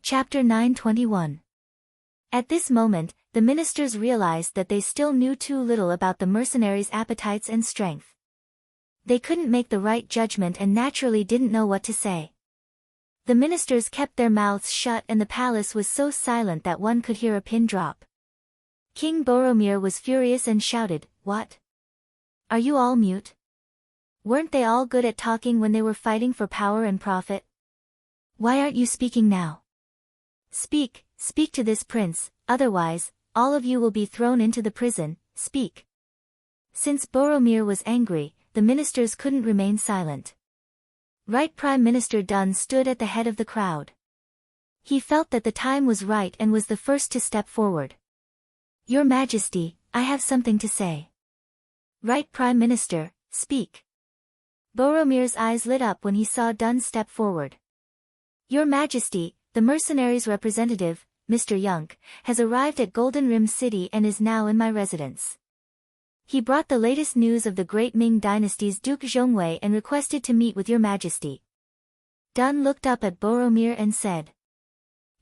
Chapter 921. At this moment, the ministers realized that they still knew too little about the mercenaries' appetites and strength. They couldn't make the right judgment and naturally didn't know what to say. The ministers kept their mouths shut and the palace was so silent that one could hear a pin drop. King Boromir was furious and shouted, "What? Are you all mute? Weren't they all good at talking when they were fighting for power and profit? Why aren't you speaking now? Speak to this prince, otherwise, all of you will be thrown into the prison, speak." Since Boromir was angry, the ministers couldn't remain silent. Right Prime Minister Dun stood at the head of the crowd. He felt that the time was right and was the first to step forward. "Your Majesty, I have something to say." "Right Prime Minister, speak." Boromir's eyes lit up when he saw Dun step forward. "Your Majesty, the mercenaries' representative, Mr. Yunk, has arrived at Golden Rim City and is now in my residence. He brought the latest news of the great Ming dynasty's Duke Zhongwei and requested to meet with your Majesty." Dun looked up at Boromir and said.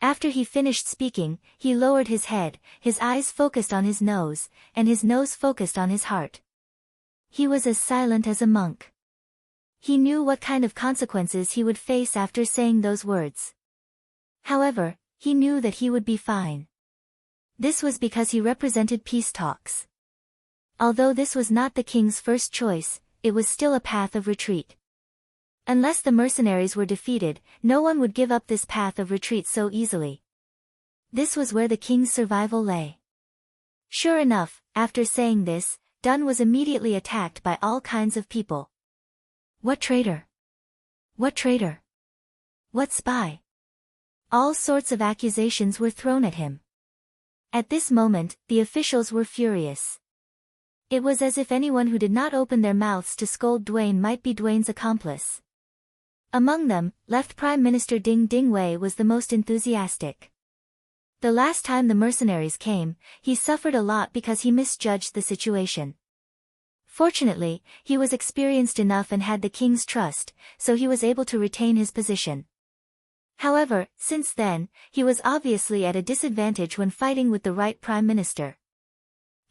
After he finished speaking, he lowered his head, his eyes focused on his nose, and his nose focused on his heart. He was as silent as a monk. He knew what kind of consequences he would face after saying those words. However, he knew that he would be fine. This was because he represented peace talks. Although this was not the king's first choice, it was still a path of retreat. Unless the mercenaries were defeated, no one would give up this path of retreat so easily. This was where the king's survival lay. Sure enough, after saying this, Dun was immediately attacked by all kinds of people. "What traitor? What traitor? What spy?" All sorts of accusations were thrown at him. At this moment, the officials were furious. It was as if anyone who did not open their mouths to scold Dwayne might be Dwayne's accomplice. Among them, Left Prime Minister Ding Dingwei was the most enthusiastic. The last time the mercenaries came, he suffered a lot because he misjudged the situation. Fortunately, he was experienced enough and had the king's trust, so he was able to retain his position. However, since then, he was obviously at a disadvantage when fighting with the right prime minister.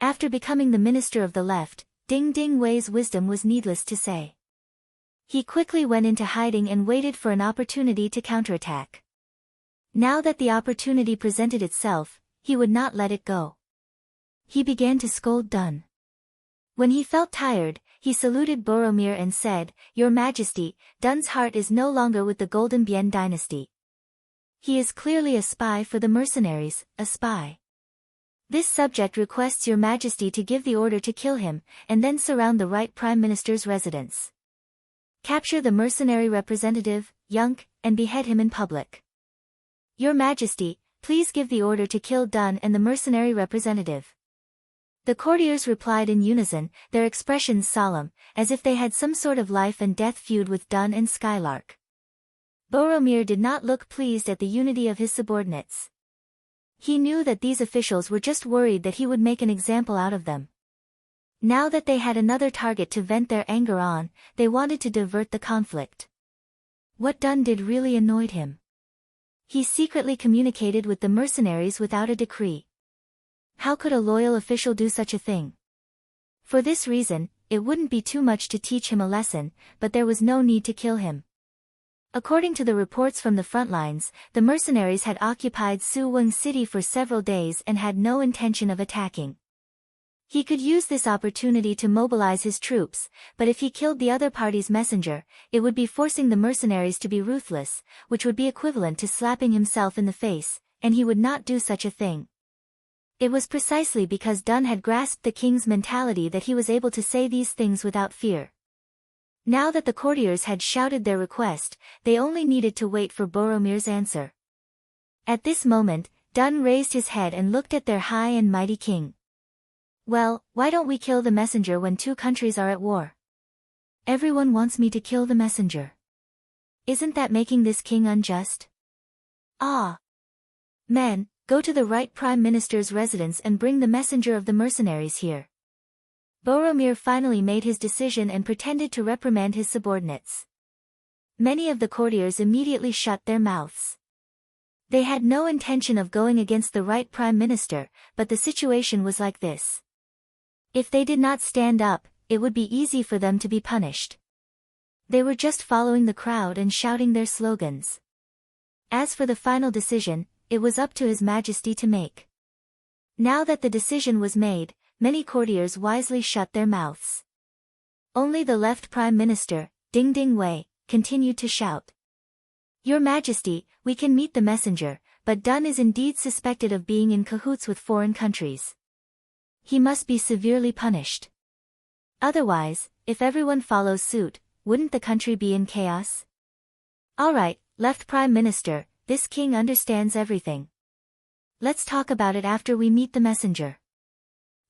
After becoming the minister of the left, Ding Dingwei's wisdom was needless to say. He quickly went into hiding and waited for an opportunity to counterattack. Now that the opportunity presented itself, he would not let it go. He began to scold Dun. When he felt tired, he saluted Boromir and said, "Your Majesty, Dun's heart is no longer with the Golden Bien dynasty. He is clearly a spy for the mercenaries, a spy. This subject requests your Majesty to give the order to kill him, and then surround the right Prime Minister's residence. Capture the mercenary representative, Yunk, and behead him in public. Your Majesty, please give the order to kill Dun and the mercenary representative." The courtiers replied in unison, their expressions solemn, as if they had some sort of life and death feud with Dun and Skylark. Boromir did not look pleased at the unity of his subordinates. He knew that these officials were just worried that he would make an example out of them. Now that they had another target to vent their anger on, they wanted to divert the conflict. What Dun did really annoyed him. He secretly communicated with the mercenaries without a decree. How could a loyal official do such a thing? For this reason, it wouldn't be too much to teach him a lesson, but there was no need to kill him. According to the reports from the front lines, the mercenaries had occupied Su Weng City for several days and had no intention of attacking. He could use this opportunity to mobilize his troops, but if he killed the other party's messenger, it would be forcing the mercenaries to be ruthless, which would be equivalent to slapping himself in the face, and he would not do such a thing. It was precisely because Dun had grasped the king's mentality that he was able to say these things without fear. Now that the courtiers had shouted their request, they only needed to wait for Boromir's answer. At this moment, Dun raised his head and looked at their high and mighty king. "Well, why don't we kill the messenger when two countries are at war? Everyone wants me to kill the messenger. Isn't that making this king unjust? Ah! Men, go to the right prime minister's residence and bring the messenger of the mercenaries here." Boromir finally made his decision and pretended to reprimand his subordinates. Many of the courtiers immediately shut their mouths. They had no intention of going against the right prime minister, but the situation was like this. If they did not stand up, it would be easy for them to be punished. They were just following the crowd and shouting their slogans. As for the final decision, it was up to His Majesty to make. Now that the decision was made, many courtiers wisely shut their mouths. Only the left prime minister, Ding Ding Wei, continued to shout. Your Majesty, we can meet the messenger, but Dun is indeed suspected of being in cahoots with foreign countries. He must be severely punished. Otherwise, if everyone follows suit, wouldn't the country be in chaos? Alright, left prime minister, this king understands everything. Let's talk about it after we meet the messenger.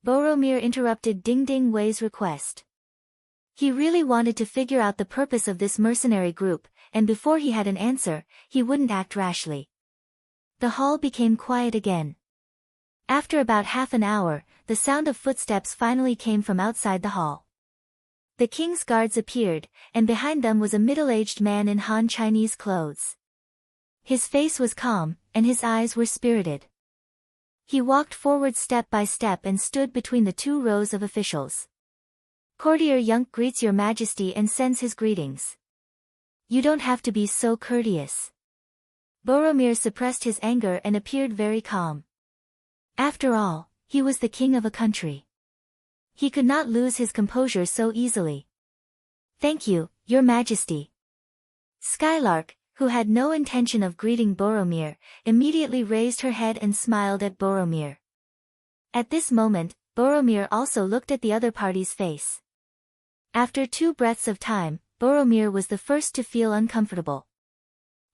Boromir interrupted Ding Ding Wei's request. He really wanted to figure out the purpose of this mercenary group, and before he had an answer, he wouldn't act rashly. The hall became quiet again. After about half an hour, the sound of footsteps finally came from outside the hall. The king's guards appeared, and behind them was a middle-aged man in Han Chinese clothes. His face was calm, and his eyes were spirited. He walked forward step by step and stood between the two rows of officials. Courtier Yunk greets your Majesty and sends his greetings. You don't have to be so courteous. Boromir suppressed his anger and appeared very calm. After all, he was the king of a country. He could not lose his composure so easily. Thank you, your Majesty. Skylark, who had no intention of greeting Boromir, immediately raised her head and smiled at Boromir. At this moment, Boromir also looked at the other party's face. After 2 breaths of time, Boromir was the first to feel uncomfortable.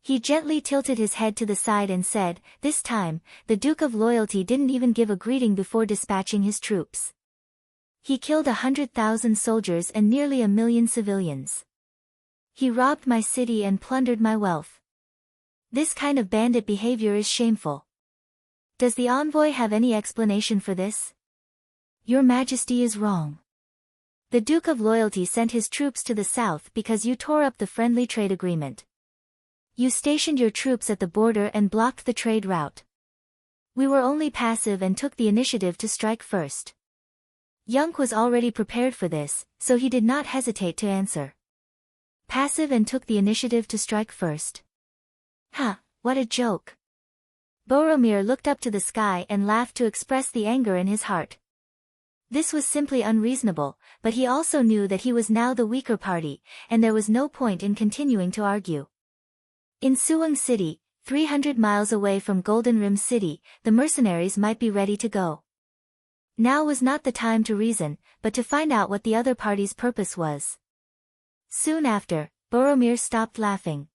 He gently tilted his head to the side and said, this time, the Duke of Loyalty didn't even give a greeting before dispatching his troops. He killed 100,000 soldiers and nearly 1,000,000 civilians. He robbed my city and plundered my wealth. This kind of bandit behavior is shameful. Does the envoy have any explanation for this? Your Majesty is wrong. The Duke of Loyalty sent his troops to the south because you tore up the friendly trade agreement. You stationed your troops at the border and blocked the trade route. We were only passive and took the initiative to strike first. Yunk was already prepared for this, so he did not hesitate to answer. Passive and took the initiative to strike first. Ha, what a joke. Boromir looked up to the sky and laughed to express the anger in his heart. This was simply unreasonable, but he also knew that he was now the weaker party, and there was no point in continuing to argue. In Suwung City, 300 miles away from Golden Rim City, the mercenaries might be ready to go. Now was not the time to reason, but to find out what the other party's purpose was. Soon after, Boromir stopped laughing.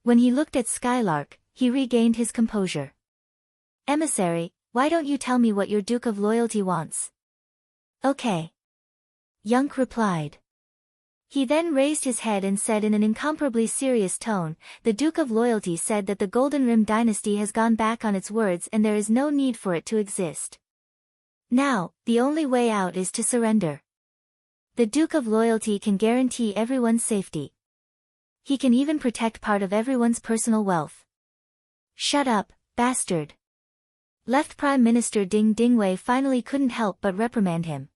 When he looked at Skylark, he regained his composure. Emissary, why don't you tell me what your Duke of Loyalty wants? Okay. Yunk replied. He then raised his head and said in an incomparably serious tone, the Duke of Loyalty said that the Golden Rim dynasty has gone back on its words and there is no need for it to exist. Now, the only way out is to surrender. The Duke of Loyalty can guarantee everyone's safety. He can even protect part of everyone's personal wealth. Shut up, bastard. Left Prime Minister Ding Ding Wei finally couldn't help but reprimand him.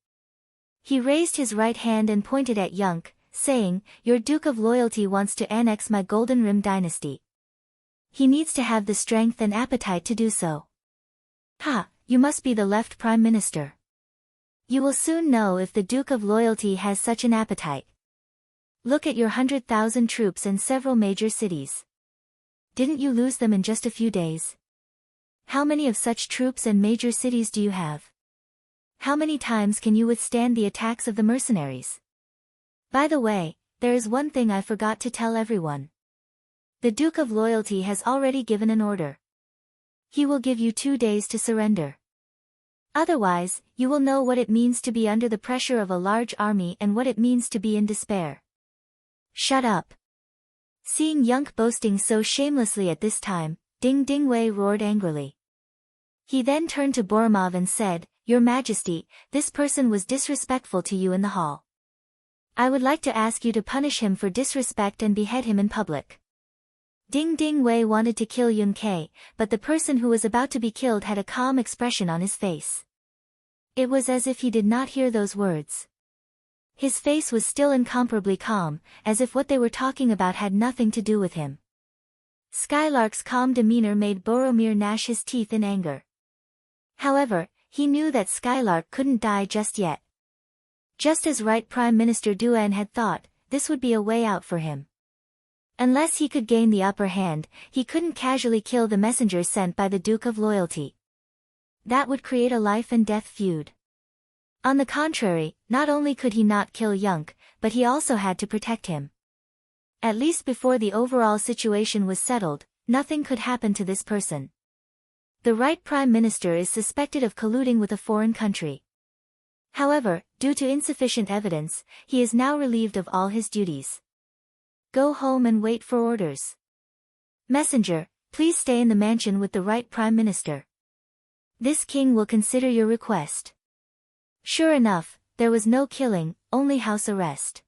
He raised his right hand and pointed at Yunk, saying, your Duke of Loyalty wants to annex my Golden Rim dynasty. He needs to have the strength and appetite to do so. Ha, you must be the left Prime Minister. You will soon know if the Duke of Loyalty has such an appetite. Look at your 100,000 troops in several major cities. Didn't you lose them in just a few days? How many of such troops and major cities do you have? How many times can you withstand the attacks of the mercenaries? By the way, there is one thing I forgot to tell everyone. The Duke of Loyalty has already given an order. He will give you 2 days to surrender. Otherwise, you will know what it means to be under the pressure of a large army and what it means to be in despair. Shut up. Seeing Yunk boasting so shamelessly at this time, Ding Ding Wei roared angrily. He then turned to Boromir and said, Your Majesty, this person was disrespectful to you in the hall. I would like to ask you to punish him for disrespect and behead him in public. Ding Ding Wei wanted to kill Yun Ke, but the person who was about to be killed had a calm expression on his face. It was as if he did not hear those words. His face was still incomparably calm, as if what they were talking about had nothing to do with him. Skylark's calm demeanor made Boromir gnash his teeth in anger. However, he knew that Skylark couldn't die just yet. Just as Right Prime Minister Duan had thought, this would be a way out for him. Unless he could gain the upper hand, he couldn't casually kill the messengers sent by the Duke of Loyalty. That would create a life-and-death feud. On the contrary, not only could he not kill Yunk, but he also had to protect him. At least before the overall situation was settled, nothing could happen to this person. The Right Prime Minister is suspected of colluding with a foreign country. However, due to insufficient evidence, he is now relieved of all his duties. Go home and wait for orders. Messenger, please stay in the mansion with the Right Prime Minister. This king will consider your request. Sure enough, there was no killing, only house arrest.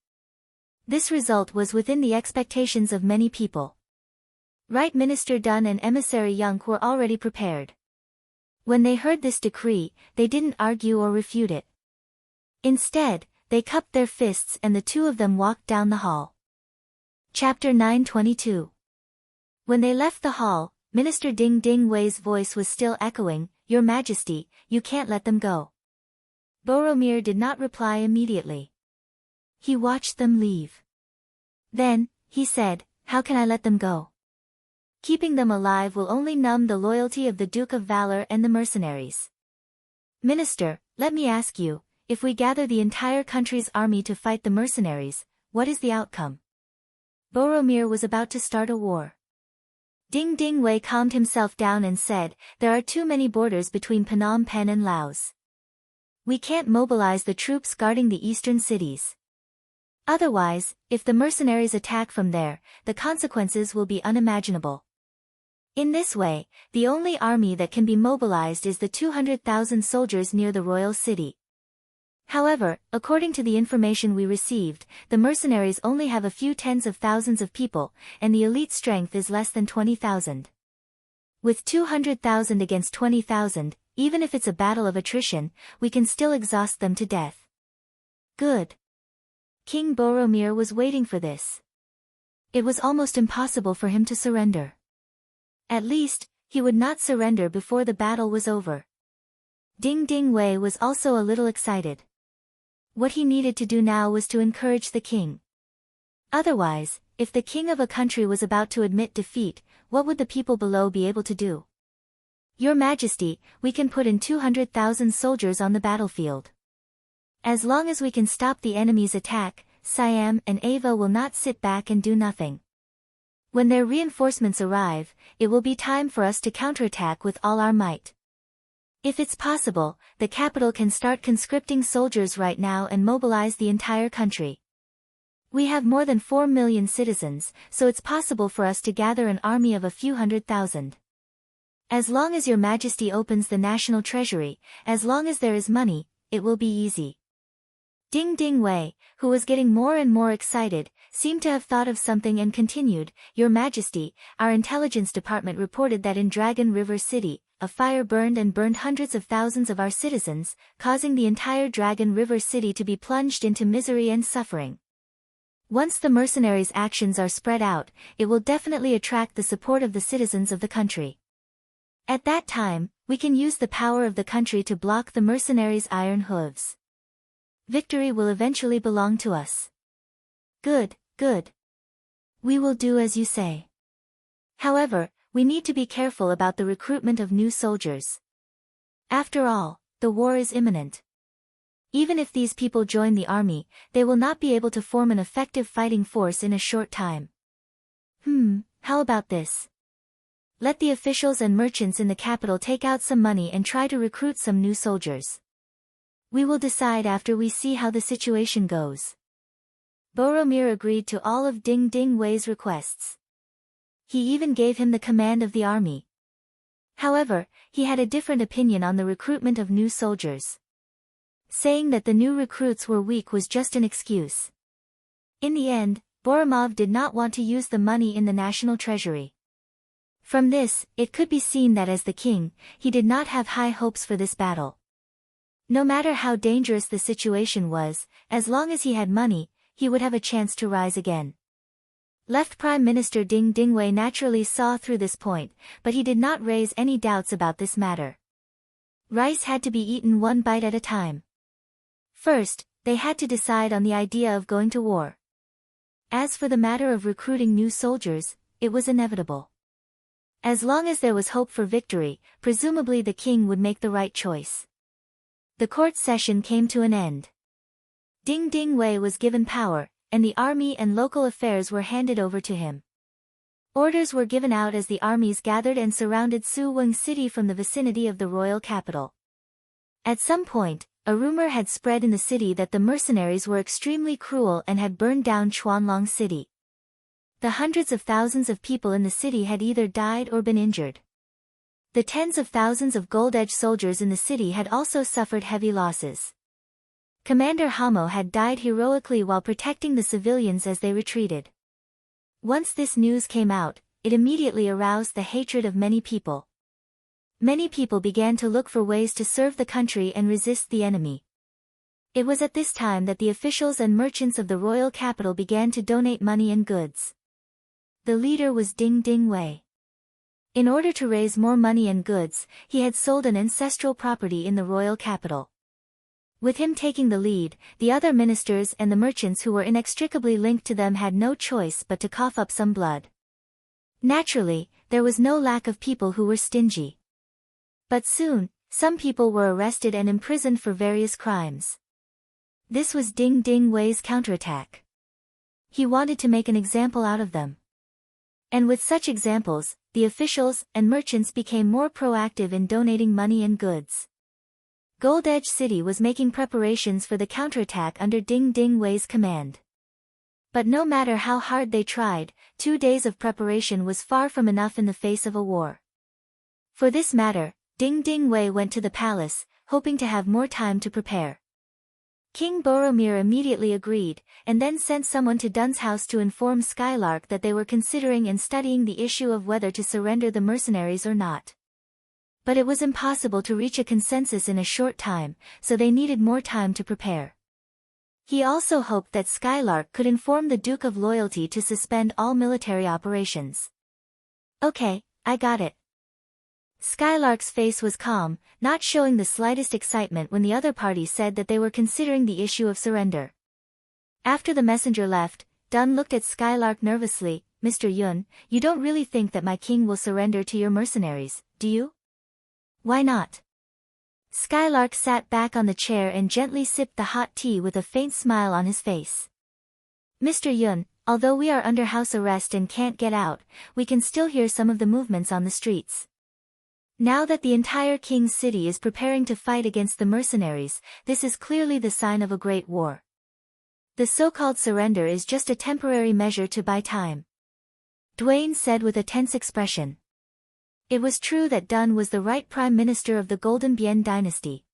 This result was within the expectations of many people. Right Minister Dun and Emissary Yunk were already prepared. When they heard this decree, they didn't argue or refute it. Instead, they cupped their fists and the two of them walked down the hall. Chapter 922. When they left the hall, Minister Ding Ding Wei's voice was still echoing, "Your Majesty, you can't let them go." Boromir did not reply immediately. He watched them leave. Then, he said, "How can I let them go? Keeping them alive will only numb the loyalty of the Duke of Valor and the mercenaries. Minister, let me ask you, if we gather the entire country's army to fight the mercenaries, what is the outcome?" Boromir was about to start a war. Ding Ding Wei calmed himself down and said, "There are too many borders between Phnom Penh and Laos. We can't mobilize the troops guarding the eastern cities. Otherwise, if the mercenaries attack from there, the consequences will be unimaginable. In this way, the only army that can be mobilized is the 200,000 soldiers near the royal city. However, according to the information we received, the mercenaries only have a few tens of thousands of people, and the elite strength is less than 20,000. With 200,000 against 20,000, even if it's a battle of attrition, we can still exhaust them to death." Good. King Boromir was waiting for this. It was almost impossible for him to surrender. At least, he would not surrender before the battle was over. Ding Ding Wei was also a little excited. What he needed to do now was to encourage the king. Otherwise, if the king of a country was about to admit defeat, what would the people below be able to do? "Your Majesty, we can put in 200,000 soldiers on the battlefield. As long as we can stop the enemy's attack, Siam and Ava will not sit back and do nothing. When their reinforcements arrive, it will be time for us to counterattack with all our might. If it's possible, the capital can start conscripting soldiers right now and mobilize the entire country. We have more than 4 million citizens, so it's possible for us to gather an army of a few 100,000. As long as your Majesty opens the national treasury, as long as there is money, it will be easy." Ding Ding Wei, who was getting more and more excited, seemed to have thought of something and continued, "Your Majesty, our intelligence department reported that in Dragon River City, a fire burned hundreds of thousands of our citizens, causing the entire Dragon River City to be plunged into misery and suffering. Once the mercenaries' actions are spread out, it will definitely attract the support of the citizens of the country. At that time, we can use the power of the country to block the mercenaries' iron hooves. Victory will eventually belong to us." "Good, good. We will do as you say. However, we need to be careful about the recruitment of new soldiers. After all, the war is imminent. Even if these people join the army, they will not be able to form an effective fighting force in a short time. How about this? Let the officials and merchants in the capital take out some money and try to recruit some new soldiers. We will decide after we see how the situation goes." Boromir agreed to all of Ding Ding Wei's requests. He even gave him the command of the army. However, he had a different opinion on the recruitment of new soldiers. Saying that the new recruits were weak was just an excuse. In the end, Borimov did not want to use the money in the national treasury. From this, it could be seen that as the king, he did not have high hopes for this battle. No matter how dangerous the situation was, as long as he had money, he would have a chance to rise again. Left Prime Minister Ding Dingwei naturally saw through this point, but he did not raise any doubts about this matter. Rice had to be eaten one bite at a time. First, they had to decide on the idea of going to war. As for the matter of recruiting new soldiers, it was inevitable. As long as there was hope for victory, presumably the king would make the right choice. The court session came to an end. Ding Dingwei was given power, and the army and local affairs were handed over to him. Orders were given out as the armies gathered and surrounded Suwon City from the vicinity of the royal capital. At some point, a rumor had spread in the city that the mercenaries were extremely cruel and had burned down Chuanlong City. The hundreds of thousands of people in the city had either died or been injured. The tens of thousands of gold-edged soldiers in the city had also suffered heavy losses. Commander Hamo had died heroically while protecting the civilians as they retreated. Once this news came out, it immediately aroused the hatred of many people. Many people began to look for ways to serve the country and resist the enemy. It was at this time that the officials and merchants of the royal capital began to donate money and goods. The leader was Ding Dingwei. In order to raise more money and goods, he had sold an ancestral property in the royal capital. With him taking the lead, the other ministers and the merchants who were inextricably linked to them had no choice but to cough up some blood. Naturally, there was no lack of people who were stingy. But soon, some people were arrested and imprisoned for various crimes. This was Ding Dingwei's counterattack. He wanted to make an example out of them. And with such examples, the officials and merchants became more proactive in donating money and goods. Gold Edge City was making preparations for the counterattack under Ding Dingwei's command. But no matter how hard they tried, 2 days of preparation was far from enough in the face of a war. For this matter, Ding Dingwei went to the palace, hoping to have more time to prepare. King Boromir immediately agreed, and then sent someone to Dun's house to inform Skylark that they were considering and studying the issue of whether to surrender the mercenaries or not. But it was impossible to reach a consensus in a short time, so they needed more time to prepare. He also hoped that Skylark could inform the Duke of Loyalty to suspend all military operations. "Okay, I got it." Skylark's face was calm, not showing the slightest excitement when the other party said that they were considering the issue of surrender. After the messenger left, Dun looked at Skylark nervously. "Mr. Yun, you don't really think that my king will surrender to your mercenaries, do you?" "Why not?" Skylark sat back on the chair and gently sipped the hot tea with a faint smile on his face. "Mr. Yun, although we are under house arrest and can't get out, we can still hear some of the movements on the streets. Now that the entire King's city is preparing to fight against the mercenaries, this is clearly the sign of a great war. The so-called surrender is just a temporary measure to buy time," Dwayne said with a tense expression. It was true that Dun was the right prime minister of the Golden Bien dynasty.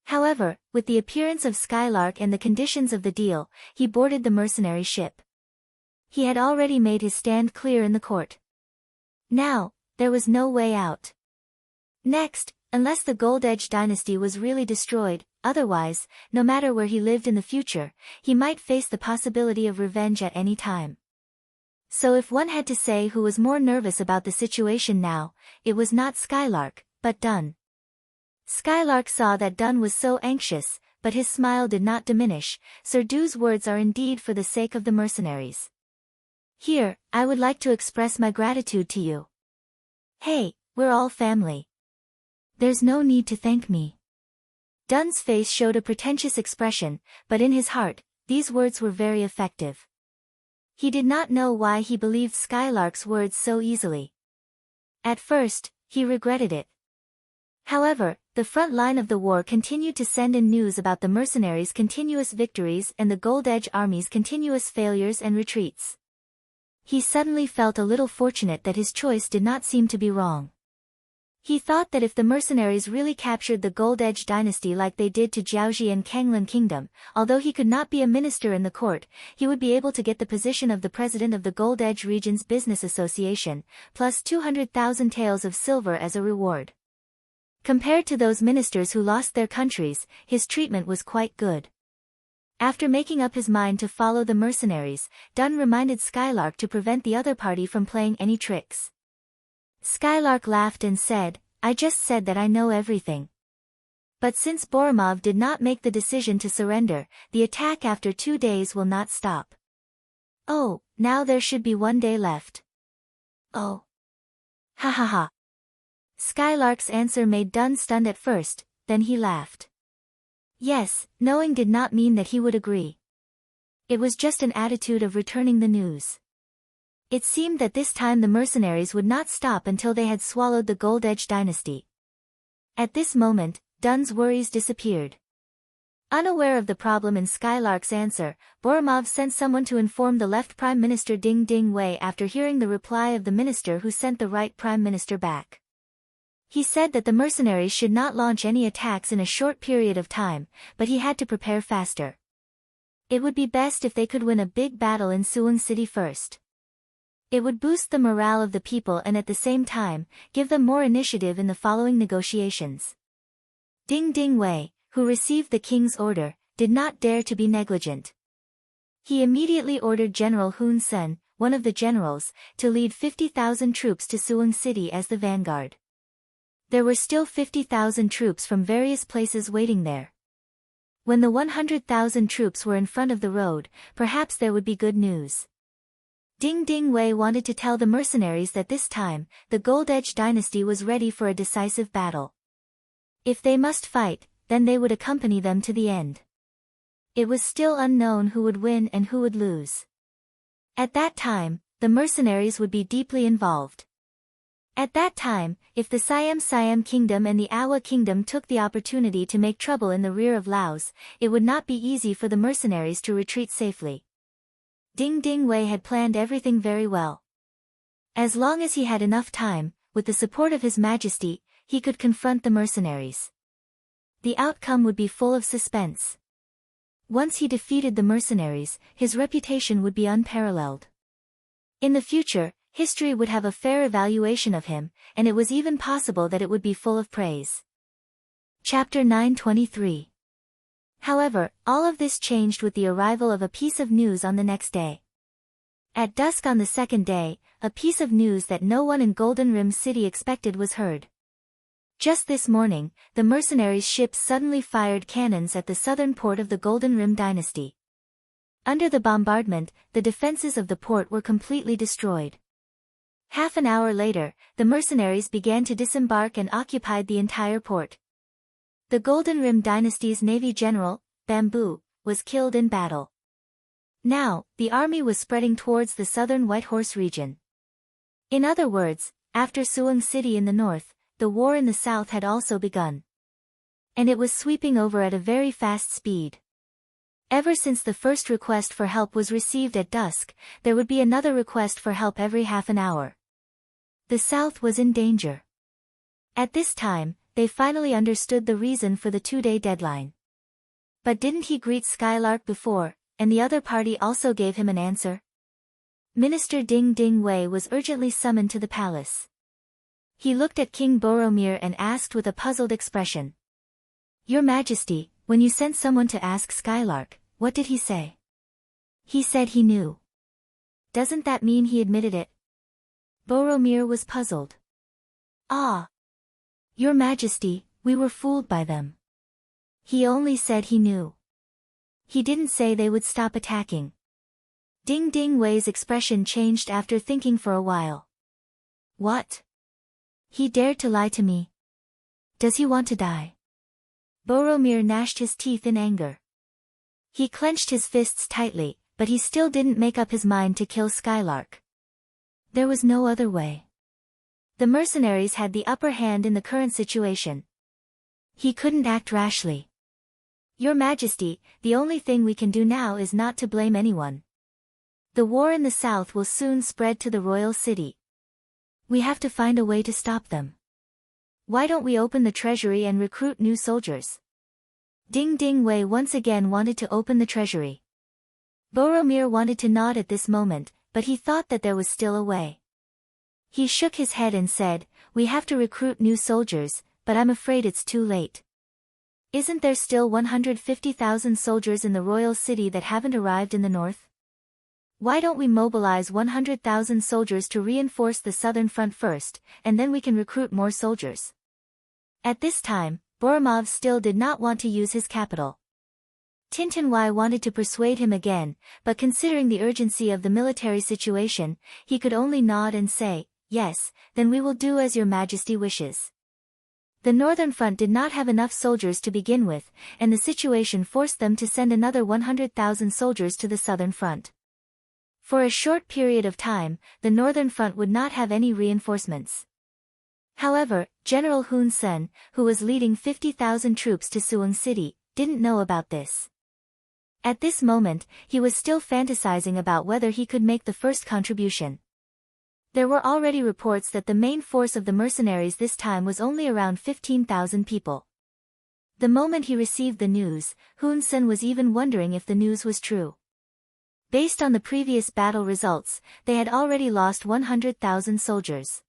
However, with the appearance of Skylark and the conditions of the deal, he boarded the mercenary ship. He had already made his stand clear in the court. Now, there was no way out. Next, unless the Gold Edge dynasty was really destroyed, otherwise, no matter where he lived in the future, he might face the possibility of revenge at any time. So if one had to say who was more nervous about the situation now, it was not Skylark, but Dun. Skylark saw that Dun was so anxious, but his smile did not diminish. "Sir Du's words are indeed for the sake of the mercenaries. Here, I would like to express my gratitude to you. Hey, we're all family. There's no need to thank me." Dun's face showed a pretentious expression, but in his heart, these words were very effective. He did not know why he believed Skylark's words so easily. At first, he regretted it. However, the front line of the war continued to send in news about the mercenaries' continuous victories and the Gold Edge army's continuous failures and retreats. He suddenly felt a little fortunate that his choice did not seem to be wrong. He thought that if the mercenaries really captured the Gold Edge dynasty like they did to Jiaoji and Kanglan Kingdom, although he could not be a minister in the court, he would be able to get the position of the president of the Gold Edge Region's Business Association, plus 200,000 taels of silver as a reward. Compared to those ministers who lost their countries, his treatment was quite good. After making up his mind to follow the mercenaries, Dun reminded Skylark to prevent the other party from playing any tricks. Skylark laughed and said, "I just said that I know everything." But since Boromov did not make the decision to surrender, the attack after 2 days will not stop. Oh, now there should be 1 day left. Oh. Ha ha ha. Skylark's answer made Dun stunned at first, then he laughed. Yes, knowing did not mean that he would agree. It was just an attitude of returning the news. It seemed that this time the mercenaries would not stop until they had swallowed the Gold Edge dynasty. At this moment, Dun's worries disappeared. Unaware of the problem in Skylark's answer, Boromov sent someone to inform the left Prime Minister Ding Ding Wei after hearing the reply of the minister who sent the right Prime Minister back. He said that the mercenaries should not launch any attacks in a short period of time, but he had to prepare faster. It would be best if they could win a big battle in Suwon City first. It would boost the morale of the people and at the same time, give them more initiative in the following negotiations. Ding Ding Wei, who received the king's order, did not dare to be negligent. He immediately ordered General Hun Sen, one of the generals, to lead 50,000 troops to Suwon City as the vanguard. There were still 50,000 troops from various places waiting there. When the 100,000 troops were in front of the road, perhaps there would be good news. Ding Ding Wei wanted to tell the mercenaries that this time, the Gold Edge dynasty was ready for a decisive battle. If they must fight, then they would accompany them to the end. It was still unknown who would win and who would lose. At that time, the mercenaries would be deeply involved. At that time, if the Siam Kingdom and the Awa Kingdom took the opportunity to make trouble in the rear of Laos, it would not be easy for the mercenaries to retreat safely. Ding Ding Wei had planned everything very well. As long as he had enough time, with the support of His Majesty, he could confront the mercenaries. The outcome would be full of suspense. Once he defeated the mercenaries, his reputation would be unparalleled. In the future, history would have a fair evaluation of him, and it was even possible that it would be full of praise. Chapter 923. However, all of this changed with the arrival of a piece of news on the next day. At dusk on the second day, a piece of news that no one in Golden Rim City expected was heard. Just this morning, the mercenaries' ships suddenly fired cannons at the southern port of the Golden Rim dynasty. Under the bombardment, the defenses of the port were completely destroyed. Half an hour later, the mercenaries began to disembark and occupied the entire port. The Golden Rim dynasty's navy general, Bamboo, was killed in battle. Now, the army was spreading towards the southern Whitehorse region. In other words, after Suwon City in the north, the war in the south had also begun. And it was sweeping over at a very fast speed. Ever since the first request for help was received at dusk, there would be another request for help every half an hour. The south was in danger. At this time, they finally understood the reason for the 2-day deadline. But didn't he greet Skylark before, and the other party also gave him an answer? Minister Ding Ding Wei was urgently summoned to the palace. He looked at King Boromir and asked with a puzzled expression. Your Majesty, when you sent someone to ask Skylark, what did he say? He said he knew. Doesn't that mean he admitted it? Boromir was puzzled. Ah! Your Majesty, we were fooled by them. He only said he knew. He didn't say they would stop attacking. Ding Ding Wei's expression changed after thinking for a while. What? He dared to lie to me. Does he want to die? Boromir gnashed his teeth in anger. He clenched his fists tightly, but he still didn't make up his mind to kill Skylark. There was no other way. The mercenaries had the upper hand in the current situation. He couldn't act rashly. Your Majesty, the only thing we can do now is not to blame anyone. The war in the south will soon spread to the royal city. We have to find a way to stop them. Why don't we open the treasury and recruit new soldiers? Ding Ding Wei once again wanted to open the treasury. Boromir wanted to nod at this moment, but he thought that there was still a way. He shook his head and said, "We have to recruit new soldiers, but I'm afraid it's too late. Isn't there still 150,000 soldiers in the royal city that haven't arrived in the north? Why don't we mobilize 100,000 soldiers to reinforce the southern front first, and then we can recruit more soldiers?" At this time, Boromir still did not want to use his capital. Tintinwai wanted to persuade him again, but considering the urgency of the military situation, he could only nod and say, "Yes, then we will do as your majesty wishes." The northern front did not have enough soldiers to begin with, and the situation forced them to send another 100,000 soldiers to the southern front. For a short period of time, the northern front would not have any reinforcements. However, General Hun Sen, who was leading 50,000 troops to Suwon City, didn't know about this. At this moment, he was still fantasizing about whether he could make the first contribution. There were already reports that the main force of the mercenaries this time was only around 15,000 people. The moment he received the news, Hun Sen was even wondering if the news was true. Based on the previous battle results, they had already lost 100,000 soldiers.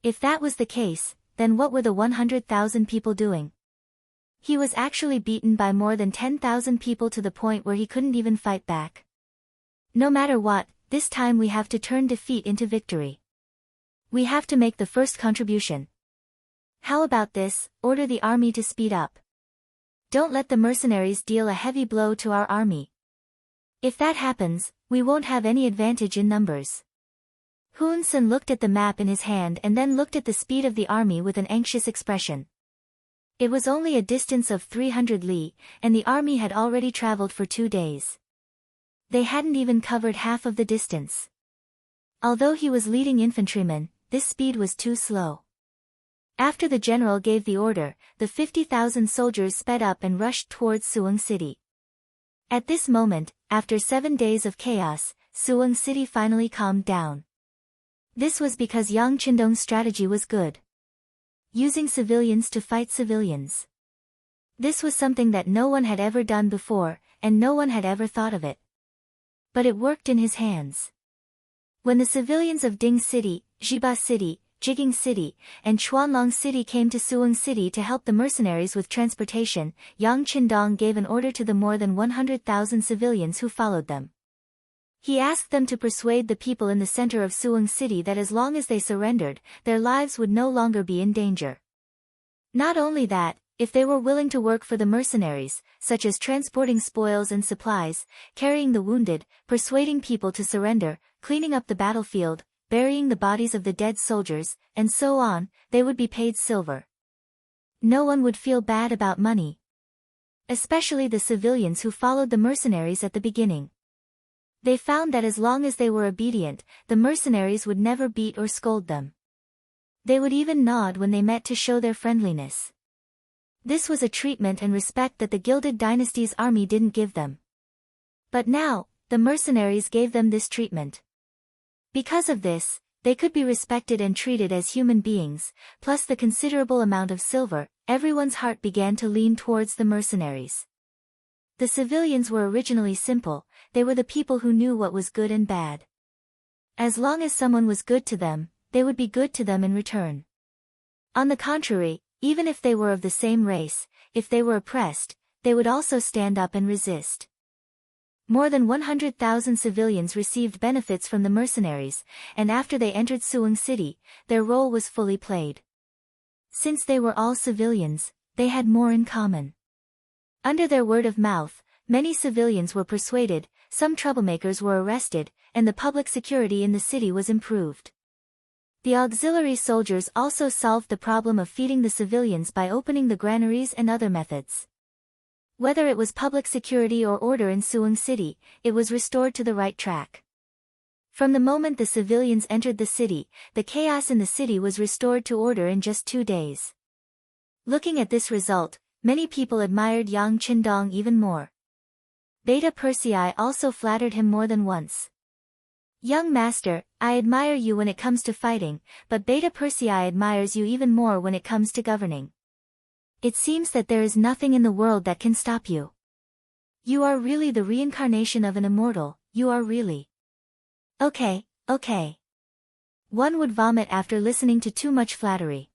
If that was the case, then what were the 100,000 people doing? He was actually beaten by more than 10,000 people to the point where he couldn't even fight back. No matter what, this time we have to turn defeat into victory. We have to make the first contribution. How about this? Order the army to speed up. Don't let the mercenaries deal a heavy blow to our army. If that happens, we won't have any advantage in numbers. Hun Sen looked at the map in his hand and then looked at the speed of the army with an anxious expression. It was only a distance of 300 li, and the army had already traveled for 2 days. They hadn't even covered half of the distance. Although he was leading infantrymen, this speed was too slow. After the general gave the order, the 50,000 soldiers sped up and rushed towards Suwon City. At this moment, after 7 days of chaos, Suwon City finally calmed down. This was because Yang Qindong's strategy was good. Using civilians to fight civilians. This was something that no one had ever done before, and no one had ever thought of it. But it worked in his hands. When the civilians of Ding City, Jiba City, Jiging City, and Chuanlong City came to Suwon City to help the mercenaries with transportation, Yang Qindong gave an order to the more than 100,000 civilians who followed them. He asked them to persuade the people in the center of Suwon City that as long as they surrendered, their lives would no longer be in danger. Not only that, if they were willing to work for the mercenaries, such as transporting spoils and supplies, carrying the wounded, persuading people to surrender, cleaning up the battlefield, burying the bodies of the dead soldiers, and so on, they would be paid silver. No one would feel bad about money. Especially the civilians who followed the mercenaries at the beginning. They found that as long as they were obedient, the mercenaries would never beat or scold them. They would even nod when they met to show their friendliness. This was a treatment and respect that the Gilded Dynasty's army didn't give them. But now, the mercenaries gave them this treatment. Because of this, they could be respected and treated as human beings, plus the considerable amount of silver, everyone's heart began to lean towards the mercenaries. The civilians were originally simple, they were the people who knew what was good and bad. As long as someone was good to them, they would be good to them in return. On the contrary, even if they were of the same race, if they were oppressed, they would also stand up and resist. More than 100,000 civilians received benefits from the mercenaries, and after they entered Suwon City, their role was fully played. Since they were all civilians, they had more in common. Under their word of mouth, many civilians were persuaded, some troublemakers were arrested, and the public security in the city was improved. The auxiliary soldiers also solved the problem of feeding the civilians by opening the granaries and other methods. Whether it was public security or order in Suwon City, it was restored to the right track. From the moment the civilians entered the city, the chaos in the city was restored to order in just 2 days. Looking at this result, many people admired Yang Qindong even more. Beta Persei also flattered him more than once. Young master, I admire you when it comes to fighting, but Beta Persei admires you even more when it comes to governing. It seems that there is nothing in the world that can stop you. You are really the reincarnation of an immortal, you are really. Okay. One would vomit after listening to too much flattery.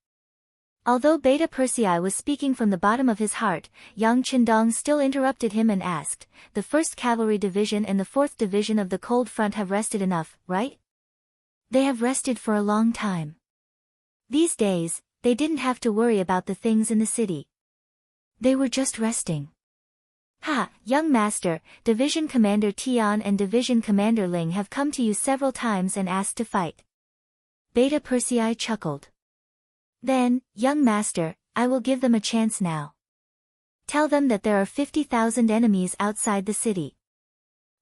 Although Beta Persei was speaking from the bottom of his heart, Yang Qindong still interrupted him and asked, the 1st Cavalry Division and the 4th Division of the Cold Front have rested enough, right? They have rested for a long time. These days, they didn't have to worry about the things in the city. They were just resting. Ha, young master, Division Commander Tian and Division Commander Ling have come to you several times and asked to fight. Beta Persei chuckled. Then, young master, I will give them a chance now. Tell them that there are 50,000 enemies outside the city.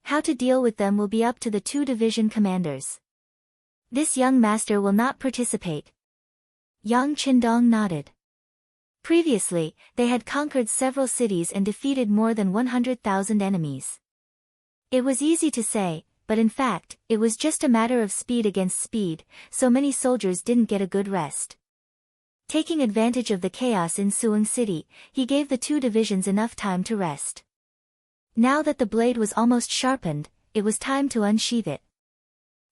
How to deal with them will be up to the 2 division commanders. This young master will not participate. Yang Qindong nodded. Previously, they had conquered several cities and defeated more than 100,000 enemies. It was easy to say, but in fact, it was just a matter of speed against speed, so many soldiers didn't get a good rest. Taking advantage of the chaos in Suing City, he gave the 2 divisions enough time to rest. Now that the blade was almost sharpened, it was time to unsheath it.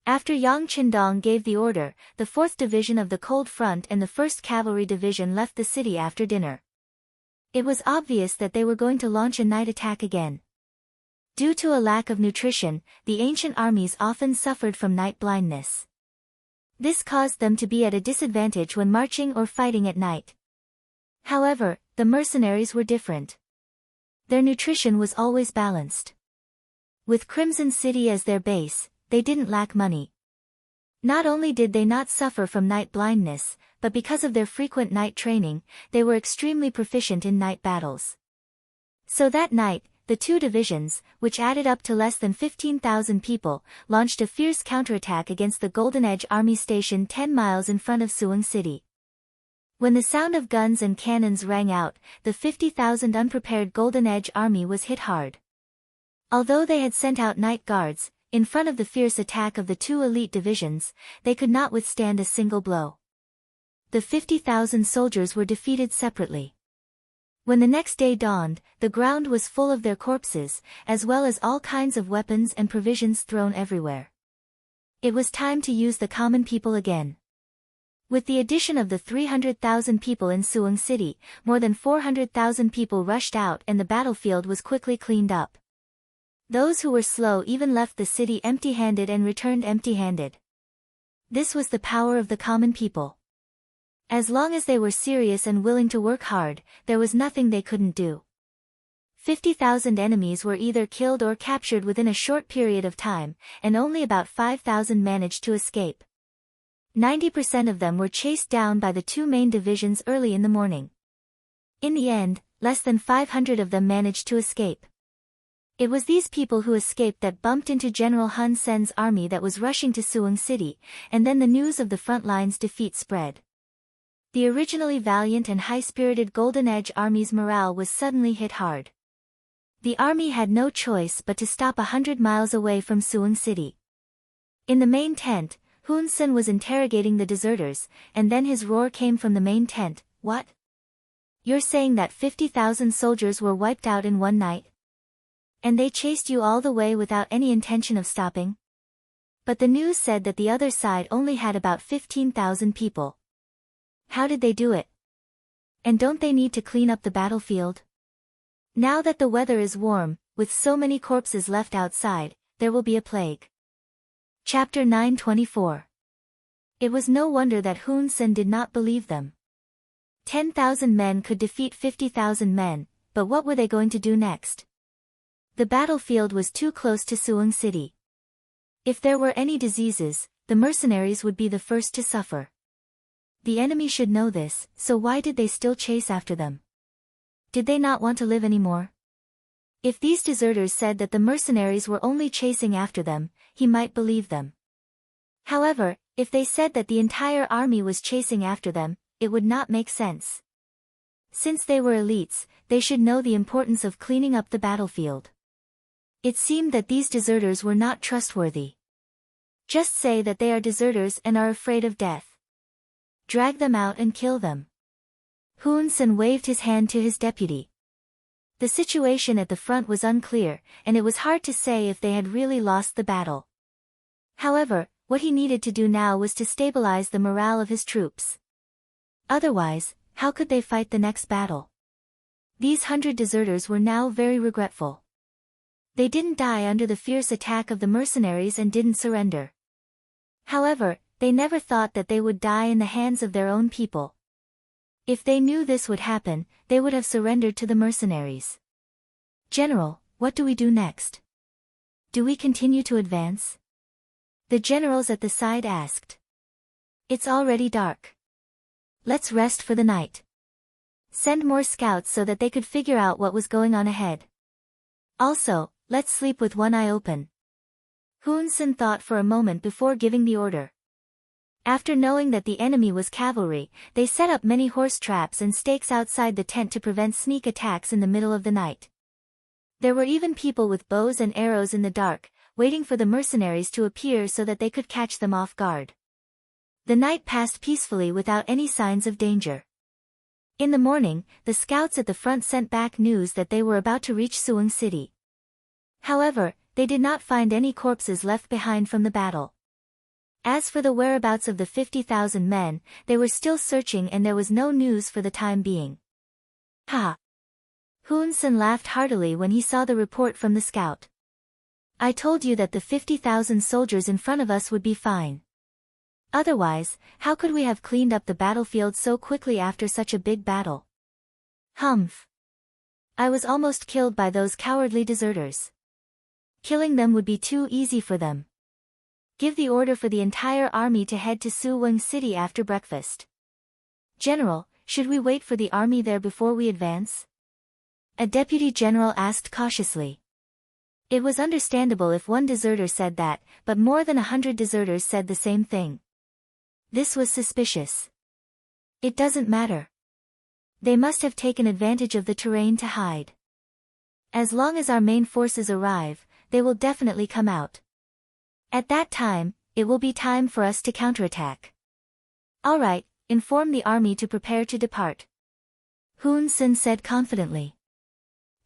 After Yang Qindong gave the order, the 4th Division of the Cold Front and the 1st Cavalry Division left the city after dinner. It was obvious that they were going to launch a night attack again. Due to a lack of nutrition, the ancient armies often suffered from night blindness. This caused them to be at a disadvantage when marching or fighting at night. However, the mercenaries were different. Their nutrition was always balanced. With Crimson City as their base, they didn't lack money. Not only did they not suffer from night blindness, but because of their frequent night training, they were extremely proficient in night battles. So that night, the 2 divisions, which added up to less than 15,000 people, launched a fierce counterattack against the Golden Edge Army stationed 10 miles in front of Suing City. When the sound of guns and cannons rang out, the 50,000 unprepared Golden Edge Army was hit hard. Although they had sent out night guards, in front of the fierce attack of the 2 elite divisions, they could not withstand a single blow. The 50,000 soldiers were defeated separately. When the next day dawned, the ground was full of their corpses, as well as all kinds of weapons and provisions thrown everywhere. It was time to use the common people again. With the addition of the 300,000 people in Suing City, more than 400,000 people rushed out and the battlefield was quickly cleaned up. Those who were slow even left the city empty-handed and returned empty-handed. This was the power of the common people. As long as they were serious and willing to work hard, there was nothing they couldn't do. 50,000 enemies were either killed or captured within a short period of time, and only about 5,000 managed to escape. 90% of them were chased down by the 2 main divisions early in the morning. In the end, less than 500 of them managed to escape. It was these people who escaped that bumped into General Hun Sen's army that was rushing to Suing City, and then the news of the front line's defeat spread. The originally valiant and high-spirited Golden Edge Army's morale was suddenly hit hard. The army had no choice but to stop 100 miles away from Suing City. In the main tent, Hun Sen was interrogating the deserters, and then his roar came from the main tent, "What? You're saying that 50,000 soldiers were wiped out in one night? And they chased you all the way without any intention of stopping?" But the news said that the other side only had about 15,000 people. How did they do it? And don't they need to clean up the battlefield? Now that the weather is warm, with so many corpses left outside, there will be a plague. Chapter 924. It was no wonder that Hun Sen did not believe them. 10,000 men could defeat 50,000 men, but what were they going to do next? The battlefield was too close to Suing City. If there were any diseases, the mercenaries would be the first to suffer. The enemy should know this, so why did they still chase after them? Did they not want to live anymore? If these deserters said that the mercenaries were only chasing after them, he might believe them. However, if they said that the entire army was chasing after them, it would not make sense. Since they were elites, they should know the importance of cleaning up the battlefield. It seemed that these deserters were not trustworthy. Just say that they are deserters and are afraid of death. Drag them out and kill them. Hun Sen waved his hand to his deputy. The situation at the front was unclear, and it was hard to say if they had really lost the battle. However, what he needed to do now was to stabilize the morale of his troops. Otherwise, how could they fight the next battle? These 100 deserters were now very regretful. They didn't die under the fierce attack of the mercenaries and didn't surrender. However, they never thought that they would die in the hands of their own people. If they knew this would happen, they would have surrendered to the mercenaries. General, what do we do next? Do we continue to advance? The generals at the side asked. It's already dark. Let's rest for the night. Send more scouts so that they could figure out what was going on ahead. Also, let's sleep with one eye open. Hun Sen thought for a moment before giving the order. After knowing that the enemy was cavalry, they set up many horse traps and stakes outside the tent to prevent sneak attacks in the middle of the night. There were even people with bows and arrows in the dark, waiting for the mercenaries to appear so that they could catch them off guard. The night passed peacefully without any signs of danger. In the morning, the scouts at the front sent back news that they were about to reach Suwon City. However, they did not find any corpses left behind from the battle. As for the whereabouts of the 50,000 men, they were still searching and there was no news for the time being. Ha! Hun Sen laughed heartily when he saw the report from the scout. I told you that the 50,000 soldiers in front of us would be fine. Otherwise, how could we have cleaned up the battlefield so quickly after such a big battle? Humph! I was almost killed by those cowardly deserters. Killing them would be too easy for them. Give the order for the entire army to head to Suwon City after breakfast. General, should we wait for the army there before we advance? A deputy general asked cautiously. It was understandable if one deserter said that, but more than 100 deserters said the same thing. This was suspicious. It doesn't matter. They must have taken advantage of the terrain to hide. As long as our main forces arrive, they will definitely come out. At that time, it will be time for us to counterattack. All right, inform the army to prepare to depart. Hun Sen said confidently.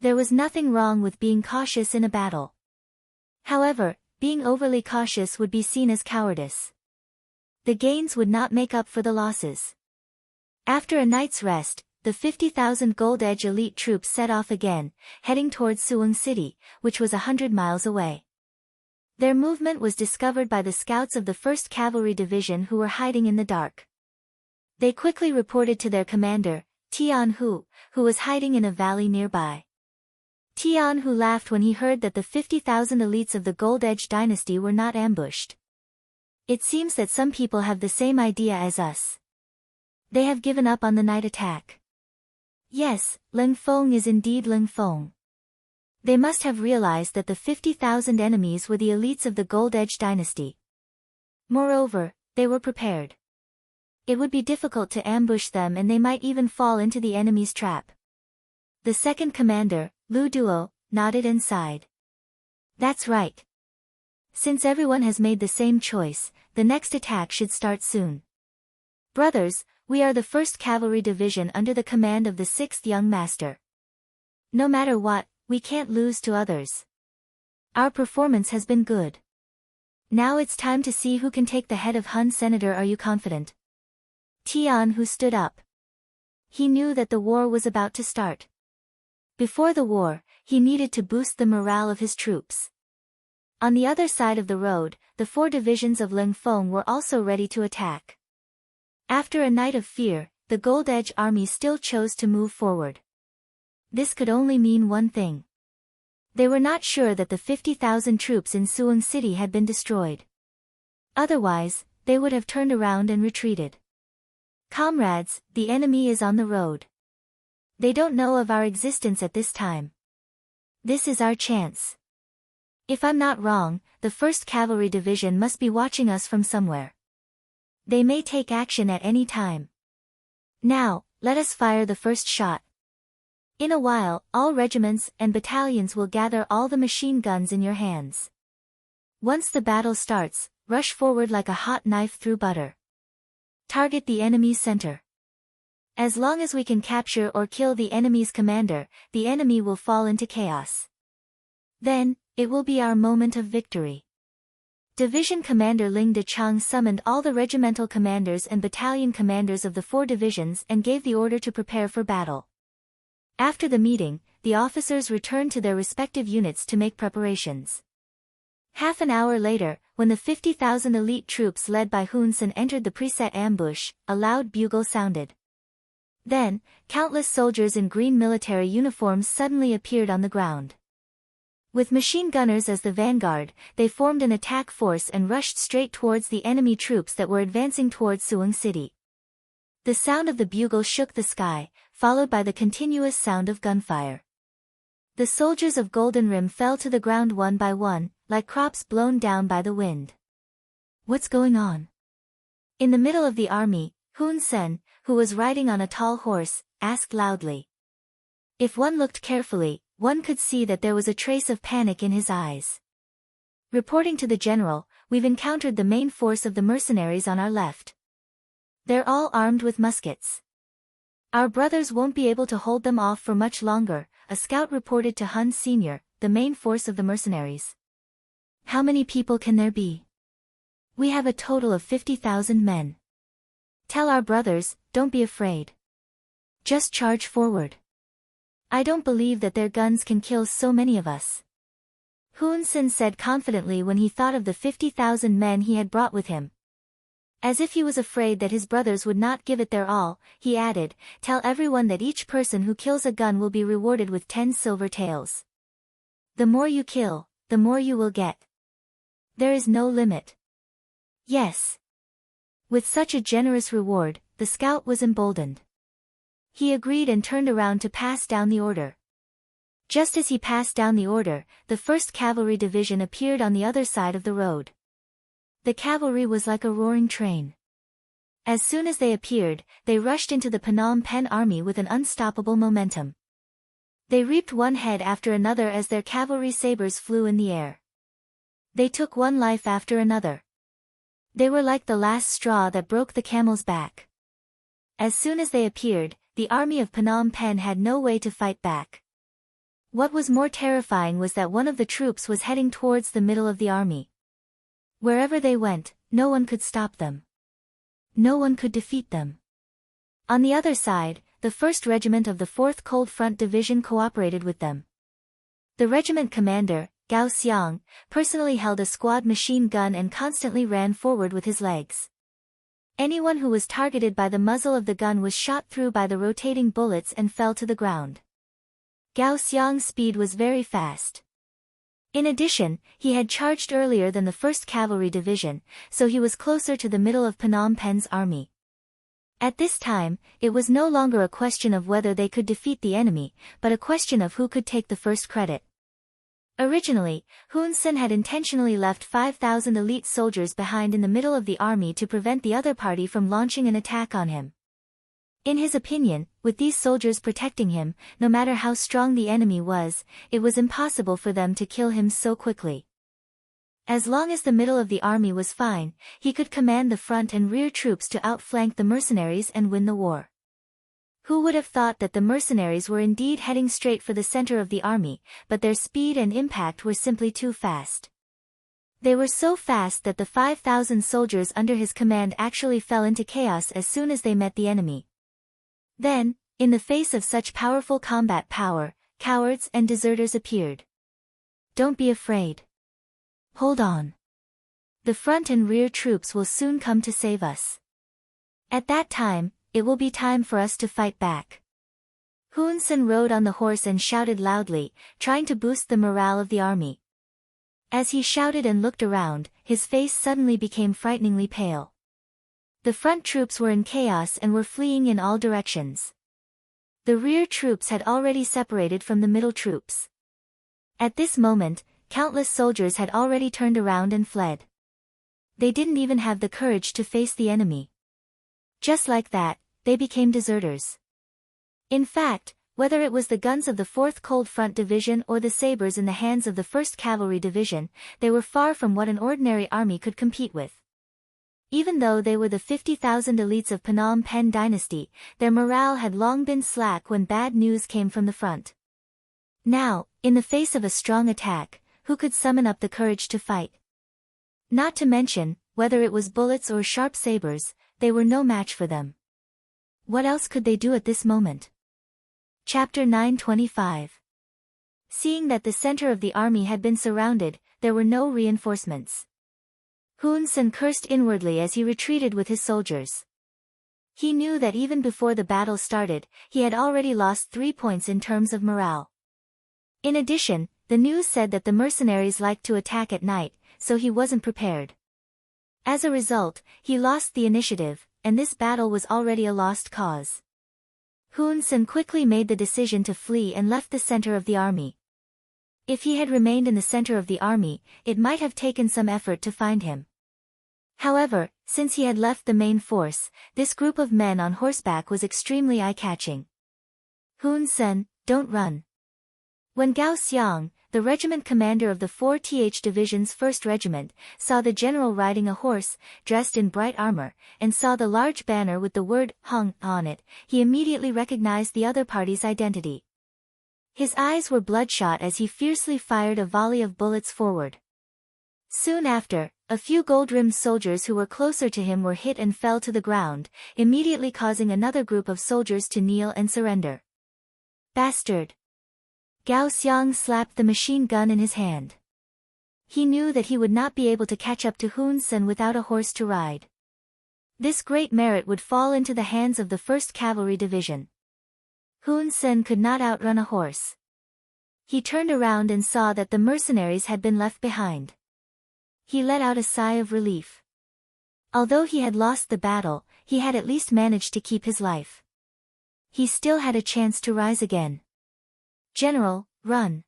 There was nothing wrong with being cautious in a battle. However, being overly cautious would be seen as cowardice. The gains would not make up for the losses. After a night's rest, the 50,000 Gold Edge elite troops set off again, heading towards Suwon City, which was 100 miles away. Their movement was discovered by the scouts of the 1st Cavalry Division who were hiding in the dark. They quickly reported to their commander, Tian-hu, who was hiding in a valley nearby. Tian-hu laughed when he heard that the 50,000 elites of the Gold Edge dynasty were not ambushed. It seems that some people have the same idea as us. They have given up on the night attack. Yes, Ling Feng is indeed Ling Feng. They must have realized that the 50,000 enemies were the elites of the Gold Edge dynasty. Moreover, they were prepared. It would be difficult to ambush them and they might even fall into the enemy's trap. The second commander, Lu Duo, nodded and sighed. That's right. Since everyone has made the same choice, the next attack should start soon. Brothers, we are the 1st Cavalry Division under the command of the 6th Young Master. No matter what, we can't lose to others. Our performance has been good. Now it's time to see who can take the head of Hun. Senator, are you confident? Tian-hu stood up. He knew that the war was about to start. Before the war, he needed to boost the morale of his troops. On the other side of the road, the 4 divisions of Ling Feng were also ready to attack. After a night of fear, the Gold Edge army still chose to move forward. This could only mean one thing. They were not sure that the 50,000 troops in Suwon City had been destroyed. Otherwise, they would have turned around and retreated. Comrades, the enemy is on the road. They don't know of our existence at this time. This is our chance. If I'm not wrong, the 1st Cavalry Division must be watching us from somewhere. They may take action at any time. Now, let us fire the first shot. In a while, all regiments and battalions will gather all the machine guns in your hands. Once the battle starts, rush forward like a hot knife through butter. Target the enemy's center. As long as we can capture or kill the enemy's commander, the enemy will fall into chaos. Then, it will be our moment of victory. Division Commander Ling Deqiang summoned all the regimental commanders and battalion commanders of the 4 divisions and gave the order to prepare for battle. After the meeting, the officers returned to their respective units to make preparations. Half an hour later, when the 50,000 elite troops led by Hun Sen entered the preset ambush, a loud bugle sounded. Then, countless soldiers in green military uniforms suddenly appeared on the ground. With machine gunners as the vanguard, they formed an attack force and rushed straight towards the enemy troops that were advancing towards Suwon City. The sound of the bugle shook the sky, followed by the continuous sound of gunfire. The soldiers of Golden Rim fell to the ground one by one, like crops blown down by the wind. What's going on? In the middle of the army, Hun Sen, who was riding on a tall horse, asked loudly. If one looked carefully, one could see that there was a trace of panic in his eyes. Reporting to the general, we've encountered the main force of the mercenaries on our left. They're all armed with muskets. Our brothers won't be able to hold them off for much longer, a scout reported to Hun Sr., the main force of the mercenaries. How many people can there be? We have a total of 50,000 men. Tell our brothers, don't be afraid. Just charge forward. I don't believe that their guns can kill so many of us. Hun Sen said confidently when he thought of the 50,000 men he had brought with him. As if he was afraid that his brothers would not give it their all, he added, tell everyone that each person who kills a gun will be rewarded with 10 silver taels. The more you kill, the more you will get. There is no limit. Yes. With such a generous reward, the scout was emboldened. He agreed and turned around to pass down the order. Just as he passed down the order, the 1st Cavalry Division appeared on the other side of the road. The cavalry was like a roaring train. As soon as they appeared, they rushed into the Phnom Penh army with an unstoppable momentum. They reaped one head after another as their cavalry sabers flew in the air. They took one life after another. They were like the last straw that broke the camel's back. As soon as they appeared, the army of Phnom Penh had no way to fight back. What was more terrifying was that one of the troops was heading towards the middle of the army. Wherever they went, no one could stop them. No one could defeat them. On the other side, the 1st Regiment of the 4th Cold Front Division cooperated with them. The regiment commander, Gao Xiang, personally held a squad machine gun and constantly ran forward with his legs. Anyone who was targeted by the muzzle of the gun was shot through by the rotating bullets and fell to the ground. Gao Xiang's speed was very fast. In addition, he had charged earlier than the 1st Cavalry Division, so he was closer to the middle of Phnom Penh's army. At this time, it was no longer a question of whether they could defeat the enemy, but a question of who could take the first credit. Originally, Hun Sen had intentionally left 5,000 elite soldiers behind in the middle of the army to prevent the other party from launching an attack on him. In his opinion, with these soldiers protecting him, no matter how strong the enemy was, it was impossible for them to kill him so quickly. As long as the middle of the army was fine, he could command the front and rear troops to outflank the mercenaries and win the war. Who would have thought that the mercenaries were indeed heading straight for the center of the army, but their speed and impact were simply too fast. They were so fast that the 5,000 soldiers under his command actually fell into chaos as soon as they met the enemy. Then, in the face of such powerful combat power, cowards and deserters appeared. Don't be afraid. Hold on. The front and rear troops will soon come to save us. At that time, it will be time for us to fight back. Hun Sen rode on the horse and shouted loudly, trying to boost the morale of the army. As he shouted and looked around, his face suddenly became frighteningly pale. The front troops were in chaos and were fleeing in all directions. The rear troops had already separated from the middle troops. At this moment, countless soldiers had already turned around and fled. They didn't even have the courage to face the enemy. Just like that, they became deserters. In fact, Whether it was the guns of the 4th Cold Front Division or the sabers in the hands of the 1st Cavalry Division, they were far from what an ordinary army could compete with. Even though they were the 50,000 elites of Phnom Penh dynasty, their morale had long been slack when bad news came from the front. Now, in the face of a strong attack, who could summon up the courage to fight? Not to mention, whether it was bullets or sharp sabers, they were no match for them. What else could they do at this moment? Chapter 925. Seeing that the center of the army had been surrounded, there were no reinforcements. Hun Sen cursed inwardly as he retreated with his soldiers. He knew that even before the battle started, he had already lost 3 points in terms of morale. In addition, the news said that the mercenaries liked to attack at night, so he wasn't prepared. As a result, he lost the initiative, and this battle was already a lost cause. Hun Sen quickly made the decision to flee and left the center of the army. If he had remained in the center of the army, it might have taken some effort to find him. However, since he had left the main force, this group of men on horseback was extremely eye-catching. Hun Sen, don't run. When Gao Xiang, the regiment commander of the 4th Division's 1st Regiment, saw the general riding a horse, dressed in bright armor, and saw the large banner with the word Hong on it, he immediately recognized the other party's identity. His eyes were bloodshot as he fiercely fired a volley of bullets forward. Soon after, a few gold-rimmed soldiers who were closer to him were hit and fell to the ground, immediately causing another group of soldiers to kneel and surrender. Bastard! Gao Xiang slapped the machine gun in his hand. He knew that he would not be able to catch up to Hun Sen without a horse to ride. This great merit would fall into the hands of the 1st Cavalry Division. Hun Sen could not outrun a horse. He turned around and saw that the mercenaries had been left behind. He let out a sigh of relief. Although he had lost the battle, he had at least managed to keep his life. He still had a chance to rise again. General, run.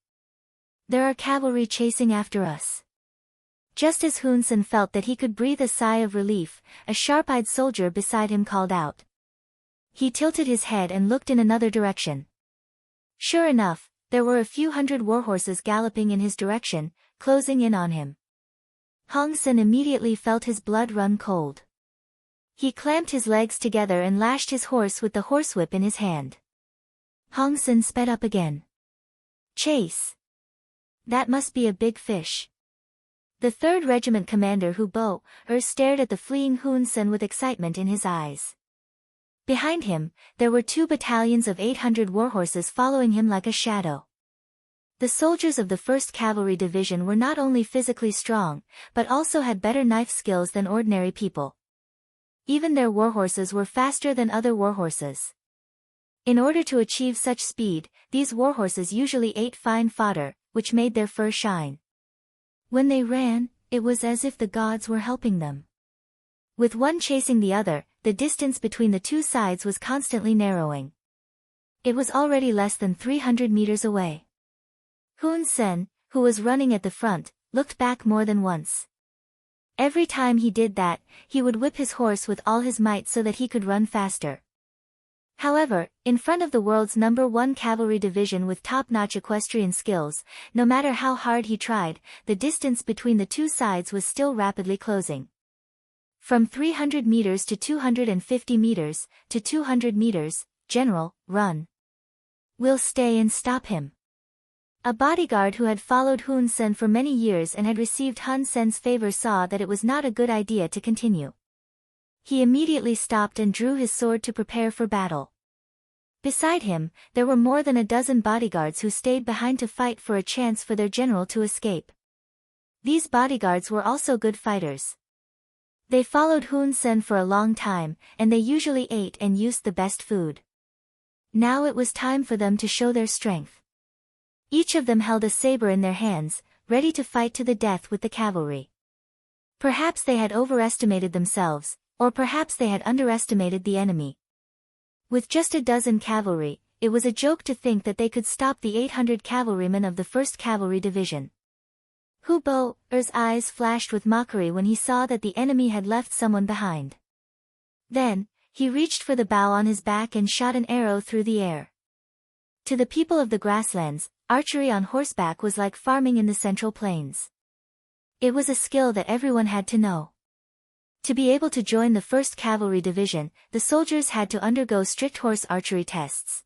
There are cavalry chasing after us. Just as Hun Sen felt that he could breathe a sigh of relief, a sharp-eyed soldier beside him called out. He tilted his head and looked in another direction. Sure enough, there were a few hundred warhorses galloping in his direction, closing in on him. Hong Sen immediately felt his blood run cold. He clamped his legs together and lashed his horse with the horsewhip in his hand. Hong Sen sped up again. Chase! That must be a big fish. The 3rd Regiment commander Hu Bo stared at the fleeing Hun Sen with excitement in his eyes. Behind him, there were 2 battalions of 800 warhorses following him like a shadow. The soldiers of the 1st Cavalry Division were not only physically strong, but also had better knife skills than ordinary people. Even their warhorses were faster than other warhorses. In order to achieve such speed, these warhorses usually ate fine fodder, which made their fur shine. When they ran, it was as if the gods were helping them. With one chasing the other, the distance between the 2 sides was constantly narrowing. It was already less than 300 meters away. Hun Sen, who was running at the front, looked back more than once. Every time he did that, he would whip his horse with all his might so that he could run faster. However, in front of the world's #1 cavalry division with top-notch equestrian skills, no matter how hard he tried, the distance between the 2 sides was still rapidly closing. From 300 meters to 250 meters, to 200 meters, General, run. We'll stay and stop him. A bodyguard who had followed Hun Sen for many years and had received Hun Sen's favor saw that it was not a good idea to continue. He immediately stopped and drew his sword to prepare for battle. Beside him, there were more than a dozen bodyguards who stayed behind to fight for a chance for their general to escape. These bodyguards were also good fighters. They followed Hun Sen for a long time, and they usually ate and used the best food. Now it was time for them to show their strength. Each of them held a saber in their hands, ready to fight to the death with the cavalry. Perhaps they had overestimated themselves, or perhaps they had underestimated the enemy. With just a dozen cavalry, it was a joke to think that they could stop the 800 cavalrymen of the 1st Cavalry Division. Hu Bo's eyes flashed with mockery when he saw that the enemy had left someone behind. Then, he reached for the bow on his back and shot an arrow through the air. To the people of the grasslands, archery on horseback was like farming in the Central Plains. It was a skill that everyone had to know. To be able to join the 1st Cavalry Division, the soldiers had to undergo strict horse archery tests.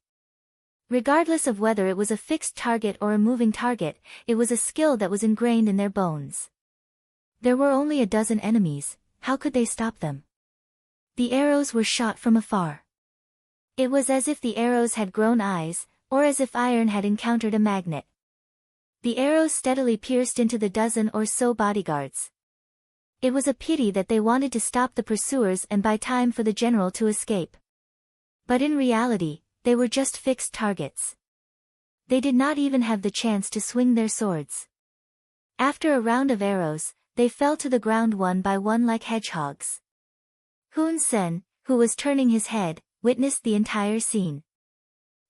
Regardless of whether it was a fixed target or a moving target, it was a skill that was ingrained in their bones. There were only a dozen enemies. How could they stop them? The arrows were shot from afar. It was as if the arrows had grown eyes, or as if iron had encountered a magnet. The arrows steadily pierced into the dozen or so bodyguards. It was a pity that they wanted to stop the pursuers and buy time for the general to escape. But in reality, they were just fixed targets. They did not even have the chance to swing their swords. After a round of arrows, they fell to the ground one by one like hedgehogs. Hun Sen, who was turning his head, witnessed the entire scene.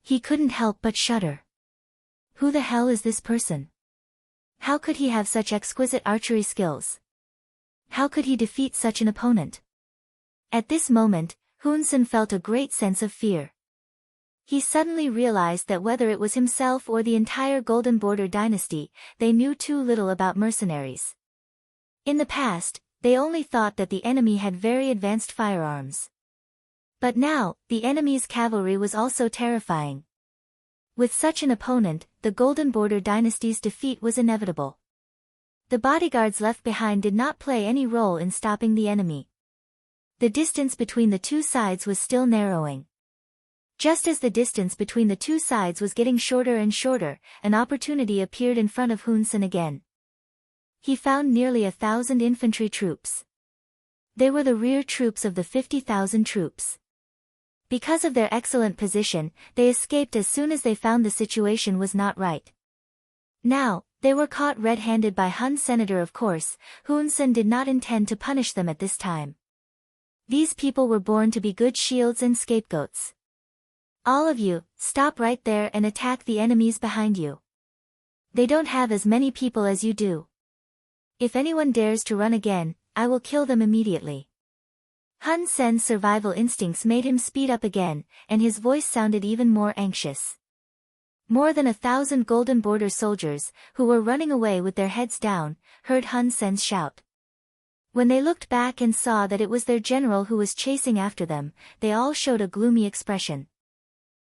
He couldn't help but shudder. Who the hell is this person? How could he have such exquisite archery skills? How could he defeat such an opponent? At this moment, Hun Sen felt a great sense of fear. He suddenly realized that whether it was himself or the entire Golden Border dynasty, they knew too little about mercenaries. In the past, they only thought that the enemy had very advanced firearms. But now, the enemy's cavalry was also terrifying. With such an opponent, the Golden Border dynasty's defeat was inevitable. The bodyguards left behind did not play any role in stopping the enemy. The distance between the two sides was still narrowing. Just as the distance between the two sides was getting shorter and shorter, an opportunity appeared in front of Hun Sen again. He found nearly 1,000 infantry troops. They were the rear troops of the 50,000 troops. Because of their excellent position, they escaped as soon as they found the situation was not right. Now, they were caught red-handed by Hun Senator of course. Hun Sen did not intend to punish them at this time. These people were born to be good shields and scapegoats. All of you, stop right there and attack the enemies behind you. They don't have as many people as you do. If anyone dares to run again, I will kill them immediately. Hun Sen's survival instincts made him speed up again, and his voice sounded even more anxious. More than 1,000 Golden Border soldiers, who were running away with their heads down, heard Hun Sen's shout. When they looked back and saw that it was their general who was chasing after them, they all showed a gloomy expression.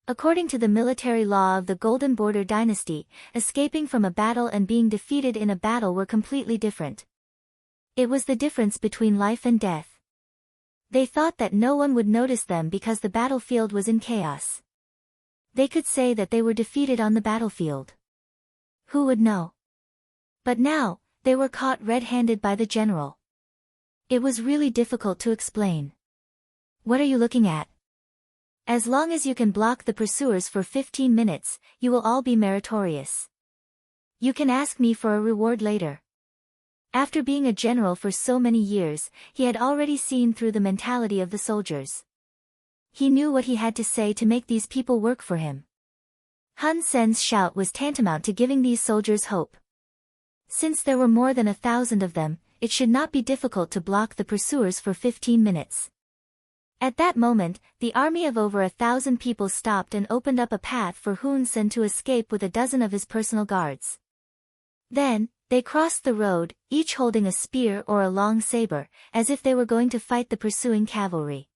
According to the military law of the Golden Border dynasty, escaping from a battle and being defeated in a battle were completely different. It was the difference between life and death. They thought that no one would notice them because the battlefield was in chaos. They could say that they were defeated on the battlefield. Who would know? But now, they were caught red-handed by the general. It was really difficult to explain. What are you looking at? As long as you can block the pursuers for 15 minutes, you will all be meritorious. You can ask me for a reward later. After being a general for so many years, he had already seen through the mentality of the soldiers. He knew what he had to say to make these people work for him. Hun Sen's shout was tantamount to giving these soldiers hope. Since there were more than 1,000 of them, it should not be difficult to block the pursuers for 15 minutes. At that moment, the army of over 1,000 people stopped and opened up a path for Hun Sen to escape with a dozen of his personal guards. Then, they crossed the road, each holding a spear or a long saber, as if they were going to fight the pursuing cavalry.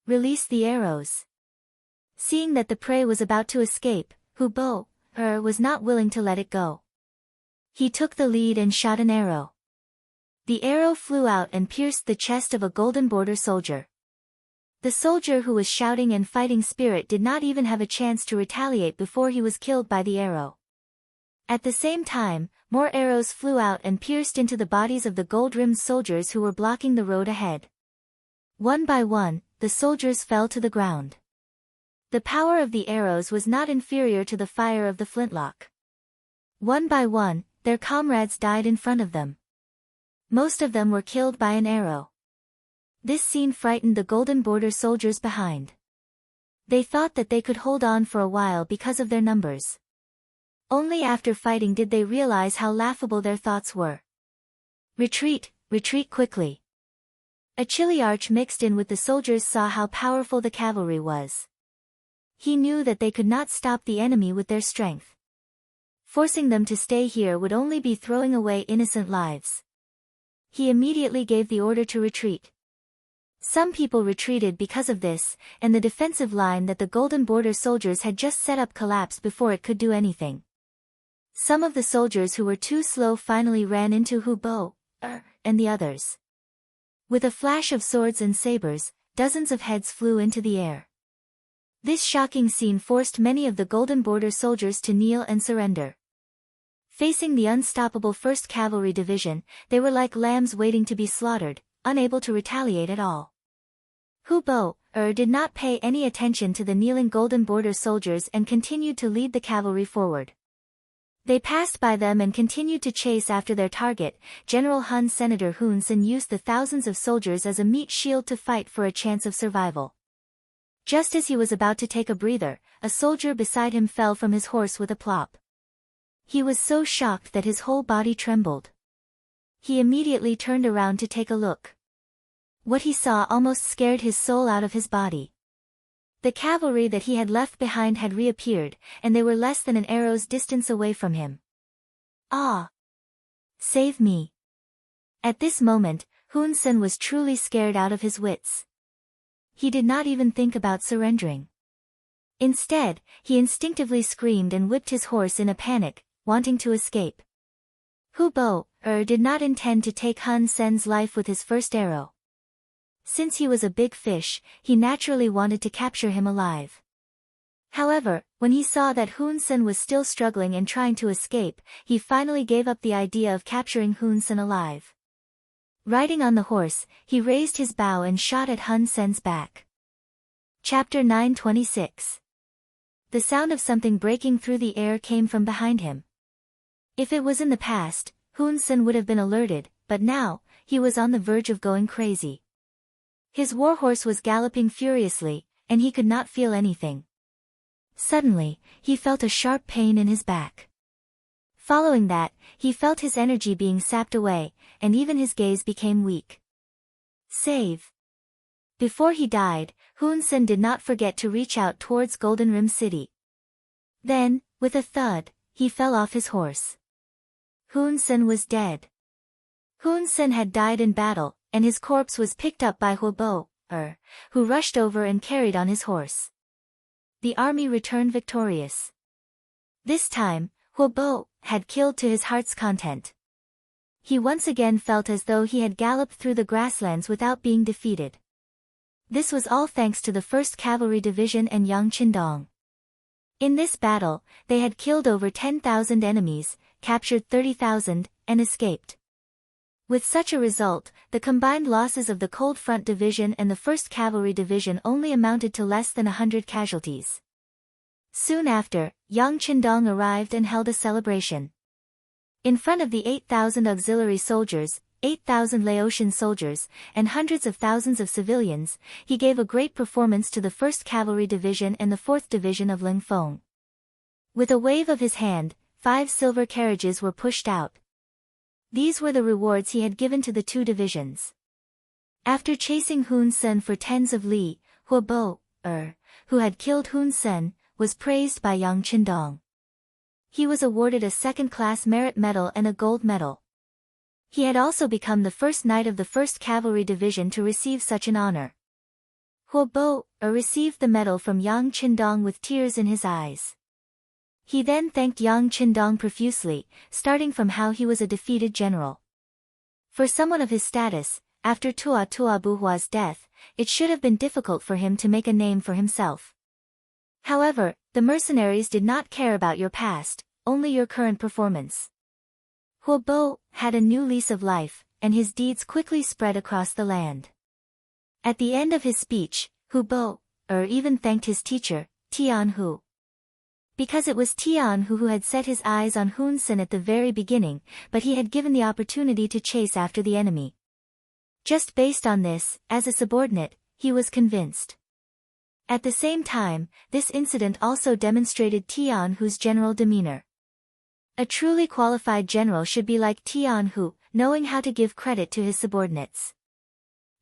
Release the arrows. Seeing that the prey was about to escape, Hu Bo was not willing to let it go. He took the lead and shot an arrow. The arrow flew out and pierced the chest of a Golden Border soldier. The soldier who was shouting and fighting spirit did not even have a chance to retaliate before he was killed by the arrow. At the same time, more arrows flew out and pierced into the bodies of the gold-rimmed soldiers who were blocking the road ahead. One by one, the soldiers fell to the ground. The power of the arrows was not inferior to the fire of the flintlock. One by one, their comrades died in front of them. Most of them were killed by an arrow. This scene frightened the Golden Border soldiers behind. They thought that they could hold on for a while because of their numbers. Only after fighting did they realize how laughable their thoughts were. Retreat, retreat quickly. A chilly arch mixed in with the soldiers saw how powerful the cavalry was. He knew that they could not stop the enemy with their strength. Forcing them to stay here would only be throwing away innocent lives. He immediately gave the order to retreat. Some people retreated because of this, and the defensive line that the Golden Border soldiers had just set up collapsed before it could do anything. Some of the soldiers who were too slow finally ran into Hu Bo, and the others. With a flash of swords and sabers, dozens of heads flew into the air. This shocking scene forced many of the Golden Border soldiers to kneel and surrender. Facing the unstoppable 1st Cavalry Division, they were like lambs waiting to be slaughtered, unable to retaliate at all. Hu Bo, did not pay any attention to the kneeling Golden Border soldiers and continued to lead the cavalry forward. They passed by them and continued to chase after their target. General Hun Senator Hun Sen used the thousands of soldiers as a meat shield to fight for a chance of survival. Just as he was about to take a breather, a soldier beside him fell from his horse with a plop. He was so shocked that his whole body trembled. He immediately turned around to take a look. What he saw almost scared his soul out of his body. The cavalry that he had left behind had reappeared, and they were less than an arrow's distance away from him. Ah! Save me! At this moment, Hun Sen was truly scared out of his wits. He did not even think about surrendering. Instead, he instinctively screamed and whipped his horse in a panic, wanting to escape. Hu Bo, did not intend to take Hun Sen's life with his first arrow. Since he was a big fish, he naturally wanted to capture him alive. However, when he saw that Hun Sen was still struggling and trying to escape, he finally gave up the idea of capturing Hun Sen alive. Riding on the horse, he raised his bow and shot at Hun Sen's back. Chapter 926. The sound of something breaking through the air came from behind him. If it was in the past, Hun Sen would have been alerted, but now, he was on the verge of going crazy. His warhorse was galloping furiously, and he could not feel anything. Suddenly, he felt a sharp pain in his back. Following that, he felt his energy being sapped away, and even his gaze became weak. Save! Before he died, Hun Sen did not forget to reach out towards Golden Rim City. Then, with a thud, he fell off his horse. Hun Sen was dead. Hun Sen had died in battle, and his corpse was picked up by Hu Bo, who rushed over and carried on his horse. The army returned victorious. This time, Hu Bo had killed to his heart's content. He once again felt as though he had galloped through the grasslands without being defeated. This was all thanks to the 1st Cavalry Division and Yang Qindong. In this battle, they had killed over 10,000 enemies, captured 30,000, and escaped. With such a result, the combined losses of the Cold Front Division and the 1st Cavalry Division only amounted to less than 100 casualties. Soon after, Yang Qindong arrived and held a celebration. In front of the 8,000 auxiliary soldiers, 8,000 Laotian soldiers, and hundreds of thousands of civilians, he gave a great performance to the 1st Cavalry Division and the 4th Division of Lingfeng. With a wave of his hand, 5 silver carriages were pushed out. These were the rewards he had given to the 2 divisions. After chasing Hun Sen for tens of li, Hu Bo, who had killed Hun Sen, was praised by Yang Qindong. He was awarded a second-class merit medal and a gold medal. He had also become the first knight of the 1st Cavalry Division to receive such an honor. Hu Bo, received the medal from Yang Qindong with tears in his eyes. He then thanked Yang Qindong profusely, starting from how he was a defeated general. For someone of his status, after Tua Buhua's death, it should have been difficult for him to make a name for himself. However, the mercenaries did not care about your past, only your current performance. Hu Bo had a new lease of life, and his deeds quickly spread across the land. At the end of his speech, Hu Bo, even thanked his teacher, Tian Hu. Because it was Tian Hu who had set his eyes on Hun Sen at the very beginning, but he had given the opportunity to chase after the enemy. Just based on this, as a subordinate, he was convinced. At the same time, this incident also demonstrated Tian Hu's general demeanor. A truly qualified general should be like Tian Hu, knowing how to give credit to his subordinates.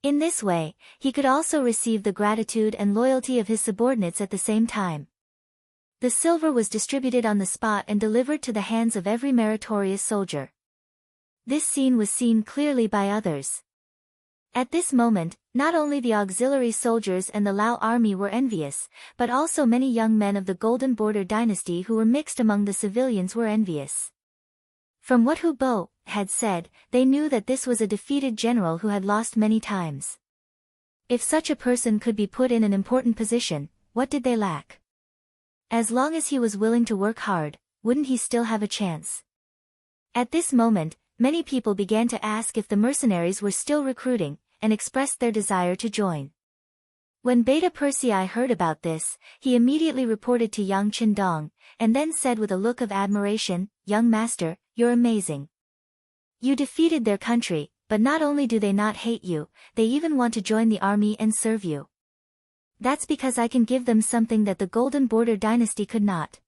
In this way, he could also receive the gratitude and loyalty of his subordinates at the same time. The silver was distributed on the spot and delivered to the hands of every meritorious soldier. This scene was seen clearly by others. At this moment, not only the auxiliary soldiers and the Lao army were envious, but also many young men of the Golden Border dynasty who were mixed among the civilians were envious. From what Hu Bo had said, they knew that this was a defeated general who had lost many times. If such a person could be put in an important position, what did they lack? As long as he was willing to work hard, wouldn't he still have a chance? At this moment, many people began to ask if the mercenaries were still recruiting, and expressed their desire to join. When Beta Persei heard about this, he immediately reported to Yang Qindong, and then said with a look of admiration, "Young master, you're amazing. You defeated their country, but not only do they not hate you, they even want to join the army and serve you. That's because I can give them something that the Golden Border dynasty could not."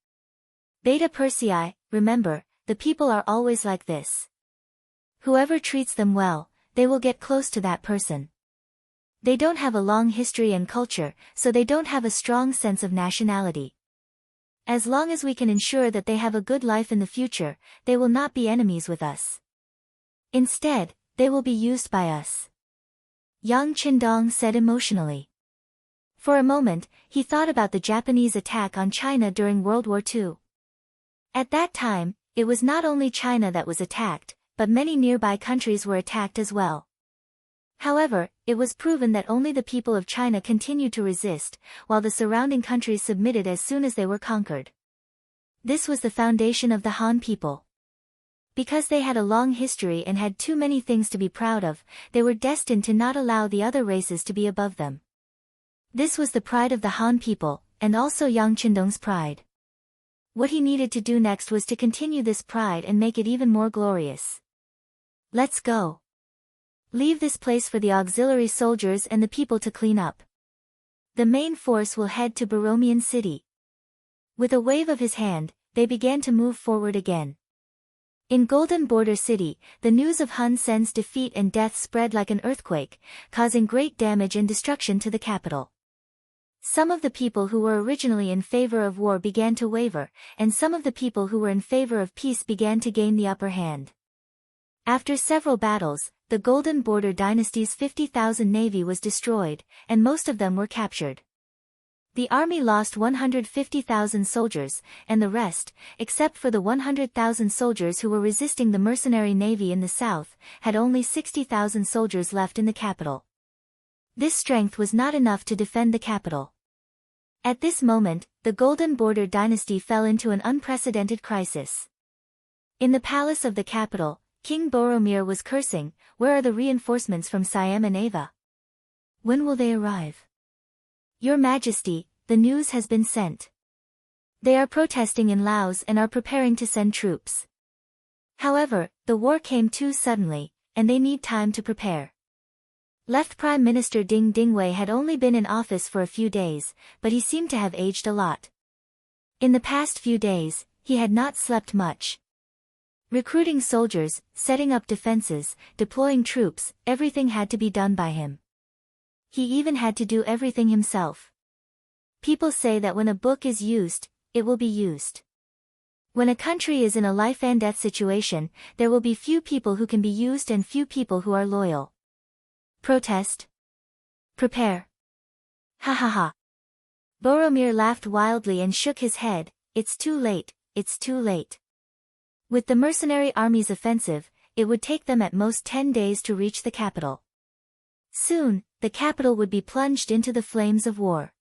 Beta Persei, remember, the people are always like this. Whoever treats them well, they will get close to that person. They don't have a long history and culture, so they don't have a strong sense of nationality. As long as we can ensure that they have a good life in the future, they will not be enemies with us. Instead, they will be used by us. Yang Qindong said emotionally. For a moment, he thought about the Japanese attack on China during World War II. At that time, it was not only China that was attacked, but many nearby countries were attacked as well. However, it was proven that only the people of China continued to resist, while the surrounding countries submitted as soon as they were conquered. This was the foundation of the Han people. Because they had a long history and had too many things to be proud of, they were destined to not allow the other races to be above them. This was the pride of the Han people, and also Yang Qindong's pride. What he needed to do next was to continue this pride and make it even more glorious. Let's go. Leave this place for the auxiliary soldiers and the people to clean up. The main force will head to Baromian City. With a wave of his hand, they began to move forward again. In Golden Border City, the news of Hun Sen's defeat and death spread like an earthquake, causing great damage and destruction to the capital. Some of the people who were originally in favor of war began to waver, and some of the people who were in favor of peace began to gain the upper hand. After several battles, the Golden Border dynasty's 50,000 navy was destroyed, and most of them were captured. The army lost 150,000 soldiers, and the rest, except for the 100,000 soldiers who were resisting the mercenary navy in the south, had only 60,000 soldiers left in the capital. This strength was not enough to defend the capital. At this moment, the Golden Border dynasty fell into an unprecedented crisis. In the palace of the capital, King Boromir was cursing, "Where are the reinforcements from Siam and Ava? When will they arrive? Your Majesty, the news has been sent. They are protesting in Laos and are preparing to send troops." However, the war came too suddenly, and they need time to prepare. Left Prime Minister Ding Dingwei had only been in office for a few days, but he seemed to have aged a lot. In the past few days, he had not slept much. Recruiting soldiers, setting up defenses, deploying troops, everything had to be done by him. He even had to do everything himself. People say that when a book is used, it will be used. When a country is in a life and death situation, there will be few people who can be used and few people who are loyal. Protest. Prepare. Ha ha ha. Boromir laughed wildly and shook his head. It's too late, it's too late. With the mercenary army's offensive, it would take them at most 10 days to reach the capital. Soon, the capital would be plunged into the flames of war.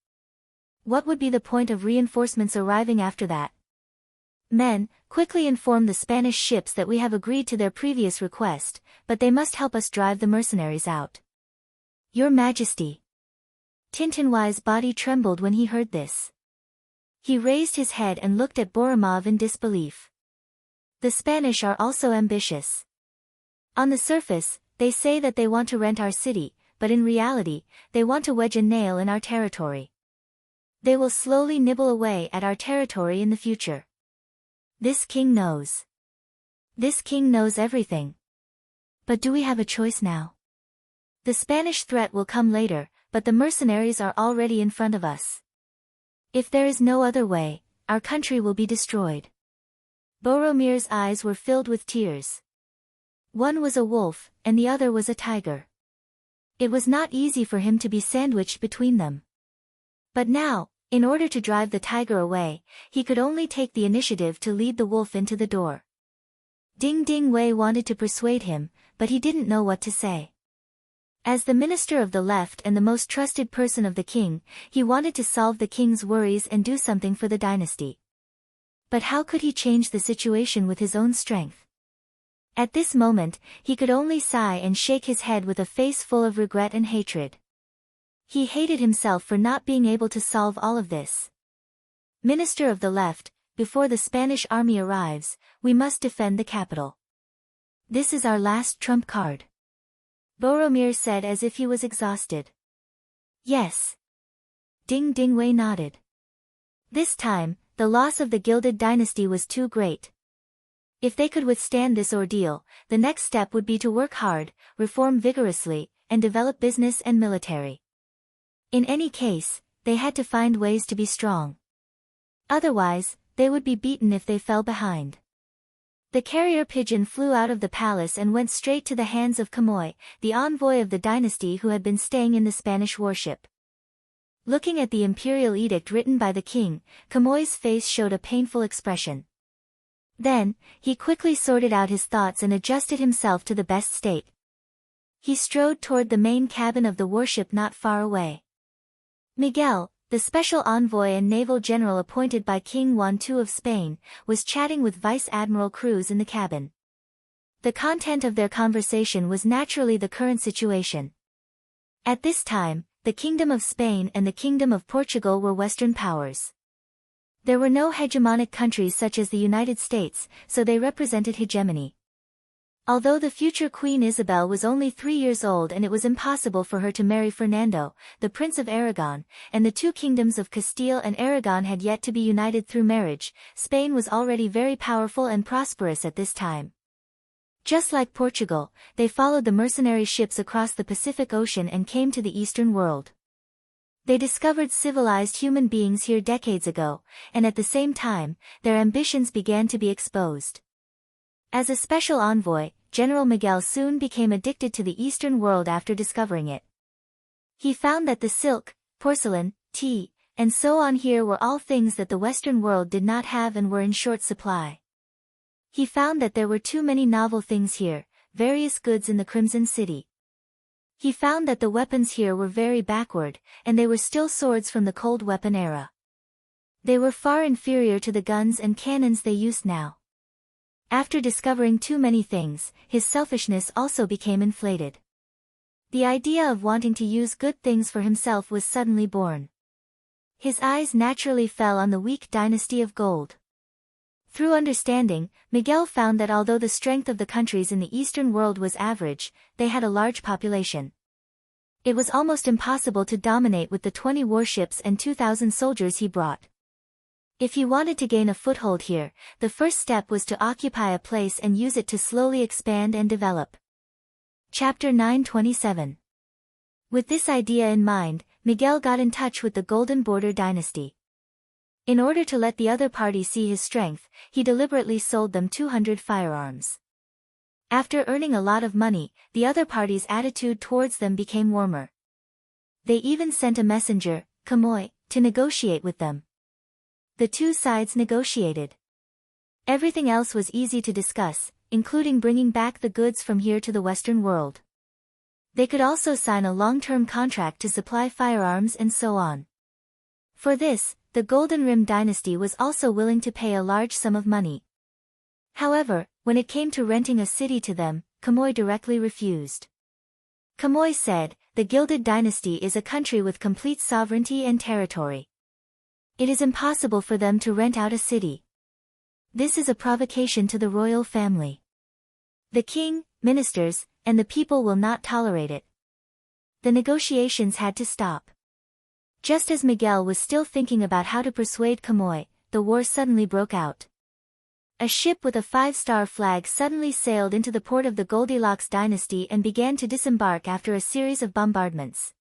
What would be the point of reinforcements arriving after that? Men, quickly inform the Spanish ships that we have agreed to their previous request, but they must help us drive the mercenaries out. Your Majesty. Tintinwai's body trembled when he heard this. He raised his head and looked at Boromir in disbelief. The Spanish are also ambitious. On the surface, they say that they want to rent our city, but in reality, they want to wedge a nail in our territory. They will slowly nibble away at our territory in the future. This king knows. This king knows everything. But do we have a choice now? The Spanish threat will come later, but the mercenaries are already in front of us. If there is no other way, our country will be destroyed. Boromir's eyes were filled with tears. One was a wolf, and the other was a tiger. It was not easy for him to be sandwiched between them. But now, in order to drive the tiger away, he could only take the initiative to lead the wolf into the door. Ding Ding Wei wanted to persuade him, but he didn't know what to say. As the minister of the left and the most trusted person of the king, he wanted to solve the king's worries and do something for the dynasty. But how could he change the situation with his own strength? At this moment, he could only sigh and shake his head with a face full of regret and hatred. He hated himself for not being able to solve all of this. Minister of the left, before the Spanish army arrives, we must defend the capital. This is our last trump card. Boromir said as if he was exhausted. Yes. Ding Ding Wei nodded. This time, the loss of the Gilded Dynasty was too great. If they could withstand this ordeal, the next step would be to work hard, reform vigorously, and develop business and military. In any case, they had to find ways to be strong. Otherwise, they would be beaten if they fell behind. The carrier pigeon flew out of the palace and went straight to the hands of Quemoy, the envoy of the dynasty who had been staying in the Spanish warship. Looking at the imperial edict written by the king, Quemoy's face showed a painful expression. Then, he quickly sorted out his thoughts and adjusted himself to the best state. He strode toward the main cabin of the warship not far away. Miguel, the special envoy and naval general appointed by King Juan II of Spain, was chatting with Vice Admiral Cruz in the cabin. The content of their conversation was naturally the current situation. At this time, the Kingdom of Spain and the Kingdom of Portugal were Western powers. There were no hegemonic countries such as the United States, so they represented hegemony. Although the future Queen Isabel was only 3 years old and it was impossible for her to marry Fernando, the Prince of Aragon, and the two kingdoms of Castile and Aragon had yet to be united through marriage, Spain was already very powerful and prosperous at this time. Just like Portugal, they followed the mercenary ships across the Pacific Ocean and came to the Eastern world. They discovered civilized human beings here decades ago, and at the same time, their ambitions began to be exposed. As a special envoy, General Miguel soon became addicted to the Eastern world after discovering it. He found that the silk, porcelain, tea, and so on here were all things that the Western world did not have and were in short supply. He found that there were too many novel things here, various goods in the Crimson City. He found that the weapons here were very backward, and they were still swords from the cold weapon era. They were far inferior to the guns and cannons they used now. After discovering too many things, his selfishness also became inflated. The idea of wanting to use good things for himself was suddenly born. His eyes naturally fell on the weak dynasty of gold. Through understanding, Miguel found that although the strength of the countries in the Eastern world was average, they had a large population. It was almost impossible to dominate with the 20 warships and 2,000 soldiers he brought. If he wanted to gain a foothold here, the first step was to occupy a place and use it to slowly expand and develop. Chapter 927. With this idea in mind, Miguel got in touch with the Golden Border dynasty. In order to let the other party see his strength, he deliberately sold them 200 firearms. After earning a lot of money, the other party's attitude towards them became warmer. They even sent a messenger, Quemoy, to negotiate with them. The two sides negotiated. Everything else was easy to discuss, including bringing back the goods from here to the Western world. They could also sign a long-term contract to supply firearms and so on. For this, the Golden Rim dynasty was also willing to pay a large sum of money. However, when it came to renting a city to them, Quemoy directly refused. Quemoy said, "The Gilded Dynasty is a country with complete sovereignty and territory. It is impossible for them to rent out a city. This is a provocation to the royal family. The king, ministers, and the people will not tolerate it." The negotiations had to stop. Just as Miguel was still thinking about how to persuade Quemoy, the war suddenly broke out. A ship with a 5-star flag suddenly sailed into the port of the Goldilocks dynasty and began to disembark after a series of bombardments.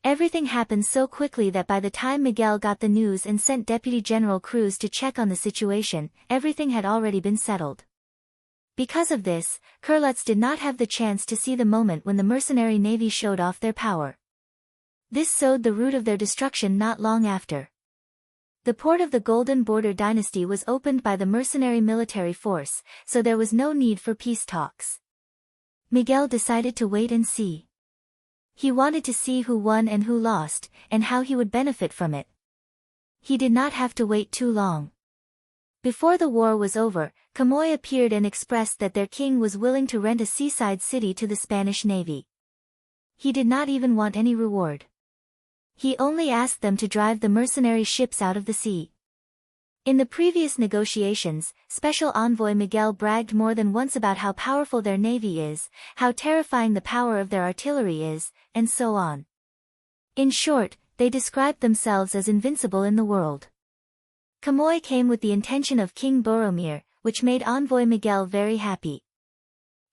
Everything happened so quickly that by the time Miguel got the news and sent Deputy General Cruz to check on the situation, everything had already been settled. Because of this, Curluts did not have the chance to see the moment when the mercenary navy showed off their power. This sowed the root of their destruction not long after. The port of the Golden Border dynasty was opened by the mercenary military force, so there was no need for peace talks. Miguel decided to wait and see. He wanted to see who won and who lost, and how he would benefit from it. He did not have to wait too long. Before the war was over, Camoy appeared and expressed that their king was willing to rent a seaside city to the Spanish navy. He did not even want any reward. He only asked them to drive the mercenary ships out of the sea. In the previous negotiations, Special Envoy Miguel bragged more than once about how powerful their navy is, how terrifying the power of their artillery is, and so on. In short, they described themselves as invincible in the world. Camoy came with the intention of King Boromir, which made Envoy Miguel very happy.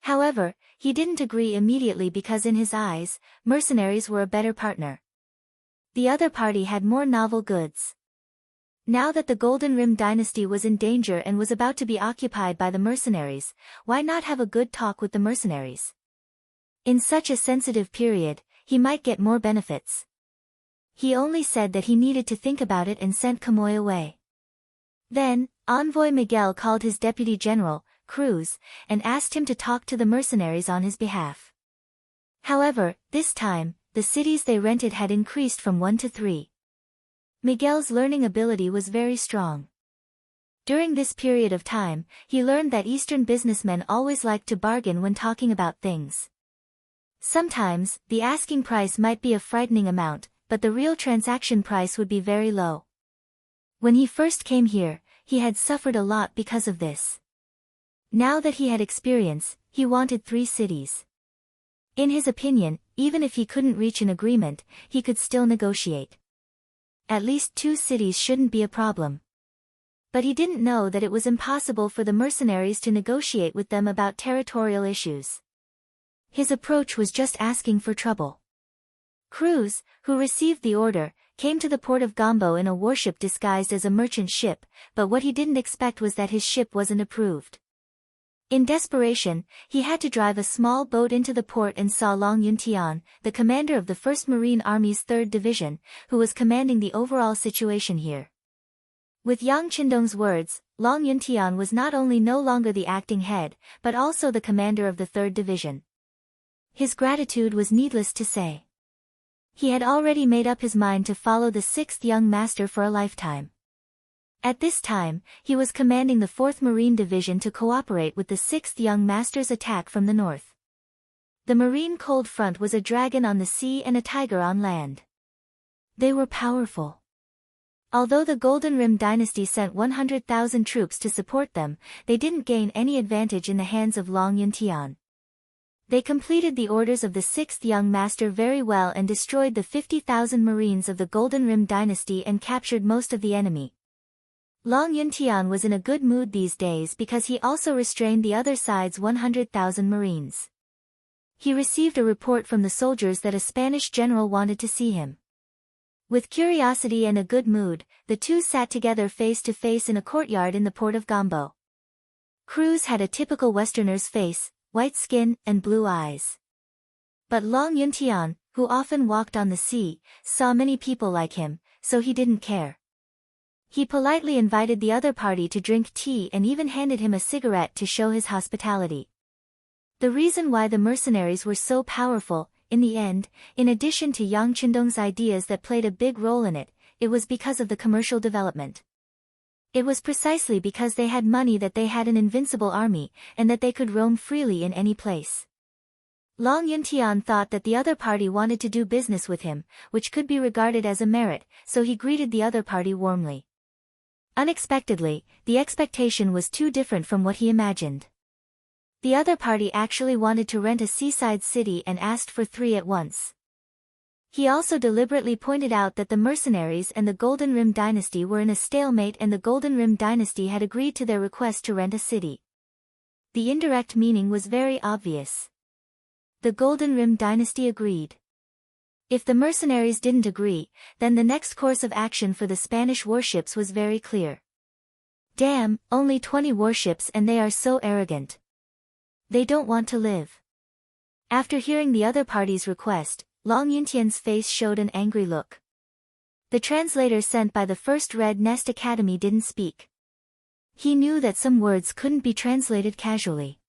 However, he didn't agree immediately because in his eyes, mercenaries were a better partner. The other party had more novel goods. Now that the Golden Rim dynasty was in danger and was about to be occupied by the mercenaries, why not have a good talk with the mercenaries? In such a sensitive period, he might get more benefits. He only said that he needed to think about it and sent Camoy away. Then, Envoy Miguel called his Deputy General, Cruz, and asked him to talk to the mercenaries on his behalf. However, this time, the cities they rented had increased from 1 to 3. Miguel's learning ability was very strong. During this period of time, he learned that Eastern businessmen always liked to bargain when talking about things. Sometimes, the asking price might be a frightening amount, but the real transaction price would be very low. When he first came here, he had suffered a lot because of this. Now that he had experience, he wanted 3 cities. In his opinion, even if he couldn't reach an agreement, he could still negotiate. At least 2 cities shouldn't be a problem. But he didn't know that it was impossible for the mercenaries to negotiate with them about territorial issues. His approach was just asking for trouble. Cruz, who received the order, came to the port of Gombo in a warship disguised as a merchant ship, but what he didn't expect was that his ship wasn't approved. In desperation, he had to drive a small boat into the port and saw Long Yuntian, the commander of the 1st Marine Army's 3rd Division, who was commanding the overall situation here. With Yang Qindong's words, Long Yuntian was not only no longer the acting head, but also the commander of the 3rd Division. His gratitude was needless to say. He had already made up his mind to follow the 6th young master for a lifetime. At this time, he was commanding the 4th Marine Division to cooperate with the 6th Young Master's attack from the north. The Marine Cold Front was a dragon on the sea and a tiger on land. They were powerful. Although the Golden Rim dynasty sent 100,000 troops to support them, they didn't gain any advantage in the hands of Long Yuntian. They completed the orders of the 6th Young Master very well and destroyed the 50,000 Marines of the Golden Rim dynasty and captured most of the enemy. Long Yuntian was in a good mood these days because he also restrained the other side's 100,000 Marines. He received a report from the soldiers that a Spanish general wanted to see him. With curiosity and a good mood, the two sat together face to face in a courtyard in the port of Gombo. Cruz had a typical Westerner's face, white skin and blue eyes. But Long Yuntian, who often walked on the sea, saw many people like him, so he didn't care. He politely invited the other party to drink tea and even handed him a cigarette to show his hospitality. The reason why the mercenaries were so powerful, in the end, in addition to Yang Qindong's ideas that played a big role in it, it was because of the commercial development. It was precisely because they had money that they had an invincible army, and that they could roam freely in any place. Long Yuntian thought that the other party wanted to do business with him, which could be regarded as a merit, so he greeted the other party warmly. Unexpectedly, the expectation was too different from what he imagined. The other party actually wanted to rent a seaside city and asked for 3 at once. He also deliberately pointed out that the mercenaries and the Golden Rim dynasty were in a stalemate and the Golden Rim dynasty had agreed to their request to rent a city. The indirect meaning was very obvious. The Golden Rim dynasty agreed. If the mercenaries didn't agree, then the next course of action for the Spanish warships was very clear. Damn, only 20 warships and they are so arrogant. They don't want to live. After hearing the other party's request, Long Yuntian's face showed an angry look. The translator sent by the first Red Nest Academy didn't speak. He knew that some words couldn't be translated casually.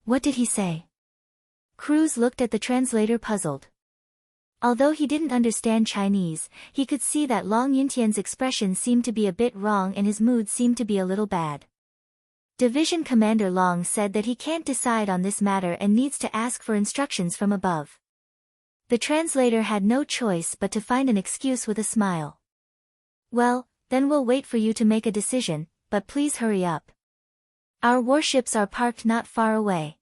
What did he say? Cruz looked at the translator puzzled. Although he didn't understand Chinese, he could see that Long Yuntian's expression seemed to be a bit wrong and his mood seemed to be a little bad. Division Commander Long said that he can't decide on this matter and needs to ask for instructions from above. The translator had no choice but to find an excuse with a smile. Well, then we'll wait for you to make a decision, but please hurry up. Our warships are parked not far away.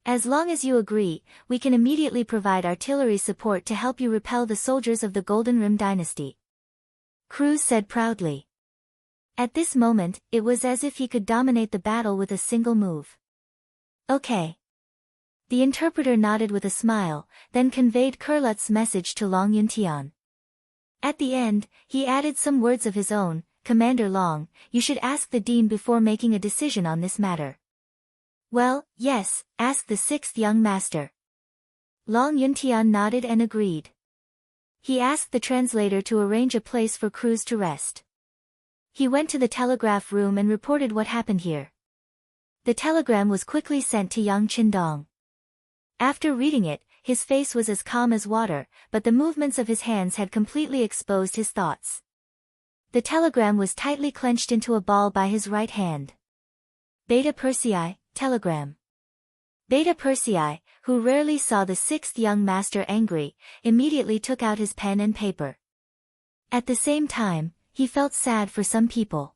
As long as you agree, we can immediately provide artillery support to help you repel the soldiers of the Golden Rim dynasty. Cruz said proudly. At this moment, it was as if he could dominate the battle with a single move. Okay. The interpreter nodded with a smile, then conveyed Kurlut's message to Long Yuntian. At the end, he added some words of his own. Commander Long, you should ask the dean before making a decision on this matter. Well, yes, ask the sixth young master. Long Yuntian nodded and agreed. He asked the translator to arrange a place for Cruz to rest. He went to the telegraph room and reported what happened here. The telegram was quickly sent to Yang Qindong. After reading it, his face was as calm as water, but the movements of his hands had completely exposed his thoughts. The telegram was tightly clenched into a ball by his right hand. Beta Persei, telegram. Beta Persei, who rarely saw the sixth young master angry, immediately took out his pen and paper. At the same time, he felt sad for some people.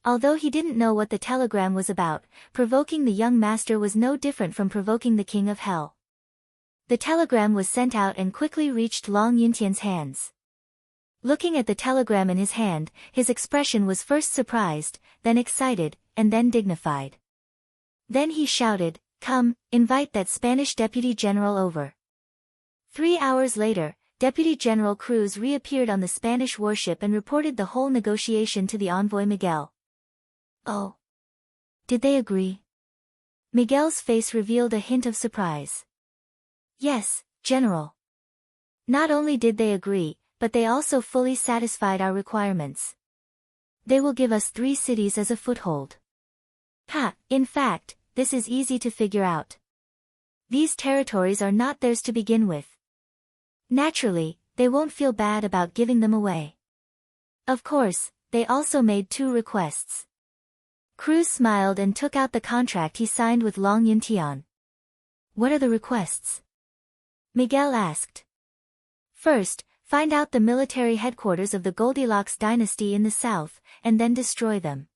Although he didn't know what the telegram was about, provoking the young master was no different from provoking the king of hell. The telegram was sent out and quickly reached Long Yuntian's hands. Looking at the telegram in his hand, his expression was first surprised, then excited, and then dignified. Then he shouted, "Come, invite that Spanish Deputy General over." 3 hours later, Deputy General Cruz reappeared on the Spanish warship and reported the whole negotiation to the envoy Miguel. Oh. Did they agree? Miguel's face revealed a hint of surprise. Yes, General. Not only did they agree, but they also fully satisfied our requirements. They will give us 3 cities as a foothold. In fact, this is easy to figure out. These territories are not theirs to begin with. Naturally, they won't feel bad about giving them away. Of course, they also made 2 requests. Cruz smiled and took out the contract he signed with Long Yuntian. What are the requests? Miguel asked. First, find out the military headquarters of the Goldilocks dynasty in the south, and then destroy them.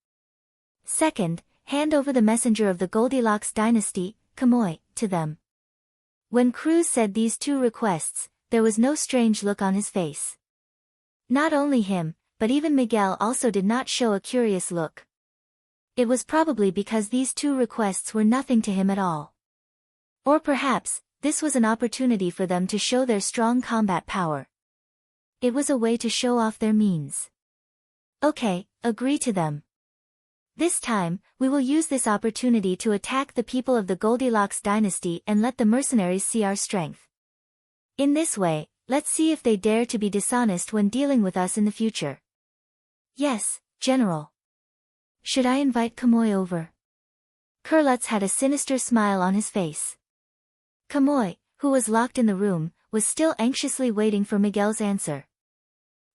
Second, hand over the messenger of the Goldilocks dynasty, Kamoy, to them. When Cruz said these 2 requests, there was no strange look on his face. Not only him, but even Miguel also did not show a curious look. It was probably because these 2 requests were nothing to him at all. Or perhaps, this was an opportunity for them to show their strong combat power. It was a way to show off their means. Okay, agree to them. This time, we will use this opportunity to attack the people of the Goldilocks dynasty and let the mercenaries see our strength. In this way, let's see if they dare to be dishonest when dealing with us in the future. Yes, General. Should I invite Kamoy over? Kurlutz had a sinister smile on his face. Kamoy, who was locked in the room, was still anxiously waiting for Miguel's answer.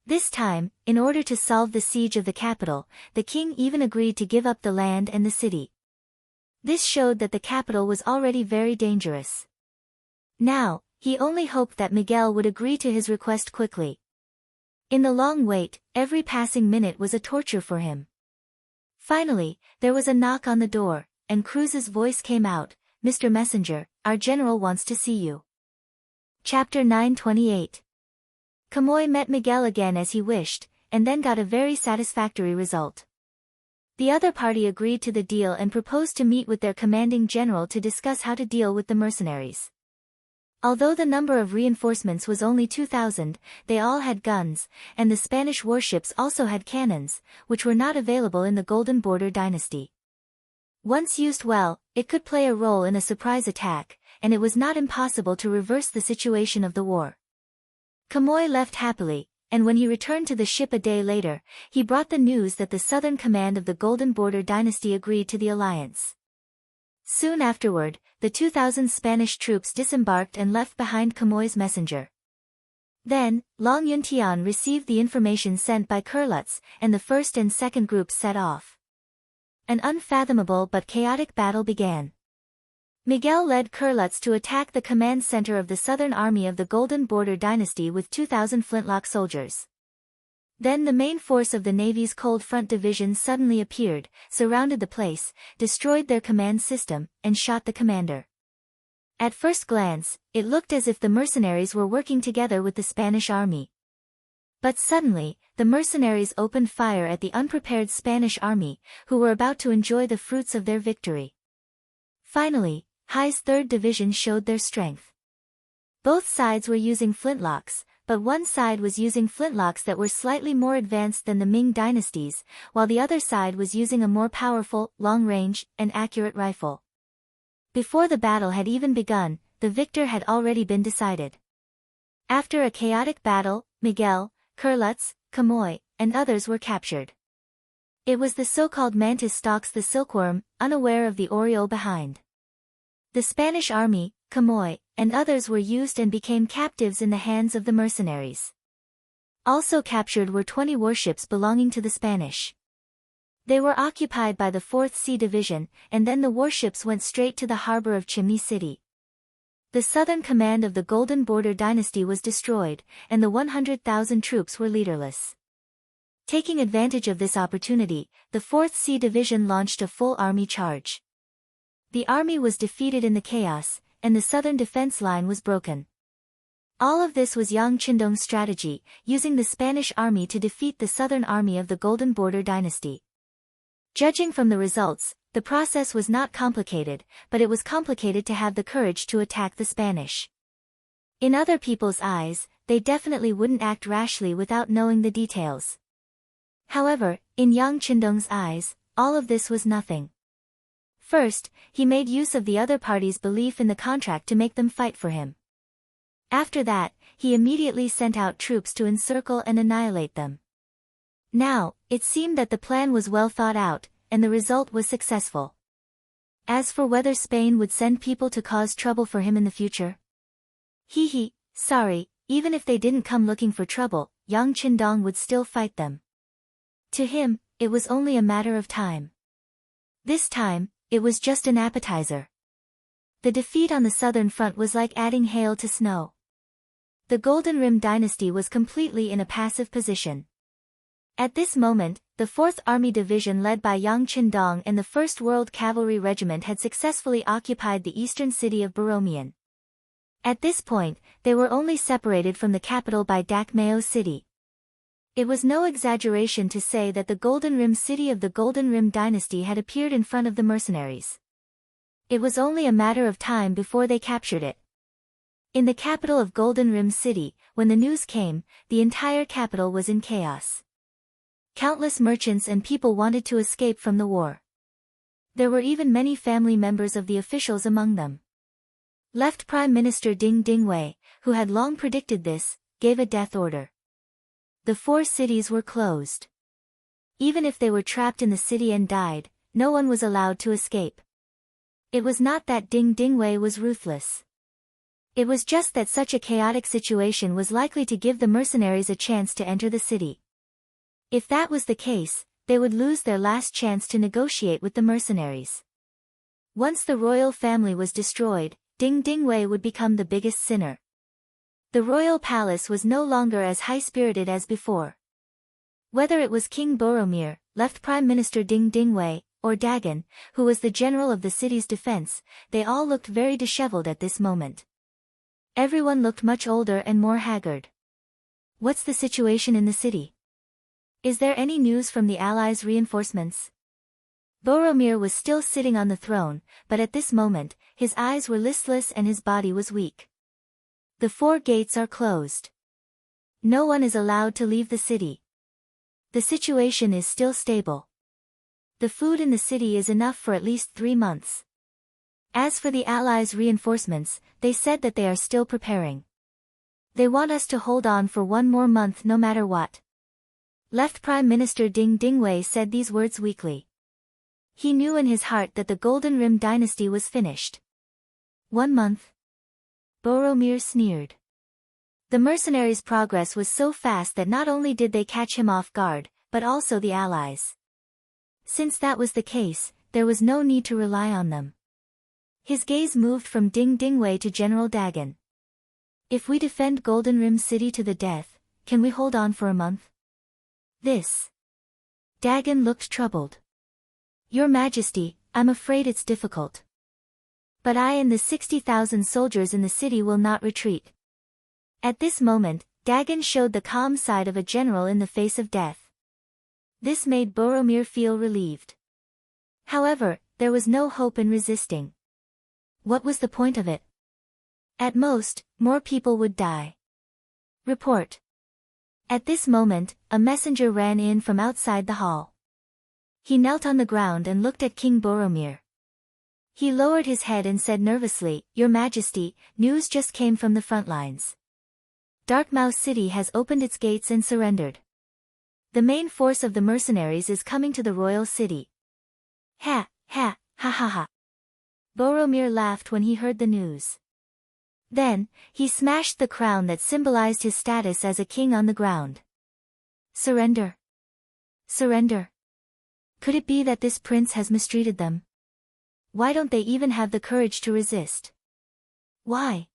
This time, in order to solve the siege of the capital, the king even agreed to give up the land and the city. This showed that the capital was already very dangerous. Now, he only hoped that Miguel would agree to his request quickly. In the long wait, every passing minute was a torture for him. Finally, there was a knock on the door, and Cruz's voice came out, "Mr. Messenger, our general wants to see you." Chapter 928. Quemoy met Miguel again as he wished, and then got a very satisfactory result. The other party agreed to the deal and proposed to meet with their commanding general to discuss how to deal with the mercenaries. Although the number of reinforcements was only 2,000, they all had guns, and the Spanish warships also had cannons, which were not available in the Golden Border dynasty. Once used well, it could play a role in a surprise attack, and it was not impossible to reverse the situation of the war. Quemoy left happily, and when he returned to the ship a day later, he brought the news that the southern command of the Golden Border dynasty agreed to the alliance. Soon afterward, the 2,000 Spanish troops disembarked and left behind Quemoy's messenger. Then, Long Yuntian received the information sent by Kurlutz, and the first and second groups set off. An unfathomable but chaotic battle began. Miguel led Kurlutz to attack the command center of the southern army of the Golden Border dynasty with 2,000 flintlock soldiers. Then the main force of the Navy's Cold Front Division suddenly appeared, surrounded the place, destroyed their command system, and shot the commander. At first glance, it looked as if the mercenaries were working together with the Spanish army. But suddenly, the mercenaries opened fire at the unprepared Spanish army, who were about to enjoy the fruits of their victory. Finally, Hai's 3rd Division showed their strength. Both sides were using flintlocks, but one side was using flintlocks that were slightly more advanced than the Ming dynasties, while the other side was using a more powerful, long-range, and accurate rifle. Before the battle had even begun, the victor had already been decided. After a chaotic battle, Miguel, Kurlutz, Quemoy, and others were captured. It was the so-called mantis stalks the silkworm, unaware of the oriole behind. The Spanish army, Quemoy, and others were used and became captives in the hands of the mercenaries. Also captured were 20 warships belonging to the Spanish. They were occupied by the 4th Sea Division, and then the warships went straight to the harbor of Chimney City. The southern command of the Golden Border dynasty was destroyed, and the 100,000 troops were leaderless. Taking advantage of this opportunity, the 4th Sea Division launched a full army charge. The army was defeated in the chaos, and the southern defense line was broken. All of this was Yang Qindong's strategy, using the Spanish army to defeat the southern army of the Golden Border dynasty. Judging from the results, the process was not complicated, but it was complicated to have the courage to attack the Spanish. In other people's eyes, they definitely wouldn't act rashly without knowing the details. However, in Yang Qindong's eyes, all of this was nothing. First, he made use of the other party's belief in the contract to make them fight for him. After that, he immediately sent out troops to encircle and annihilate them. Now, it seemed that the plan was well thought out, and the result was successful. As for whether Spain would send people to cause trouble for him in the future? Sorry, even if they didn't come looking for trouble, Yang Qindong would still fight them. To him, it was only a matter of time. This time, it was just an appetizer. The defeat on the southern front was like adding hail to snow. The Golden Rim dynasty was completely in a passive position. At this moment, the 4th Army Division led by Yang Qindong and the 1st World Cavalry Regiment had successfully occupied the eastern city of Borromean. At this point, they were only separated from the capital by Dakmao City. It was no exaggeration to say that the Golden Rim city of the Golden Rim dynasty had appeared in front of the mercenaries. It was only a matter of time before they captured it. In the capital of Golden Rim City, when the news came, the entire capital was in chaos. Countless merchants and people wanted to escape from the war. There were even many family members of the officials among them. Left Prime Minister Ding Dingwei, who had long predicted this, gave a death order. The 4 cities were closed. Even if they were trapped in the city and died, no one was allowed to escape. It was not that Ding Dingwei was ruthless. It was just that such a chaotic situation was likely to give the mercenaries a chance to enter the city. If that was the case, they would lose their last chance to negotiate with the mercenaries. Once the royal family was destroyed, Ding Dingwei would become the biggest sinner. The royal palace was no longer as high-spirited as before. Whether it was King Boromir, left Prime Minister Ding Dingwei, or Dagon, who was the general of the city's defense, they all looked very disheveled at this moment. Everyone looked much older and more haggard. What's the situation in the city? Is there any news from the Allies' reinforcements? Boromir was still sitting on the throne, but at this moment, his eyes were listless and his body was weak. The 4 gates are closed. No one is allowed to leave the city. The situation is still stable. The food in the city is enough for at least 3 months. As for the Allies' reinforcements, they said that they are still preparing. They want us to hold on for 1 more month no matter what. Left Prime Minister Ding Dingwei said these words weakly. He knew in his heart that the Golden Rim dynasty was finished. 1 month? Boromir sneered. The mercenaries' progress was so fast that not only did they catch him off guard, but also the Allies. Since that was the case, there was no need to rely on them. His gaze moved from Ding Dingwei to General Dagon. If we defend Golden Rim City to the death, can we hold on for a month? This. Dagon looked troubled. Your Majesty, I'm afraid it's difficult. But I and the 60,000 soldiers in the city will not retreat. At this moment, Dagon showed the calm side of a general in the face of death. This made Boromir feel relieved. However, there was no hope in resisting. What was the point of it? At most, more people would die. Report. At this moment, a messenger ran in from outside the hall. He knelt on the ground and looked at King Boromir. He lowered his head and said nervously, Your Majesty, news just came from the front lines. Darkmouth City has opened its gates and surrendered. The main force of the mercenaries is coming to the royal city. Ha, ha, ha ha ha. Boromir laughed when he heard the news. Then, he smashed the crown that symbolized his status as a king on the ground. Surrender. Surrender. Could it be that this prince has mistreated them? Why don't they even have the courage to resist? Why?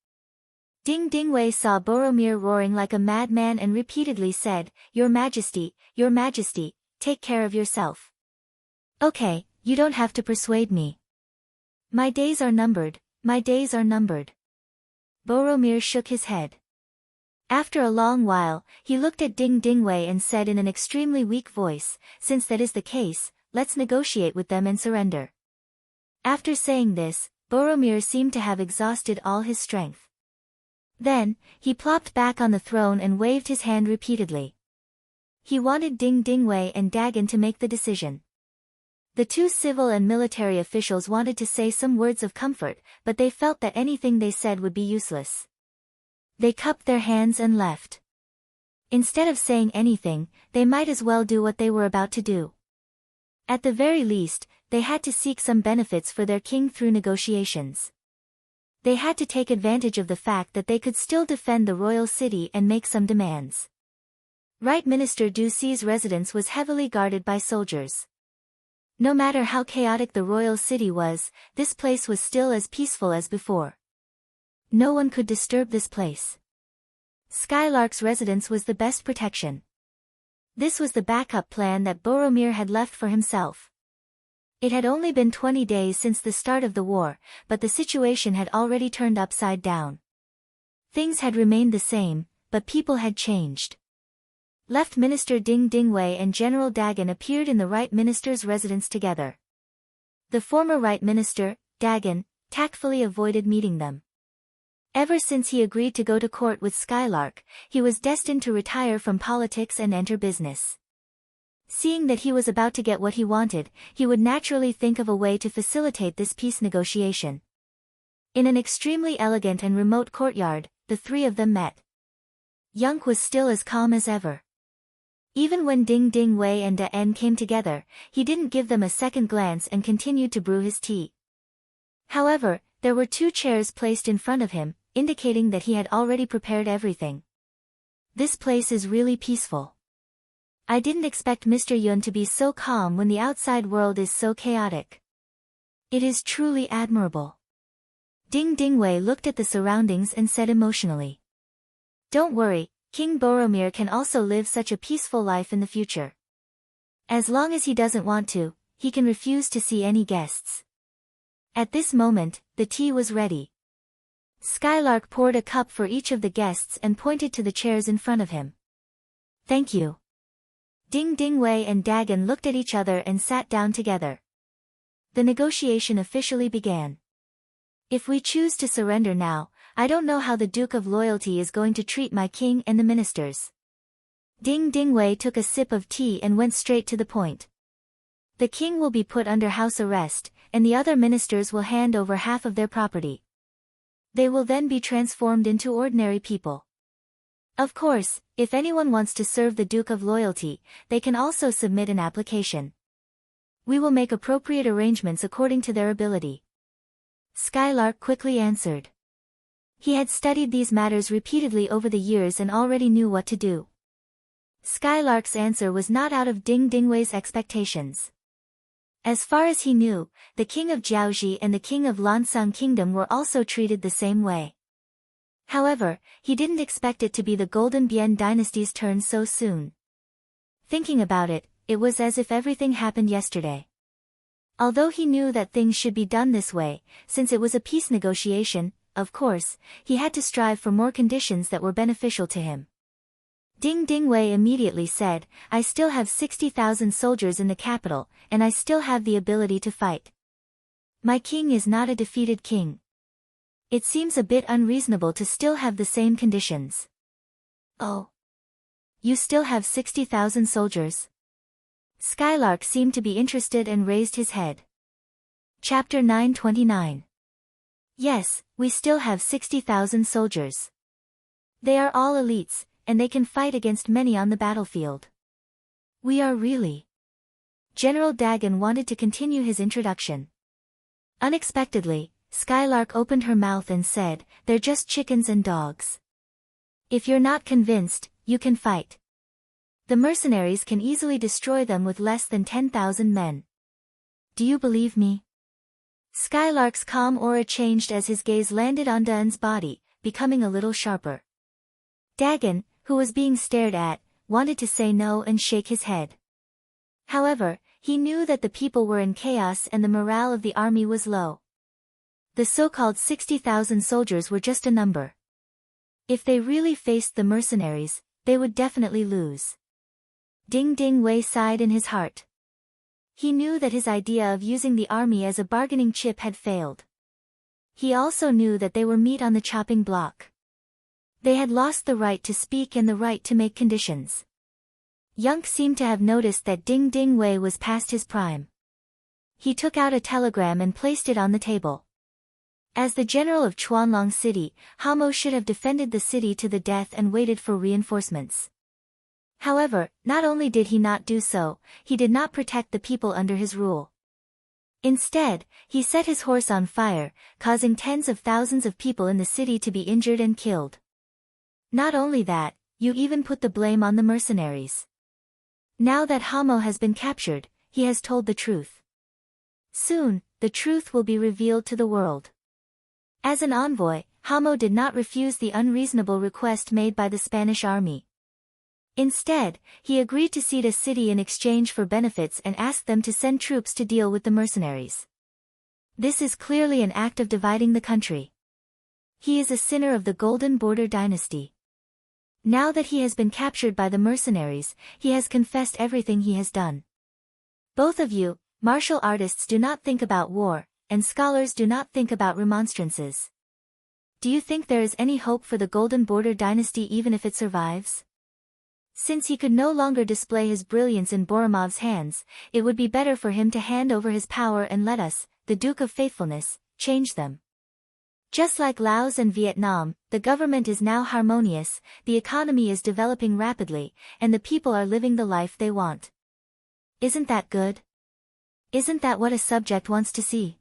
Ding Dingwei saw Boromir roaring like a madman and repeatedly said, Your Majesty, take care of yourself. Okay, you don't have to persuade me. My days are numbered, my days are numbered. Boromir shook his head. After a long while, he looked at Ding Dingwei and said in an extremely weak voice, Since that is the case, let's negotiate with them and surrender. After saying this, Boromir seemed to have exhausted all his strength. Then, he plopped back on the throne and waved his hand repeatedly. He wanted Ding Dingwei and Dagon to make the decision. The 2 civil and military officials wanted to say some words of comfort, but they felt that anything they said would be useless. They cupped their hands and left. Instead of saying anything, they might as well do what they were about to do. At the very least, they had to seek some benefits for their king through negotiations. They had to take advantage of the fact that they could still defend the royal city and make some demands. Right Minister Ducey's residence was heavily guarded by soldiers. No matter how chaotic the royal city was, this place was still as peaceful as before. No one could disturb this place. Skylark's residence was the best protection. This was the backup plan that Boromir had left for himself. It had only been 20 days since the start of the war, but the situation had already turned upside down. Things had remained the same, but people had changed. Left Minister Ding Dingwei and General Dagon appeared in the Right Minister's residence together. The former Right Minister, Dagon, tactfully avoided meeting them. Ever since he agreed to go to court with Skylark, he was destined to retire from politics and enter business. Seeing that he was about to get what he wanted, he would naturally think of a way to facilitate this peace negotiation. In an extremely elegant and remote courtyard, the 3 of them met. Yunk was still as calm as ever. Even when Ding Dingwei and Daen came together, he didn't give them a second glance and continued to brew his tea. However, there were 2 chairs placed in front of him, indicating that he had already prepared everything. This place is really peaceful. I didn't expect Mr. Yun to be so calm when the outside world is so chaotic. It is truly admirable. Ding Dingwei looked at the surroundings and said emotionally. Don't worry, King Boromir can also live such a peaceful life in the future. As long as he doesn't want to, he can refuse to see any guests. At this moment, the tea was ready. Skylark poured a cup for each of the guests and pointed to the chairs in front of him. Thank you. Ding Ding Wei and Dagon looked at each other and sat down together. The negotiation officially began. If we choose to surrender now, I don't know how the Duke of Loyalty is going to treat my king and the ministers. Ding Ding Wei took a sip of tea and went straight to the point. The king will be put under house arrest, and the other ministers will hand over half of their property. They will then be transformed into ordinary people. Of course, if anyone wants to serve the Duke of Loyalty, they can also submit an application. We will make appropriate arrangements according to their ability. Skylark quickly answered. He had studied these matters repeatedly over the years and already knew what to do. Skylark's answer was not out of Ding Ding Wei's expectations. As far as he knew, the king of Jiaoji and the king of Lansang Kingdom were also treated the same way. However, he didn't expect it to be the Golden Bian dynasty's turn so soon. Thinking about it, it was as if everything happened yesterday. Although he knew that things should be done this way, since it was a peace negotiation, of course, he had to strive for more conditions that were beneficial to him. Ding Ding Wei immediately said, I still have 60,000 soldiers in the capital, and I still have the ability to fight. My king is not a defeated king. It seems a bit unreasonable to still have the same conditions. Oh. You still have 60,000 soldiers? Skylark seemed to be interested and raised his head. Chapter 929. Yes, we still have 60,000 soldiers. They are all elites, and they can fight against many on the battlefield. We are really. General Dagon wanted to continue his introduction. Unexpectedly, Skylark opened her mouth and said, they're just chickens and dogs. If you're not convinced, you can fight. The mercenaries can easily destroy them with less than 10,000 men. Do you believe me? Skylark's calm aura changed as his gaze landed on Dagon's body, becoming a little sharper. Dagon, who was being stared at, wanted to say no and shake his head. However, he knew that the people were in chaos and the morale of the army was low. The so-called 60,000 soldiers were just a number. If they really faced the mercenaries, they would definitely lose. Ding Ding Wei sighed in his heart. He knew that his idea of using the army as a bargaining chip had failed. He also knew that they were meat on the chopping block. They had lost the right to speak and the right to make conditions. Yunk seemed to have noticed that Ding Ding Wei was past his prime. He took out a telegram and placed it on the table. As the general of Chuanlong City, Hamo should have defended the city to the death and waited for reinforcements. However, not only did he not do so, he did not protect the people under his rule. Instead, he set his horse on fire, causing tens of thousands of people in the city to be injured and killed. Not only that, you even put the blame on the mercenaries. Now that Hamo has been captured, he has told the truth. Soon, the truth will be revealed to the world. As an envoy, Hamo did not refuse the unreasonable request made by the Spanish army. Instead, he agreed to cede a city in exchange for benefits and asked them to send troops to deal with the mercenaries. This is clearly an act of dividing the country. He is a sinner of the Golden Border dynasty. Now that he has been captured by the mercenaries, he has confessed everything he has done. Both of you, martial artists, do not think about war, and scholars do not think about remonstrances. Do you think there is any hope for the Golden Border dynasty even if it survives? Since he could no longer display his brilliance in Boromov's hands, it would be better for him to hand over his power and let us, the Duke of Faithfulness, change them. Just like Laos and Vietnam, the government is now harmonious, the economy is developing rapidly, and the people are living the life they want. Isn't that good? Isn't that what a subject wants to see?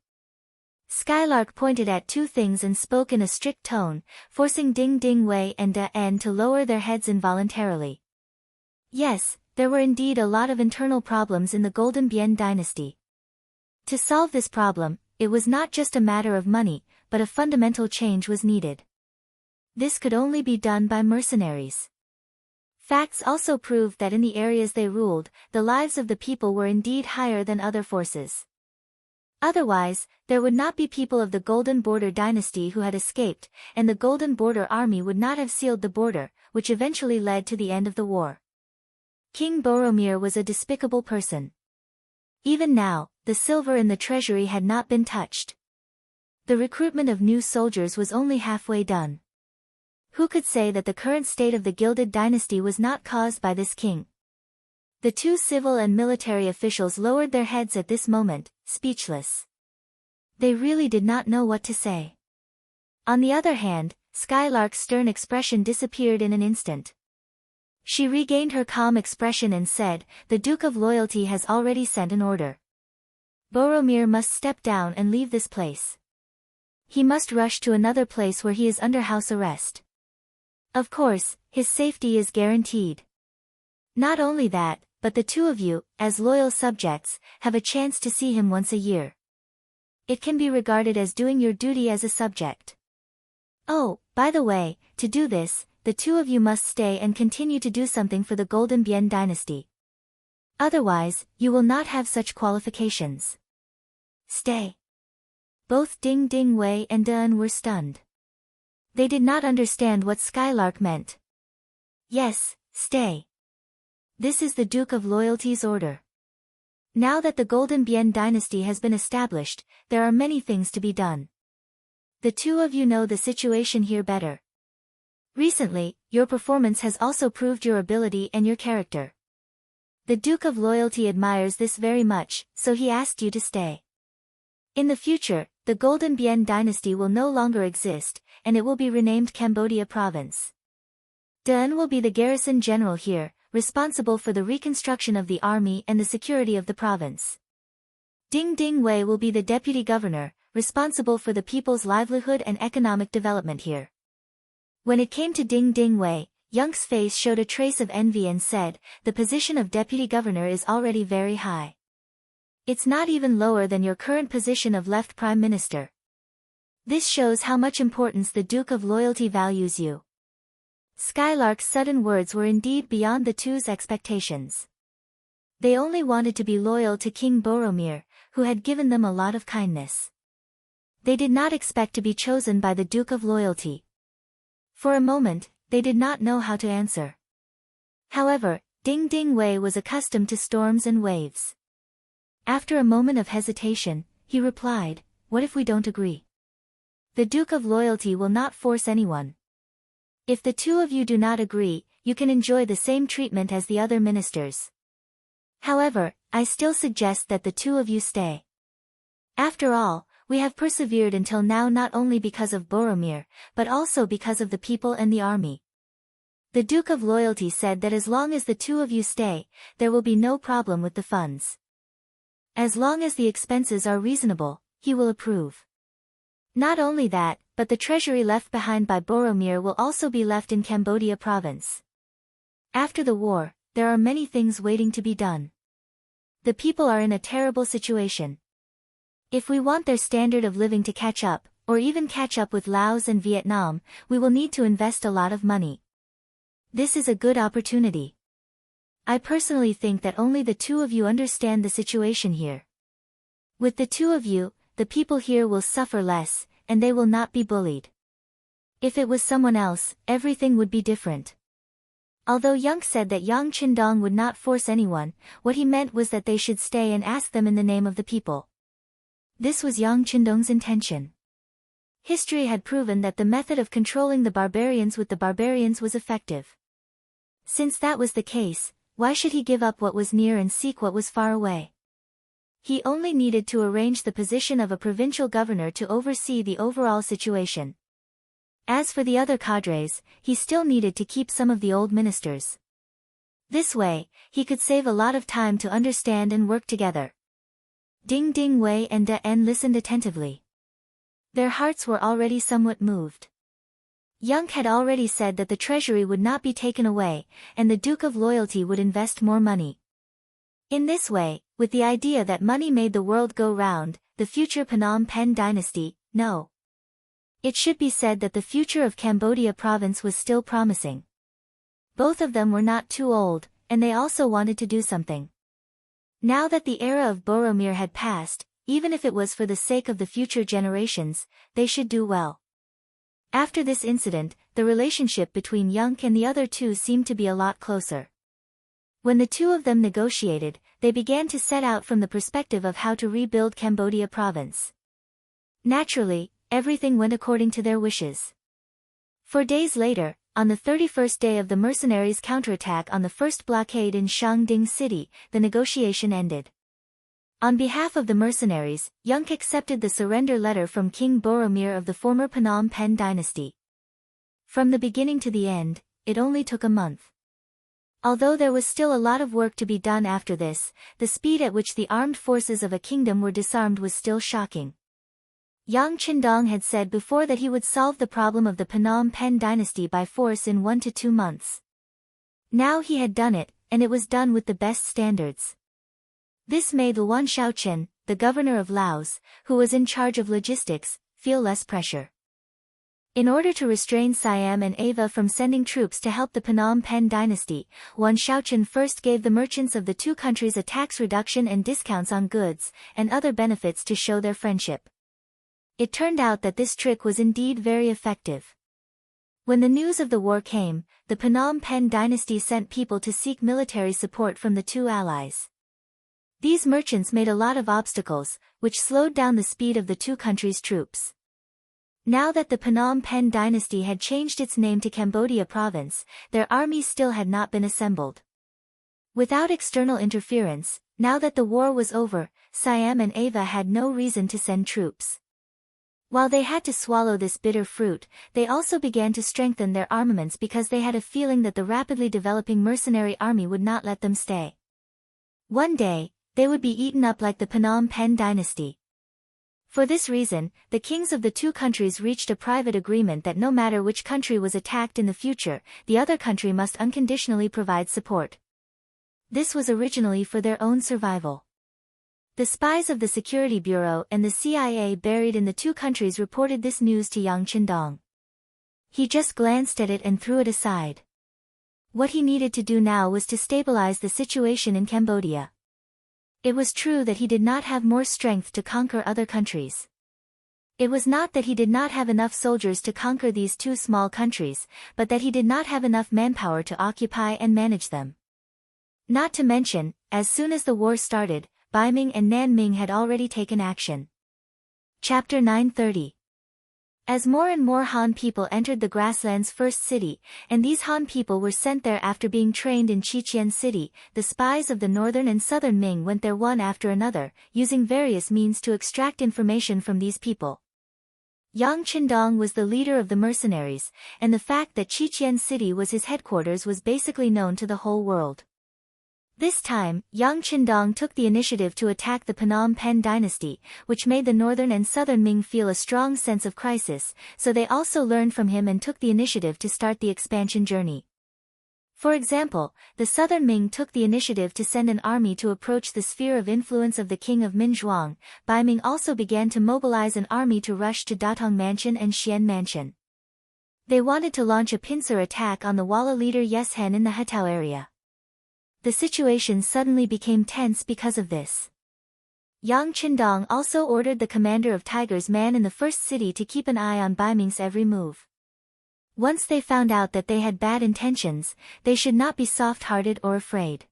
Skylark pointed at two things and spoke in a strict tone, forcing Ding Ding Wei and Da-en to lower their heads involuntarily. Yes, there were indeed a lot of internal problems in the Golden Bian dynasty. To solve this problem, it was not just a matter of money, but a fundamental change was needed. This could only be done by mercenaries. Facts also proved that in the areas they ruled, the lives of the people were indeed higher than other forces. Otherwise, there would not be people of the Golden Border dynasty who had escaped, and the Golden Border army would not have sealed the border, which eventually led to the end of the war. King Boromir was a despicable person. Even now, the silver in the treasury had not been touched. The recruitment of new soldiers was only halfway done. Who could say that the current state of the Gilded Dynasty was not caused by this king? The two civil and military officials lowered their heads at this moment, speechless. They really did not know what to say. On the other hand, Skylark's stern expression disappeared in an instant. She regained her calm expression and said, "The Duke of Loyalty has already sent an order. Boromir must step down and leave this place. He must rush to another place where he is under house arrest. Of course, his safety is guaranteed. Not only that, but the two of you, as loyal subjects, have a chance to see him once a year. It can be regarded as doing your duty as a subject. Oh, by the way, to do this, the two of you must stay and continue to do something for the Golden Bien dynasty. Otherwise, you will not have such qualifications. Stay." Both Ding Ding Wei and Dun were stunned. They did not understand what Skylark meant. "Yes, stay. This is the Duke of Loyalty's order. Now that the Golden Bien dynasty has been established, there are many things to be done. The two of you know the situation here better. Recently, your performance has also proved your ability and your character. The Duke of Loyalty admires this very much, so he asked you to stay. In the future, the Golden Bien dynasty will no longer exist, and it will be renamed Cambodia Province. Dun will be the garrison general here, responsible for the reconstruction of the army and the security of the province. Ding Ding Wei will be the deputy governor, responsible for the people's livelihood and economic development here." When it came to Ding Ding Wei, Young's face showed a trace of envy and said, "The position of deputy governor is already very high. It's not even lower than your current position of left prime minister. This shows how much importance the Duke of Loyalty values you." Skylark's sudden words were indeed beyond the two's expectations. They only wanted to be loyal to King Boromir, who had given them a lot of kindness. They did not expect to be chosen by the Duke of Loyalty. For a moment, they did not know how to answer. However, Ding Ding Wei was accustomed to storms and waves. After a moment of hesitation, he replied, "What if we don't agree? The Duke of Loyalty will not force anyone. If the two of you do not agree, you can enjoy the same treatment as the other ministers. However, I still suggest that the two of you stay. After all, we have persevered until now not only because of Boromir, but also because of the people and the army." The Duke of Loyalty said that as long as the two of you stay, there will be no problem with the funds. As long as the expenses are reasonable, he will approve. Not only that, but the treasury left behind by Boromir will also be left in Cambodia Province. After the war, there are many things waiting to be done. The people are in a terrible situation. If we want their standard of living to catch up, or even catch up with Laos and Vietnam, we will need to invest a lot of money. This is a good opportunity. I personally think that only the two of you understand the situation here. With the two of you, the people here will suffer less, and they will not be bullied. If it was someone else, everything would be different." Although Young said that Yang Qindong would not force anyone, what he meant was that they should stay and ask them in the name of the people. This was Yang Qindong's intention. History had proven that the method of controlling the barbarians with the barbarians was effective. Since that was the case, why should he give up what was near and seek what was far away? He only needed to arrange the position of a provincial governor to oversee the overall situation. As for the other cadres, he still needed to keep some of the old ministers. This way, he could save a lot of time to understand and work together. Ding Ding Wei and Da-En listened attentively. Their hearts were already somewhat moved. Young had already said that the treasury would not be taken away, and the Duke of Loyalty would invest more money. In this way, with the idea that money made the world go round, the future Phnom Penh dynasty, no. It should be said that the future of Cambodia province was still promising. Both of them were not too old, and they also wanted to do something. Now that the era of Boromir had passed, even if it was for the sake of the future generations, they should do well. After this incident, the relationship between Yonk and the other two seemed to be a lot closer. When the two of them negotiated, they began to set out from the perspective of how to rebuild Cambodia province. Naturally, everything went according to their wishes. 4 days later, on the 31st day of the mercenaries' counterattack on the first blockade in Shanding City, the negotiation ended. On behalf of the mercenaries, Yonk accepted the surrender letter from King Boromir of the former Phnom Penh dynasty. From the beginning to the end, it only took a month. Although there was still a lot of work to be done after this, the speed at which the armed forces of a kingdom were disarmed was still shocking. Yang Qindong had said before that he would solve the problem of the Phnom Penh dynasty by force in 1 to 2 months. Now he had done it, and it was done with the best standards. This made Luan Shaoqian, the governor of Laos, who was in charge of logistics, feel less pressure. In order to restrain Siam and Ava from sending troops to help the Phnom Penh dynasty, Luan Shaoqian first gave the merchants of the two countries a tax reduction and discounts on goods, and other benefits to show their friendship. It turned out that this trick was indeed very effective. When the news of the war came, the Phnom Penh dynasty sent people to seek military support from the two allies. These merchants made a lot of obstacles, which slowed down the speed of the two countries' troops. Now that the Phnom Penh dynasty had changed its name to Cambodia province, their army still had not been assembled. Without external interference, now that the war was over, Siam and Ava had no reason to send troops. While they had to swallow this bitter fruit, they also began to strengthen their armaments because they had a feeling that the rapidly developing mercenary army would not let them stay. One day, they would be eaten up like the Phnom Penh dynasty. For this reason, the kings of the two countries reached a private agreement that no matter which country was attacked in the future, the other country must unconditionally provide support. This was originally for their own survival. The spies of the Security Bureau and the CIA buried in the two countries reported this news to Yang Qindong. He just glanced at it and threw it aside. What he needed to do now was to stabilize the situation in Cambodia. It was true that he did not have more strength to conquer other countries. It was not that he did not have enough soldiers to conquer these two small countries, but that he did not have enough manpower to occupy and manage them. Not to mention, as soon as the war started, Baiming and Nanming had already taken action. Chapter 930. As more and more Han people entered the grasslands' first city, and these Han people were sent there after being trained in Chichen City, the spies of the northern and southern Ming went there one after another, using various means to extract information from these people. Yang Qindong was the leader of the mercenaries, and the fact that Chichen City was his headquarters was basically known to the whole world. This time, Yang Qindong took the initiative to attack the Phnom Penh dynasty, which made the northern and southern Ming feel a strong sense of crisis, so they also learned from him and took the initiative to start the expansion journey. For example, the southern Ming took the initiative to send an army to approach the sphere of influence of the king of Minzhuang. Baiming also began to mobilize an army to rush to Datong Mansion and Xian Mansion. They wanted to launch a pincer attack on the Walla leader Yeshen in the Hatao area. The situation suddenly became tense because of this. Yang Qindong also ordered the commander of Tiger's man in the first city to keep an eye on Baiming's every move. Once they found out that they had bad intentions, they should not be soft-hearted or afraid.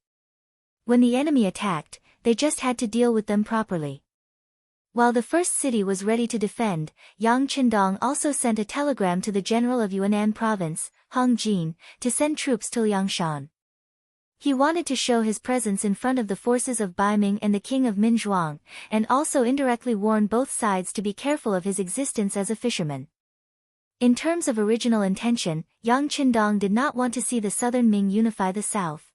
When the enemy attacked, they just had to deal with them properly. While the first city was ready to defend, Yang Qindong also sent a telegram to the general of Yunnan province, Hong Jin, to send troops to Liangshan. He wanted to show his presence in front of the forces of Baiming and the king of Minzhuang, and also indirectly warn both sides to be careful of his existence as a fisherman. In terms of original intention, Yang Qindong did not want to see the southern Ming unify the south.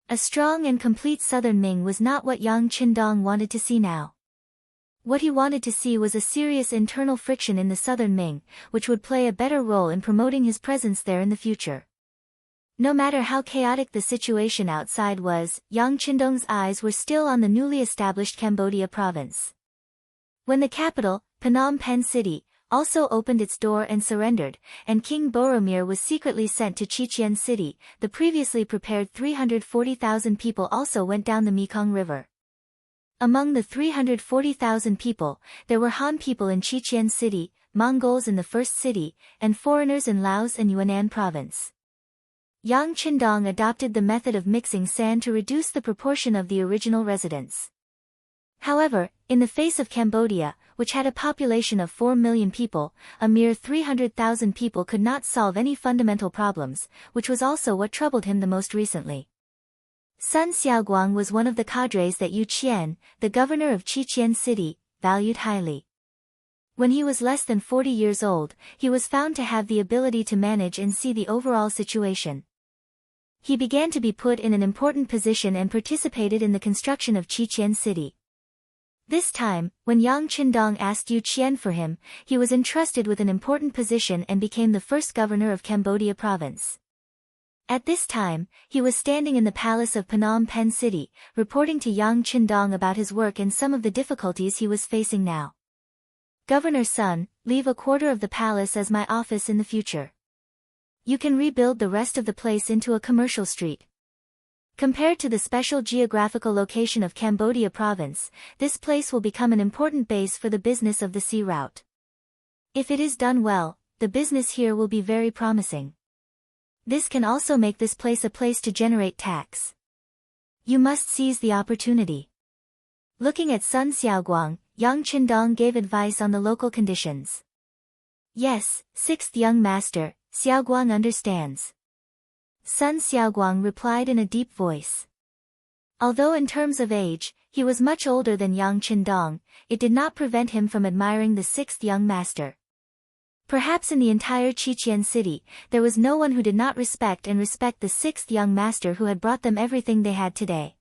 A strong and complete southern Ming was not what Yang Qindong wanted to see now. What he wanted to see was a serious internal friction in the southern Ming, which would play a better role in promoting his presence there in the future. No matter how chaotic the situation outside was, Yang Qindong's eyes were still on the newly established Cambodia province. When the capital, Phnom Penh City, also opened its door and surrendered, and King Boromir was secretly sent to Chichen City, the previously prepared 340,000 people also went down the Mekong River. Among the 340,000 people, there were Han people in Qiqian City, Mongols in the First City, and foreigners in Laos and Yunnan Province. Yang Qindong adopted the method of mixing sand to reduce the proportion of the original residents. However, in the face of Cambodia, which had a population of 4 million people, a mere 300,000 people could not solve any fundamental problems, which was also what troubled him the most recently. Sun Xiaoguang was one of the cadres that Yu Qian, the governor of Qiqian City, valued highly. When he was less than 40 years old, he was found to have the ability to manage and see the overall situation. He began to be put in an important position and participated in the construction of Qiqian City. This time, when Yang Qindong asked Yu Qian for him, he was entrusted with an important position and became the first governor of Cambodia province. At this time, he was standing in the palace of Phnom Penh City, reporting to Yang Qindong about his work and some of the difficulties he was facing now. Governor Sun, leave a quarter of the palace as my office in the future. You can rebuild the rest of the place into a commercial street. Compared to the special geographical location of Cambodia province, this place will become an important base for the business of the sea route. If it is done well, the business here will be very promising. This can also make this place a place to generate tax. You must seize the opportunity. Looking at Sun Xiaoguang, Yang Qindong gave advice on the local conditions. Yes, sixth young master, Xiaoguang understands. Sun Xiaoguang replied in a deep voice. Although in terms of age, he was much older than Yang Qindong, it did not prevent him from admiring the sixth young master. Perhaps in the entire Qiqian city, there was no one who did not respect the sixth young master who had brought them everything they had today.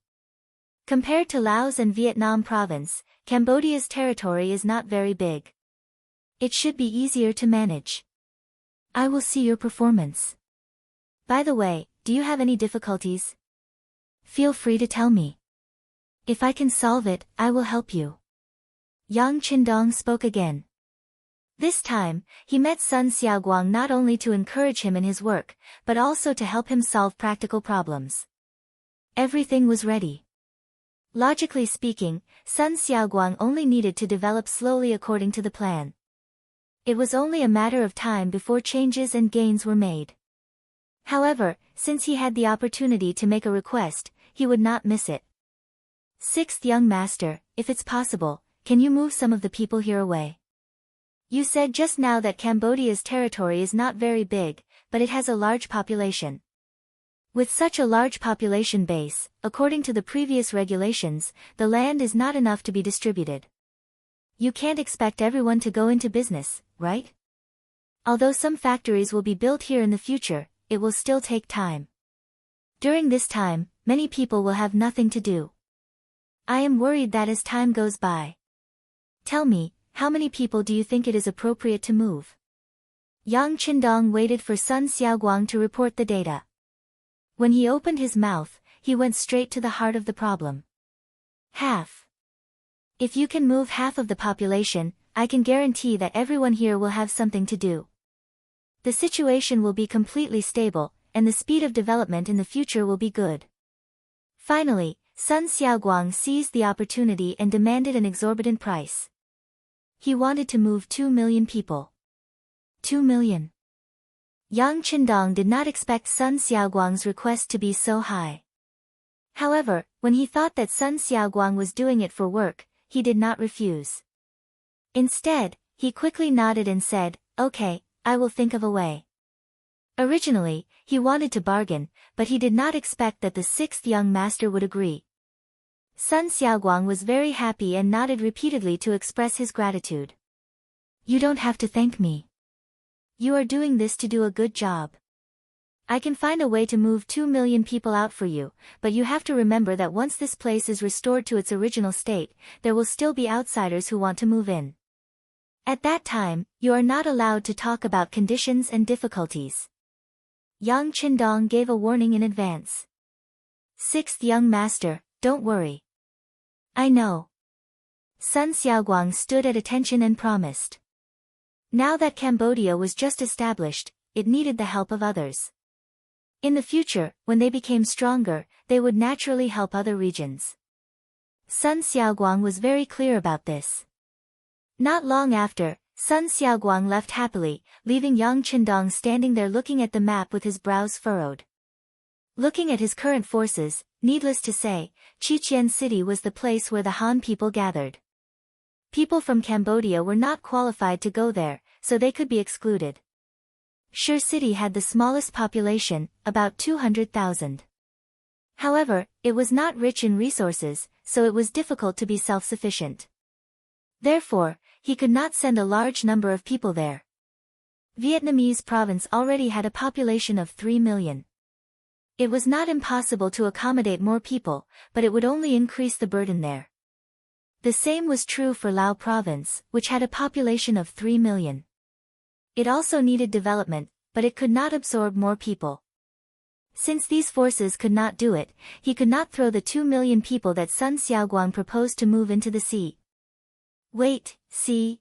Compared to Laos and Vietnam province, Cambodia's territory is not very big. It should be easier to manage. I will see your performance. By the way, do you have any difficulties? Feel free to tell me. If I can solve it, I will help you. Yang Qindong spoke again. This time, he met Sun Xiaoguang not only to encourage him in his work, but also to help him solve practical problems. Everything was ready. Logically speaking, Sun Xiaoguang only needed to develop slowly according to the plan. It was only a matter of time before changes and gains were made. However, since he had the opportunity to make a request, he would not miss it. Sixth young master, if it's possible, can you move some of the people here away? You said just now that Cambodia's territory is not very big, but it has a large population. With such a large population base, according to the previous regulations, the land is not enough to be distributed. You can't expect everyone to go into business, right? Although some factories will be built here in the future, it will still take time. During this time, many people will have nothing to do. I am worried that as time goes by. Tell me, how many people do you think it is appropriate to move? Yang Qindong waited for Sun Xiaoguang to report the data. When he opened his mouth, he went straight to the heart of the problem. Half. If you can move half of the population, I can guarantee that everyone here will have something to do. The situation will be completely stable, and the speed of development in the future will be good. Finally, Sun Xiaoguang seized the opportunity and demanded an exorbitant price. He wanted to move 2 million people. 2 million. Yang Qindong did not expect Sun Xiaoguang's request to be so high. However, when he thought that Sun Xiaoguang was doing it for work, he did not refuse. Instead, he quickly nodded and said, "Okay, I will think of a way." Originally, he wanted to bargain, but he did not expect that the sixth young master would agree. Sun Xiaoguang was very happy and nodded repeatedly to express his gratitude. You don't have to thank me. You are doing this to do a good job. I can find a way to move 2 million people out for you, but you have to remember that once this place is restored to its original state, there will still be outsiders who want to move in. At that time, you are not allowed to talk about conditions and difficulties. Yang Qindong gave a warning in advance. Sixth young master, don't worry. I know. Sun Xiaoguang stood at attention and promised. Now that Cambodia was just established, it needed the help of others. In the future, when they became stronger, they would naturally help other regions. Sun Xiaoguang was very clear about this. Not long after, Sun Xiaoguang left happily, leaving Yang Qindong standing there looking at the map with his brows furrowed. Looking at his current forces, needless to say, Chichen City was the place where the Han people gathered. People from Cambodia were not qualified to go there, so they could be excluded. Shur City had the smallest population, about 200,000. However, it was not rich in resources, so it was difficult to be self-sufficient. Therefore, he could not send a large number of people there. Vietnamese province already had a population of 3 million. It was not impossible to accommodate more people, but it would only increase the burden there. The same was true for Lao province, which had a population of 3 million. It also needed development, but it could not absorb more people. Since these forces could not do it, he could not throw the 2 million people that Sun Xiaoguang proposed to move into the sea. Wait, see.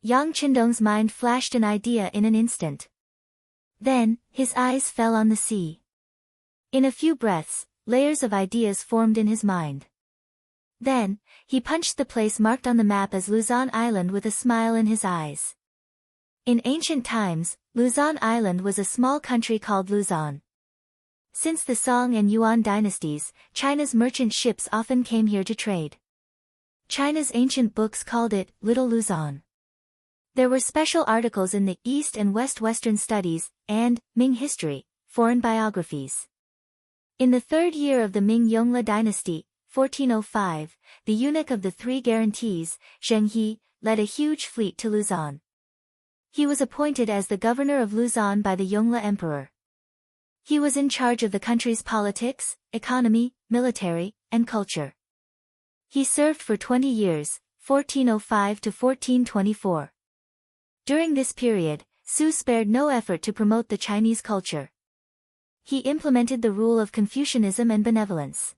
Yang Qindong's mind flashed an idea in an instant. Then, his eyes fell on the sea. In a few breaths, layers of ideas formed in his mind. Then, he punched the place marked on the map as Luzon Island with a smile in his eyes. In ancient times, Luzon Island was a small country called Luzon. Since the Song and Yuan dynasties, China's merchant ships often came here to trade. China's ancient books called it Little Luzon. There were special articles in the East and West Western Studies, and Ming History, foreign biographies. In the third year of the Ming Yongle dynasty, 1405, the eunuch of the Three Guarantees, Zheng He, led a huge fleet to Luzon. He was appointed as the governor of Luzon by the Yongle emperor. He was in charge of the country's politics, economy, military, and culture. He served for 20 years, 1405 to 1424. During this period, Su spared no effort to promote the Chinese culture. He implemented the rule of Confucianism and benevolence.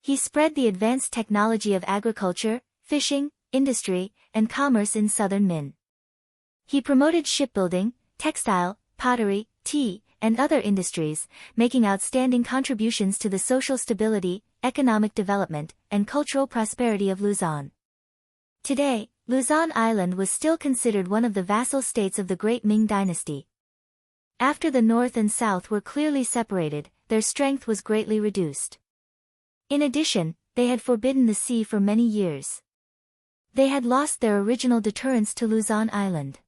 He spread the advanced technology of agriculture, fishing, industry, and commerce in southern Min. He promoted shipbuilding, textile, pottery, tea, and other industries, making outstanding contributions to the social stability, economic development, and cultural prosperity of Luzon. Today, Luzon Island was still considered one of the vassal states of the Great Ming Dynasty. After the north and south were clearly separated, their strength was greatly reduced. In addition, they had forbidden the sea for many years. They had lost their original deterrence to Luzon Island.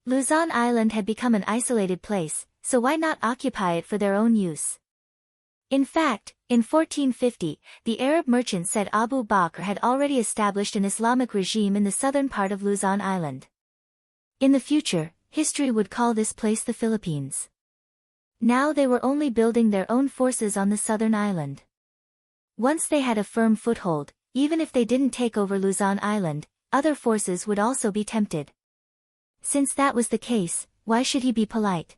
Luzon Island had become an isolated place, so why not occupy it for their own use? In fact, in 1450, the Arab merchant said Abu Bakr had already established an Islamic regime in the southern part of Luzon Island. In the future, history would call this place the Philippines. Now they were only building their own forces on the southern island. Once they had a firm foothold, even if they didn't take over Luzon Island, other forces would also be tempted. Since that was the case, why should he be polite?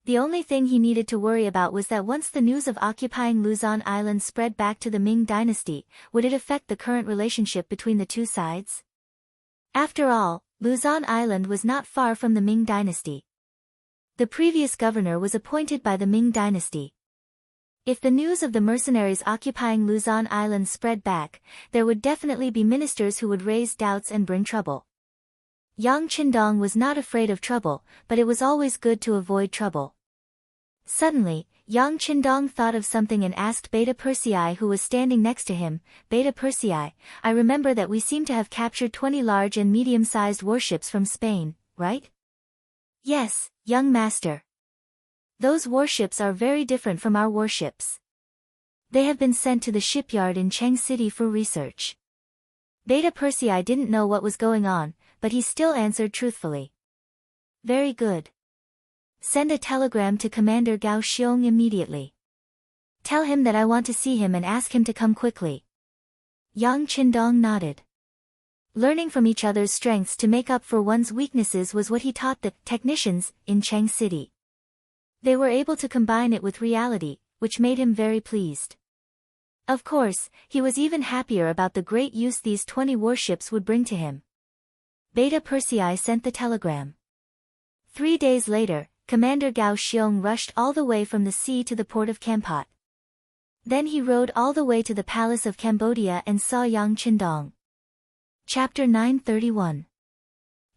The only thing he needed to worry about was that once the news of occupying Luzon Island spread back to the Ming dynasty, would it affect the current relationship between the two sides? After all, Luzon Island was not far from the Ming dynasty. The previous governor was appointed by the Ming dynasty. If the news of the mercenaries occupying Luzon Island spread back, there would definitely be ministers who would raise doubts and bring trouble. Yang Qindong was not afraid of trouble, but it was always good to avoid trouble. Suddenly, Yang Qindong thought of something and asked Beta Persei, who was standing next to him, "Beta Persei, I remember that we seem to have captured 20 large and medium-sized warships from Spain, right?" "Yes, young master. Those warships are very different from our warships. They have been sent to the shipyard in Qing City for research." Beta Persei didn't know what was going on, but he still answered truthfully. "Very good. Send a telegram to Commander Gao Xiong immediately. Tell him that I want to see him and ask him to come quickly." Yang Qindong nodded. Learning from each other's strengths to make up for one's weaknesses was what he taught the technicians in Qing City. They were able to combine it with reality, which made him very pleased. Of course, he was even happier about the great use these 20 warships would bring to him. Beta Persei sent the telegram. 3 days later, Commander Gao Xiong rushed all the way from the sea to the port of Kampot. Then he rode all the way to the palace of Cambodia and saw Yang Qindong. Chapter 931.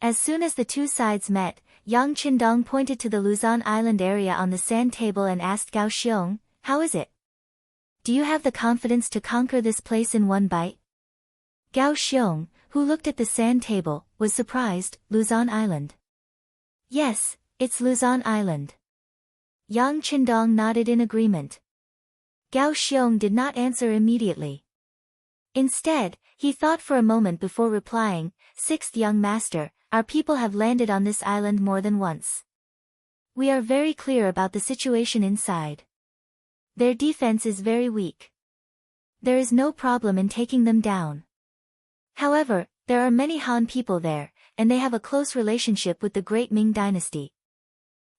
As soon as the two sides met, Yang Qindong pointed to the Luzon Island area on the sand table and asked Gao Xiong, "How is it? Do you have the confidence to conquer this place in one bite?" Gao Xiong, who looked at the sand table, was surprised. "Luzon Island?" "Yes, it's Luzon Island." Yang Qindong nodded in agreement. Gao Xiong did not answer immediately. Instead, he thought for a moment before replying, "Sixth young master, our people have landed on this island more than once. We are very clear about the situation inside. Their defense is very weak. There is no problem in taking them down. However, there are many Han people there, and they have a close relationship with the great Ming dynasty.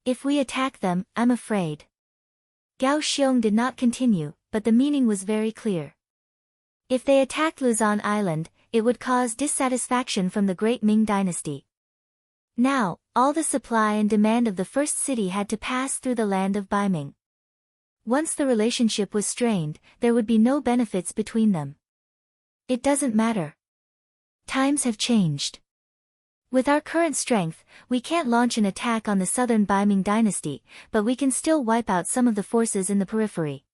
If we attack them, I'm afraid." Gao Xiong did not continue, but the meaning was very clear. If they attacked Luzon Island, it would cause dissatisfaction from the great Ming dynasty. Now, all the supply and demand of the first city had to pass through the land of Baiming. Once the relationship was strained, there would be no benefits between them. It doesn't matter. Times have changed. With our current strength, we can't launch an attack on the southern Baiming dynasty, but we can still wipe out some of the forces in the periphery.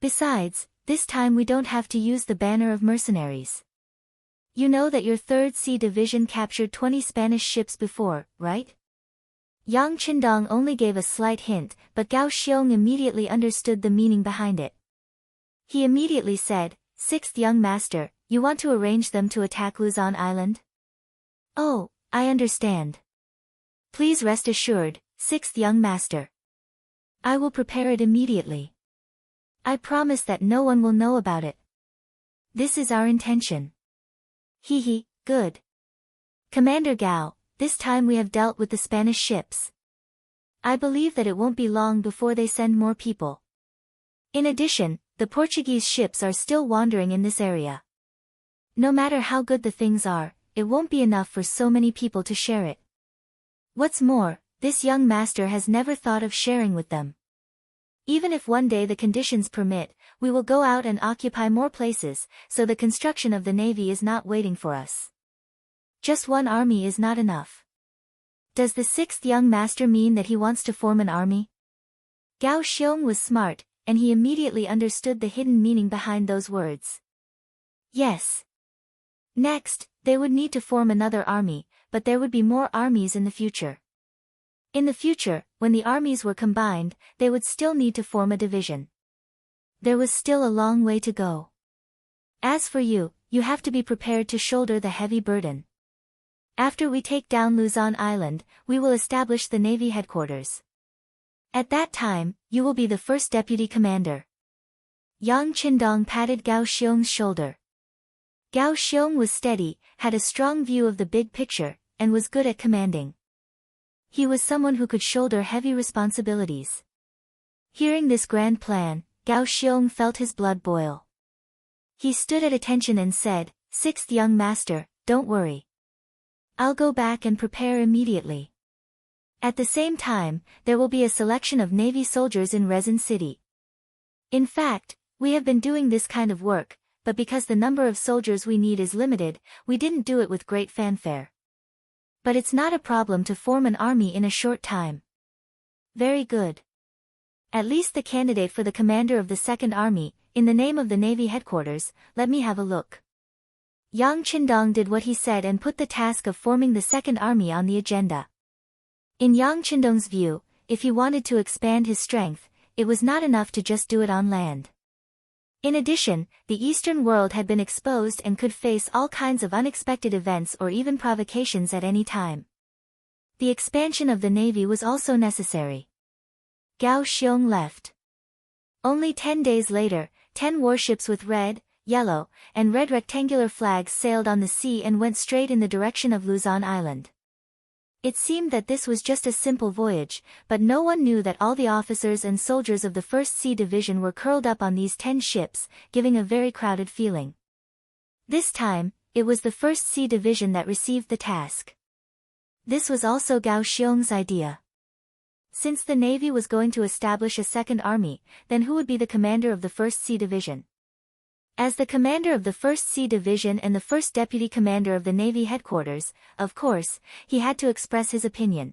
Besides, this time we don't have to use the banner of mercenaries. You know that your 3rd Sea Division captured 20 Spanish ships before, right?" Yang Qindong only gave a slight hint, but Gao Xiong immediately understood the meaning behind it. He immediately said, "Sixth young master, you want to arrange them to attack Luzon Island?" "Oh, I understand. Please rest assured, sixth young master. I will prepare it immediately. I promise that no one will know about it. This is our intention." "Hee, good. Commander Gao, this time we have dealt with the Spanish ships. I believe that it won't be long before they send more people. In addition, the Portuguese ships are still wandering in this area. No matter how good the things are, it won't be enough for so many people to share it. What's more, this young master has never thought of sharing with them. Even if one day the conditions permit, we will go out and occupy more places, so the construction of the navy is not waiting for us. Just one army is not enough." Does the sixth young master mean that he wants to form an army? Gao Xiong was smart, and he immediately understood the hidden meaning behind those words. Yes. Next, they would need to form another army, but there would be more armies in the future. In the future, when the armies were combined, they would still need to form a division. There was still a long way to go. As for you, you have to be prepared to shoulder the heavy burden. After we take down Luzon Island, we will establish the Navy headquarters. At that time, you will be the first deputy commander." Yang Qindong patted Gao Xiong's shoulder. Gao Xiong was steady, had a strong view of the big picture, and was good at commanding. He was someone who could shoulder heavy responsibilities. Hearing this grand plan, Gao Xiong felt his blood boil. He stood at attention and said, "Sixth young master, don't worry. I'll go back and prepare immediately. At the same time, there will be a selection of Navy soldiers in Resin City. In fact, we have been doing this kind of work, but because the number of soldiers we need is limited, we didn't do it with great fanfare. But it's not a problem to form an army in a short time." "Very good. At least the candidate for the commander of the Second Army, in the name of the Navy headquarters, let me have a look." Yang Qindong did what he said and put the task of forming the Second Army on the agenda. In Yang Qindong's view, if he wanted to expand his strength, it was not enough to just do it on land. In addition, the Eastern world had been exposed and could face all kinds of unexpected events or even provocations at any time. The expansion of the navy was also necessary. Gao Xiong left. Only 10 days later, 10 warships with red, yellow, and red rectangular flags sailed on the sea and went straight in the direction of Luzon Island. It seemed that this was just a simple voyage, but no one knew that all the officers and soldiers of the 1st Sea Division were curled up on these 10 ships, giving a very crowded feeling. This time, it was the 1st Sea Division that received the task. This was also Gao Xiong's idea. Since the Navy was going to establish a second army, then who would be the commander of the 1st Sea Division? As the commander of the 1st Sea Division and the first deputy commander of the Navy headquarters, of course, he had to express his opinion.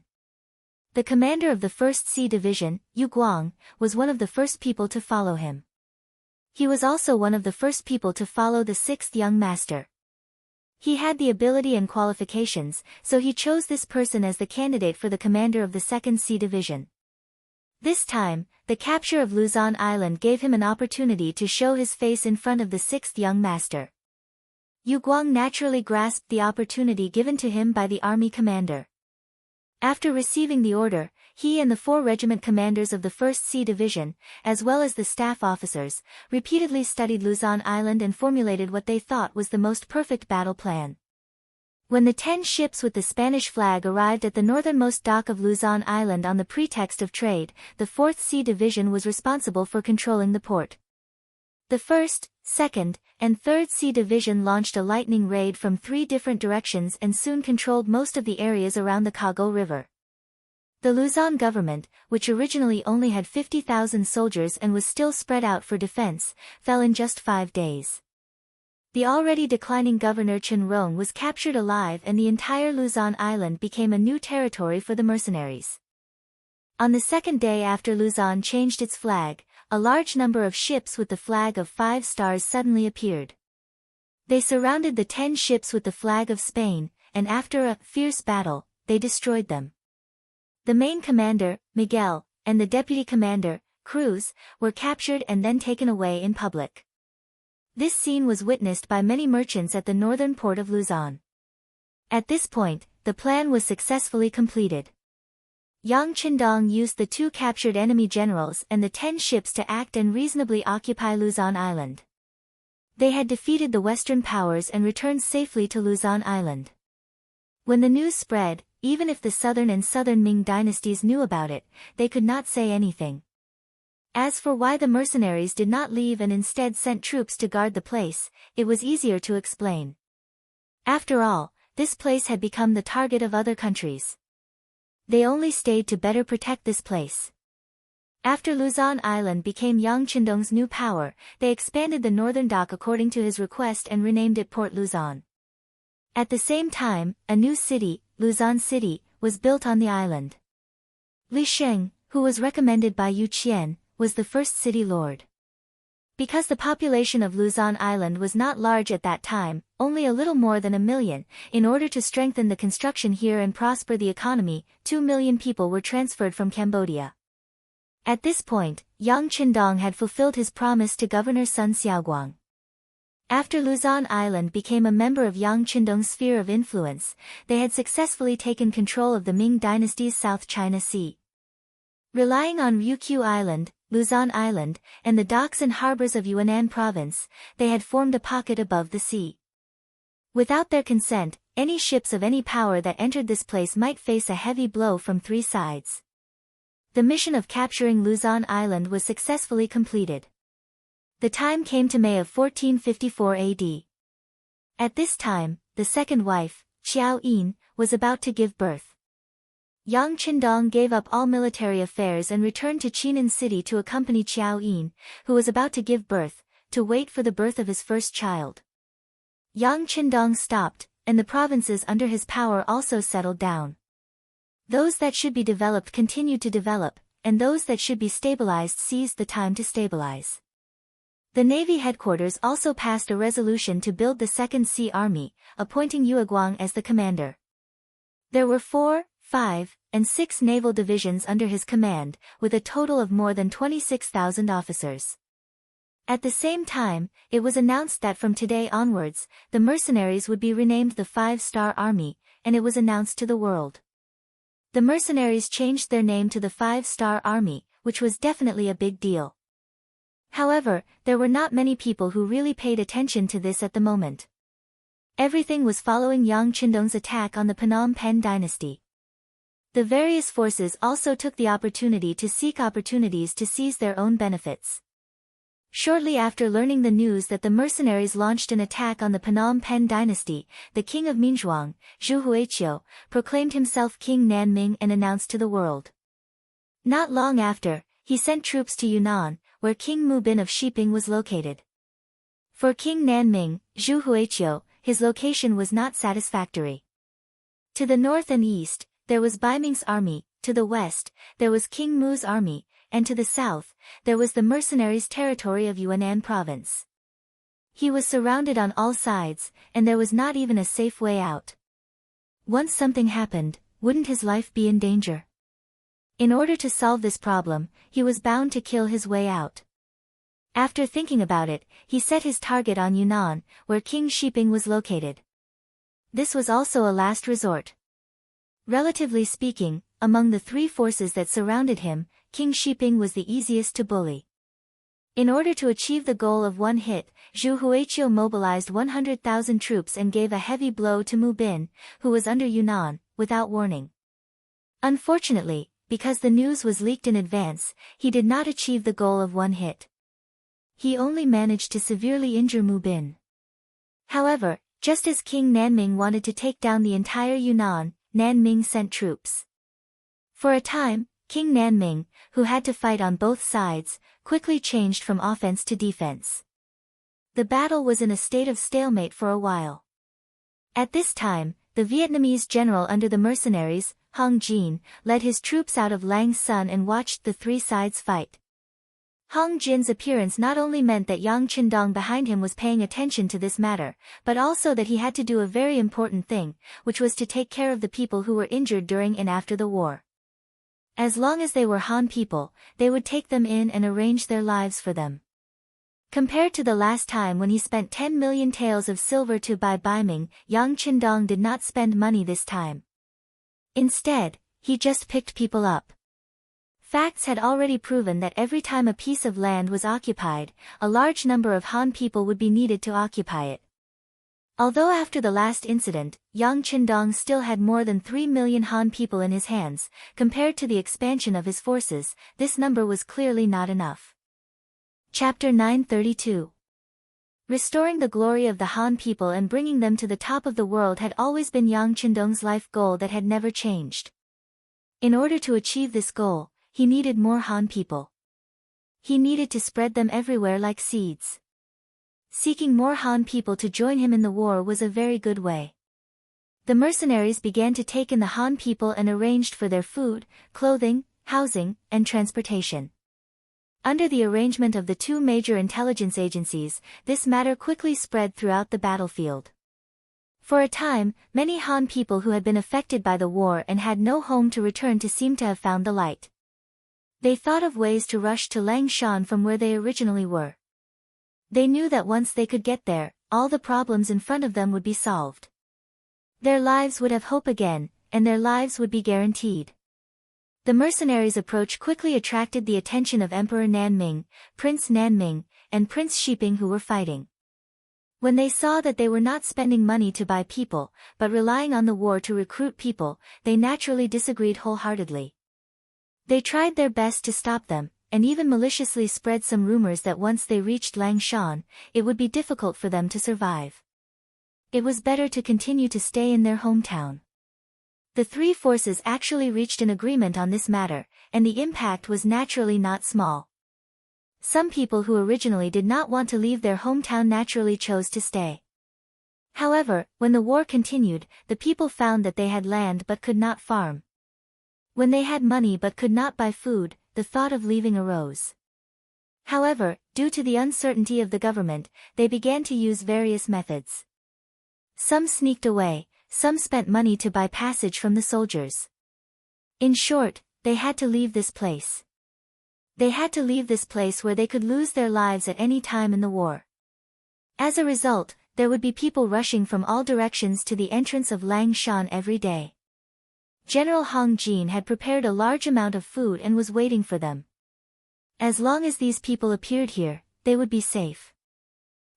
The commander of the 1st Sea Division, Yu Guang, was one of the first people to follow him. He was also one of the first people to follow the 6th young master. He had the ability and qualifications, so he chose this person as the candidate for the commander of the 2nd Sea Division. This time, the capture of Luzon Island gave him an opportunity to show his face in front of the 6th young master. Yu Guang naturally grasped the opportunity given to him by the army commander. After receiving the order, he and the 4 regiment commanders of the 1st Sea Division, as well as the staff officers, repeatedly studied Luzon Island and formulated what they thought was the most perfect battle plan. When the 10 ships with the Spanish flag arrived at the northernmost dock of Luzon Island on the pretext of trade, the 4th Sea Division was responsible for controlling the port. The 1st, 2nd, and 3rd Sea Division launched a lightning raid from 3 different directions and soon controlled most of the areas around the Kago River. The Luzon government, which originally only had 50,000 soldiers and was still spread out for defense, fell in just 5 days. The already declining Governor Chen Rong was captured alive and the entire Luzon Island became a new territory for the mercenaries. On the 2nd day after Luzon changed its flag, a large number of ships with the flag of 5 stars suddenly appeared. They surrounded the 10 ships with the flag of Spain, and after a fierce battle, they destroyed them. The main commander, Miguel, and the deputy commander, Cruz, were captured and then taken away in public. This scene was witnessed by many merchants at the northern port of Luzon. At this point, the plan was successfully completed. Yang Qindong used the 2 captured enemy generals and the 10 ships to act and reasonably occupy Luzon Island. They had defeated the Western powers and returned safely to Luzon Island. When the news spread, even if the Southern and Southern Ming dynasties knew about it, they could not say anything. As for why the mercenaries did not leave and instead sent troops to guard the place, it was easier to explain. After all, this place had become the target of other countries. They only stayed to better protect this place. After Luzon Island became Yang Qindong's new power, they expanded the northern dock according to his request and renamed it Port Luzon. At the same time, a new city, Luzon City, was built on the island. Li Sheng, who was recommended by Yu Qian, was the first city lord. Because the population of Luzon Island was not large at that time, only a little more than 1 million, in order to strengthen the construction here and prosper the economy, 2 million people were transferred from Cambodia. At this point, Yang Qindong had fulfilled his promise to Governor Sun Xiaoguang. After Luzon Island became a member of Yang Qindong's sphere of influence, they had successfully taken control of the Ming dynasty's South China Sea. Relying on Ryukyu Island, Luzon Island, and the docks and harbors of Yunnan province, they had formed a pocket above the sea. Without their consent, any ships of any power that entered this place might face a heavy blow from 3 sides. The mission of capturing Luzon Island was successfully completed. The time came to May of 1454 AD. At this time, the second wife, Xiao Yin, was about to give birth. Yang Qindong gave up all military affairs and returned to Qinan City to accompany Xiao Yin, who was about to give birth, to wait for the birth of his first child. Yang Qindong stopped, and the provinces under his power also settled down. Those that should be developed continued to develop, and those that should be stabilized seized the time to stabilize. The Navy headquarters also passed a resolution to build the Second Sea Army, appointing Yu Guang as the commander. There were 4, 5, and 6 naval divisions under his command, with a total of more than 26,000 officers. At the same time, it was announced that from today onwards, the mercenaries would be renamed the 5-Star Army, and it was announced to the world. The mercenaries changed their name to the 5-Star Army, which was definitely a big deal. However, there were not many people who really paid attention to this at the moment. Everything was following Yang Qindong's attack on the Phnom Penh dynasty. The various forces also took the opportunity to seek opportunities to seize their own benefits. Shortly after learning the news that the mercenaries launched an attack on the Phnom Penh dynasty, the king of Minzhuang, Zhu Huiqiu, proclaimed himself King Nanming and announced to the world. Not long after, he sent troops to Yunnan, where King Mu Bin of Shiping was located. For King Nanming, Zhu Huiqiu, his location was not satisfactory. To the north and east, there was Baiming's army, to the west, there was King Mu's army, and to the south, there was the mercenaries' territory of Yunnan province. He was surrounded on all sides, and there was not even a safe way out. Once something happened, wouldn't his life be in danger? In order to solve this problem, he was bound to kill his way out. After thinking about it, he set his target on Yunnan, where King Shiping was located. This was also a last resort. Relatively speaking, among the three forces that surrounded him, King Shiping was the easiest to bully. In order to achieve the goal of one hit, Zhu Huiqiu mobilized 100,000 troops and gave a heavy blow to Mu Bin, who was under Yunnan, without warning. Unfortunately, because the news was leaked in advance, he did not achieve the goal of one hit. He only managed to severely injure Mu Bin. However, just as King Nanming wanted to take down the entire Yunnan, Nanming sent troops. For a time, King Nanming, who had to fight on both sides, quickly changed from offense to defense. The battle was in a state of stalemate for a while. At this time, the Vietnamese general under the mercenaries, Hong Jin, led his troops out of Lang Son and watched the three sides fight. Hong Jin's appearance not only meant that Yang Qindong behind him was paying attention to this matter, but also that he had to do a very important thing, which was to take care of the people who were injured during and after the war. As long as they were Han people, they would take them in and arrange their lives for them. Compared to the last time when he spent 10 million taels of silver to buy Baiming, Yang Qindong did not spend money this time. Instead, he just picked people up. Facts had already proven that every time a piece of land was occupied, a large number of Han people would be needed to occupy it. Although after the last incident, Yang Qindong still had more than 3 million Han people in his hands, compared to the expansion of his forces, this number was clearly not enough. Chapter 932. Restoring the glory of the Han people and bringing them to the top of the world had always been Yang Qindong's life goal that had never changed. In order to achieve this goal, he needed more Han people. He needed to spread them everywhere like seeds. Seeking more Han people to join him in the war was a very good way. The mercenaries began to take in the Han people and arranged for their food, clothing, housing, and transportation. Under the arrangement of the two major intelligence agencies, this matter quickly spread throughout the battlefield. For a time, many Han people who had been affected by the war and had no home to return to seemed to have found the light. They thought of ways to rush to Langshan from where they originally were. They knew that once they could get there, all the problems in front of them would be solved. Their lives would have hope again, and their lives would be guaranteed. The mercenaries' approach quickly attracted the attention of Emperor Nanming, Prince Nanming, and Prince Shiping who were fighting. When they saw that they were not spending money to buy people, but relying on the war to recruit people, they naturally disagreed wholeheartedly. They tried their best to stop them, and even maliciously spread some rumors that once they reached Langshan, it would be difficult for them to survive. It was better to continue to stay in their hometown. The three forces actually reached an agreement on this matter, and the impact was naturally not small. Some people who originally did not want to leave their hometown naturally chose to stay. However, when the war continued, the people found that they had land but could not farm. When they had money but could not buy food, the thought of leaving arose. However, due to the uncertainty of the government, they began to use various methods. Some sneaked away, some spent money to buy passage from the soldiers. In short, they had to leave this place. They had to leave this place where they could lose their lives at any time in the war. As a result, there would be people rushing from all directions to the entrance of Langshan every day. General Hong Jin had prepared a large amount of food and was waiting for them. As long as these people appeared here, they would be safe.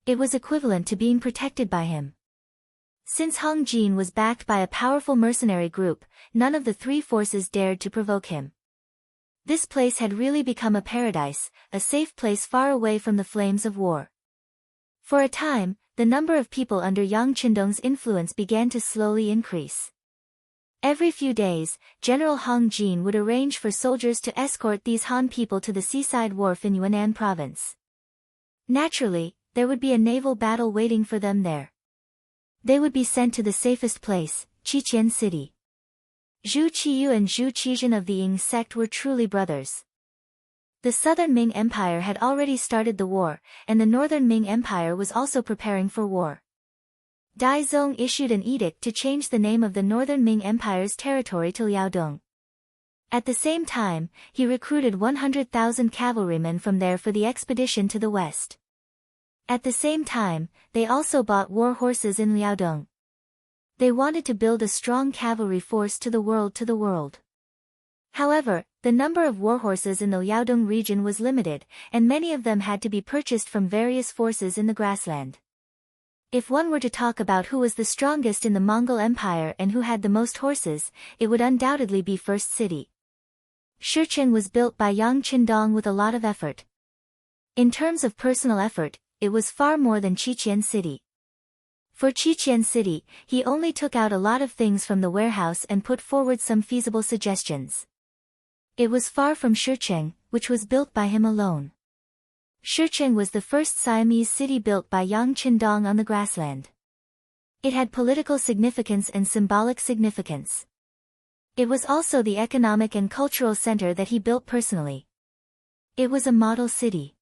It was equivalent to being protected by him. Since Hong Jin was backed by a powerful mercenary group, none of the three forces dared to provoke him. This place had really become a paradise, a safe place far away from the flames of war. For a time, the number of people under Yang Qindong's influence began to slowly increase. Every few days, General Hong Jin would arrange for soldiers to escort these Han people to the seaside wharf in Yunnan province. Naturally, there would be a naval battle waiting for them there. They would be sent to the safest place, Qiqian City. Zhu Qiyu and Zhu Qizhen of the Ying sect were truly brothers. The southern Ming Empire had already started the war, and the northern Ming Empire was also preparing for war. Dai Zong issued an edict to change the name of the northern Ming Empire's territory to Liaodong. At the same time, he recruited 100,000 cavalrymen from there for the expedition to the west. At the same time, they also bought war horses in Liaodong. They wanted to build a strong cavalry force to the world. However, the number of warhorses in the Liaodong region was limited, and many of them had to be purchased from various forces in the grassland. If one were to talk about who was the strongest in the Mongol Empire and who had the most horses, it would undoubtedly be First City. Shicheng was built by Yang Qindong with a lot of effort. In terms of personal effort, it was far more than Qiqian City. For Qiqian City, he only took out a lot of things from the warehouse and put forward some feasible suggestions. It was far from Shicheng, which was built by him alone. Shicheng was the first Siamese city built by Yang Qindong on the grassland. It had political significance and symbolic significance. It was also the economic and cultural center that he built personally. It was a model city.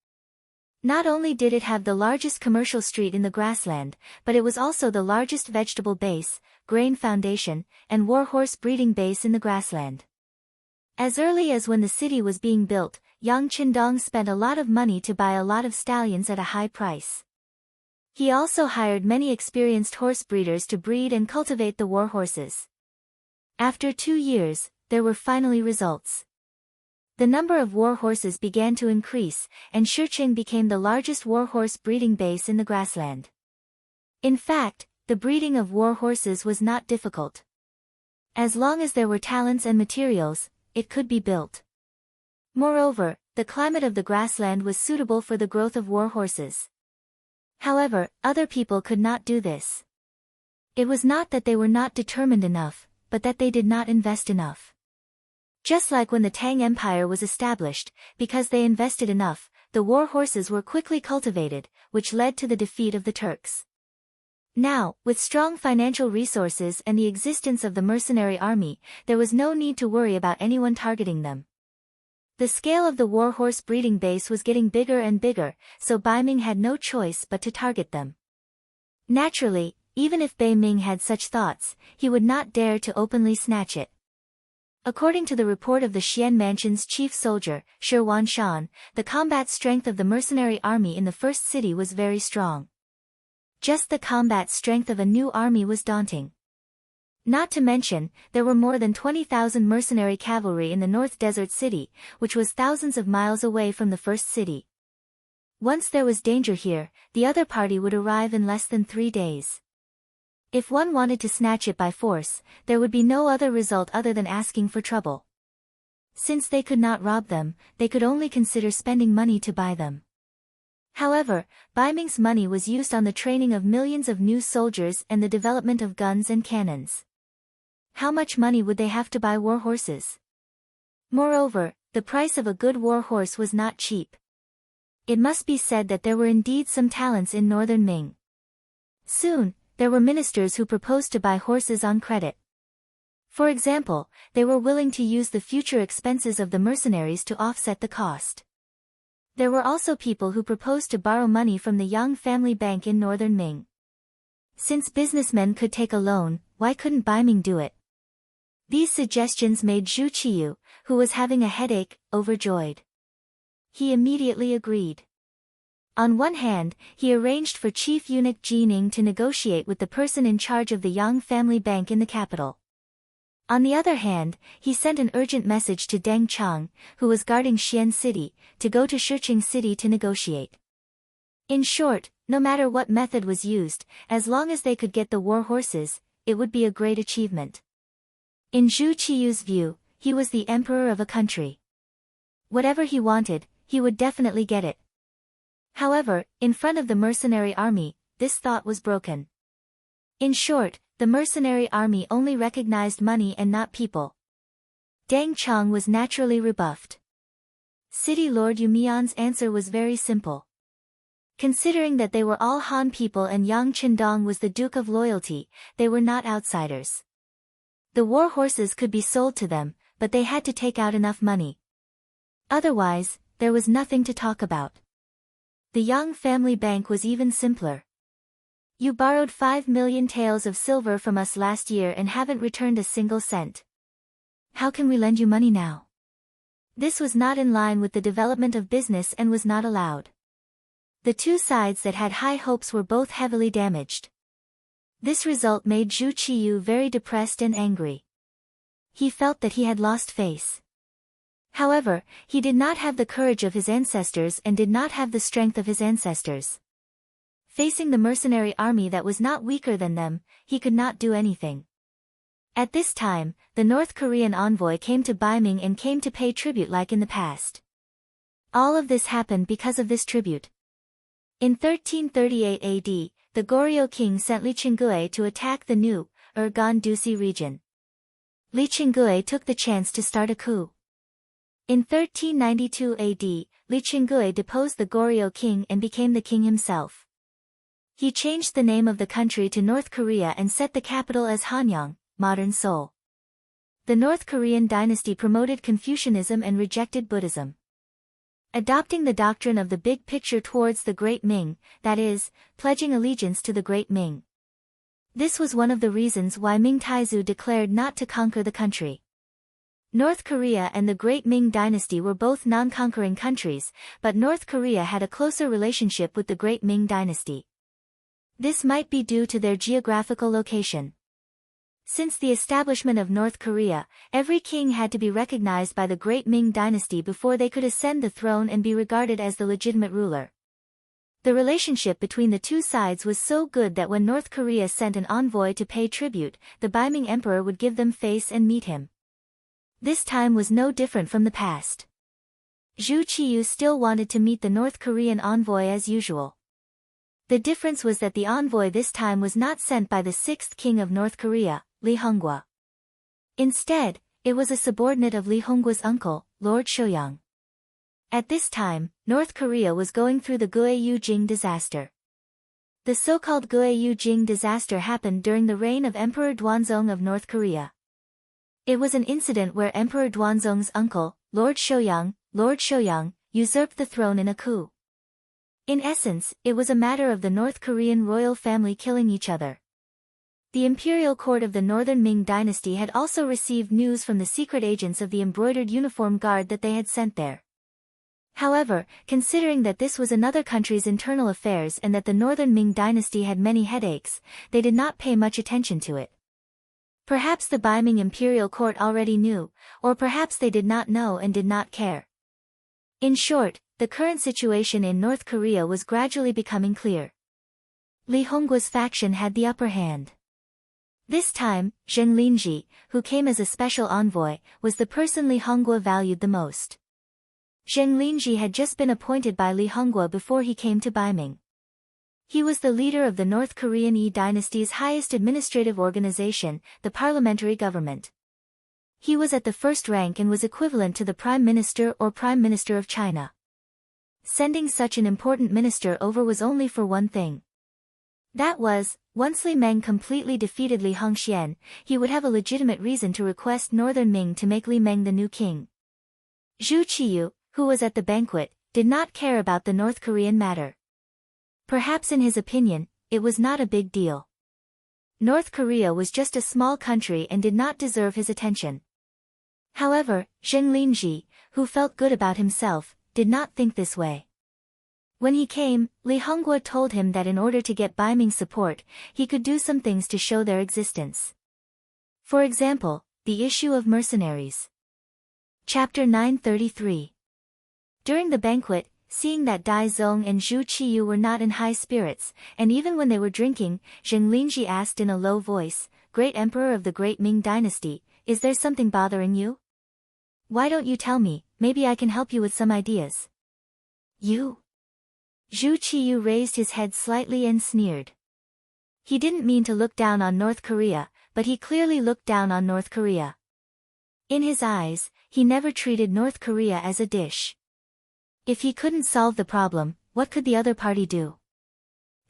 Not only did it have the largest commercial street in the grassland, but it was also the largest vegetable base, grain foundation, and warhorse breeding base in the grassland. As early as when the city was being built, Yang Qindong spent a lot of money to buy a lot of stallions at a high price. He also hired many experienced horse breeders to breed and cultivate the war horses. After 2 years, there were finally results. The number of war horses began to increase, and Shicheng became the largest war horse breeding base in the grassland. In fact, the breeding of war horses was not difficult. As long as there were talents and materials, it could be built. Moreover, the climate of the grassland was suitable for the growth of war horses. However, other people could not do this. It was not that they were not determined enough, but that they did not invest enough. Just like when the Tang Empire was established, because they invested enough, the war horses were quickly cultivated, which led to the defeat of the Turks. Now, with strong financial resources and the existence of the mercenary army, there was no need to worry about anyone targeting them. The scale of the warhorse breeding base was getting bigger and bigger, so Bai Ming had no choice but to target them. Naturally, even if Bai Ming had such thoughts, he would not dare to openly snatch it. According to the report of the Xian Mansion's chief soldier, Shi Wanshan, the combat strength of the mercenary army in the first city was very strong. Just the combat strength of a new army was daunting. Not to mention, there were more than 20,000 mercenary cavalry in the North Desert City, which was thousands of miles away from the first city. Once there was danger here, the other party would arrive in less than 3 days. If one wanted to snatch it by force, there would be no other result other than asking for trouble. Since they could not rob them, they could only consider spending money to buy them. However, Bai Ming's money was used on the training of millions of new soldiers and the development of guns and cannons. How much money would they have to buy war horses? Moreover, the price of a good war horse was not cheap. It must be said that there were indeed some talents in northern Ming. Soon, there were ministers who proposed to buy horses on credit. For example, they were willing to use the future expenses of the mercenaries to offset the cost. There were also people who proposed to borrow money from the Yang family bank in northern Ming. Since businessmen could take a loan, why couldn't Bai Ming do it? These suggestions made Zhu Qiyu, who was having a headache, overjoyed. He immediately agreed. On one hand, he arranged for Chief Eunuch Jining to negotiate with the person in charge of the Yang family bank in the capital. On the other hand, he sent an urgent message to Deng Chang, who was guarding Xian City, to go to Shicheng City to negotiate. In short, no matter what method was used, as long as they could get the war horses, it would be a great achievement. In Zhu Qiyu's view, he was the emperor of a country. Whatever he wanted, he would definitely get it. However, in front of the mercenary army, this thought was broken. In short, the mercenary army only recognized money and not people. Deng Chang was naturally rebuffed. City Lord Yu Mian's answer was very simple. Considering that they were all Han people and Yang Qindong was the Duke of Loyalty, they were not outsiders. The war horses could be sold to them, but they had to take out enough money. Otherwise, there was nothing to talk about. The Yang family bank was even simpler. You borrowed 5 million taels of silver from us last year and haven't returned a single cent. How can we lend you money now? This was not in line with the development of business and was not allowed. The two sides that had high hopes were both heavily damaged. This result made Zhu Qiyu very depressed and angry. He felt that he had lost face. However, he did not have the courage of his ancestors and did not have the strength of his ancestors. Facing the mercenary army that was not weaker than them, he could not do anything. At this time, the North Korean envoy came to Baiming and came to pay tribute like in the past. All of this happened because of this tribute. In 1338 AD, the Goryeo king sent Li Qingui to attack the new, Gan-Dusi region. Li Qingui took the chance to start a coup. In 1392 AD, Li Qingui deposed the Goryeo king and became the king himself. He changed the name of the country to North Korea and set the capital as Hanyang, modern Seoul. The North Korean dynasty promoted Confucianism and rejected Buddhism. Adopting the doctrine of the big picture towards the Great Ming, that is, pledging allegiance to the Great Ming. This was one of the reasons why Ming Taizu declared not to conquer the country. North Korea and the Great Ming dynasty were both non-conquering countries, but North Korea had a closer relationship with the Great Ming dynasty. This might be due to their geographical location. Since the establishment of North Korea, every king had to be recognized by the Great Ming dynasty before they could ascend the throne and be regarded as the legitimate ruler. The relationship between the two sides was so good that when North Korea sent an envoy to pay tribute, the Baiming emperor would give them face and meet him. This time was no different from the past. Zhu Qiyu still wanted to meet the North Korean envoy as usual. The difference was that the envoy this time was not sent by the sixth king of North Korea, Li Hongwa. Instead, it was a subordinate of Li Hongwa's uncle, Lord Shoyang. At this time, North Korea was going through the Guiyu-Jing disaster. The so-called Guiyu-Jing disaster happened during the reign of Emperor Duanzong of North Korea. It was an incident where Emperor Duanzong's uncle, Lord Shoyang, usurped the throne in a coup. In essence, it was a matter of the North Korean royal family killing each other. The imperial court of the Northern Ming dynasty had also received news from the secret agents of the embroidered uniform guard that they had sent there. However, considering that this was another country's internal affairs and that the Northern Ming dynasty had many headaches, they did not pay much attention to it. Perhaps the Baiming imperial court already knew, or perhaps they did not know and did not care. In short, the current situation in North Korea was gradually becoming clear. Li Hongwa's faction had the upper hand. This time, Zheng Linji, who came as a special envoy, was the person Li Hongwa valued the most. Zheng Linji had just been appointed by Li Hongwa before he came to Baiming. He was the leader of the North Korean Yi dynasty's highest administrative organization, the parliamentary government. He was at the first rank and was equivalent to the Prime Minister or Prime Minister of China. Sending such an important minister over was only for one thing. That was, once Li Meng completely defeated Li Hongxian, he would have a legitimate reason to request Northern Ming to make Li Meng the new king. Zhu Qiyu, who was at the banquet, did not care about the North Korean matter. Perhaps in his opinion, it was not a big deal. North Korea was just a small country and did not deserve his attention. However, Zheng Linji, who felt good about himself, did not think this way. When he came, Li Hongwa told him that in order to get Baiming's support, he could do some things to show their existence. For example, the issue of mercenaries. Chapter 933. During the banquet, seeing that Dai Zong and Zhu Qiyu were not in high spirits, and even when they were drinking, Zheng Linji asked in a low voice, "Great Emperor of the Great Ming Dynasty, is there something bothering you? Why don't you tell me, maybe I can help you with some ideas." You? Zhu Qiyu raised his head slightly and sneered. He didn't mean to look down on North Korea, but he clearly looked down on North Korea. In his eyes, he never treated North Korea as a dish. If he couldn't solve the problem, what could the other party do?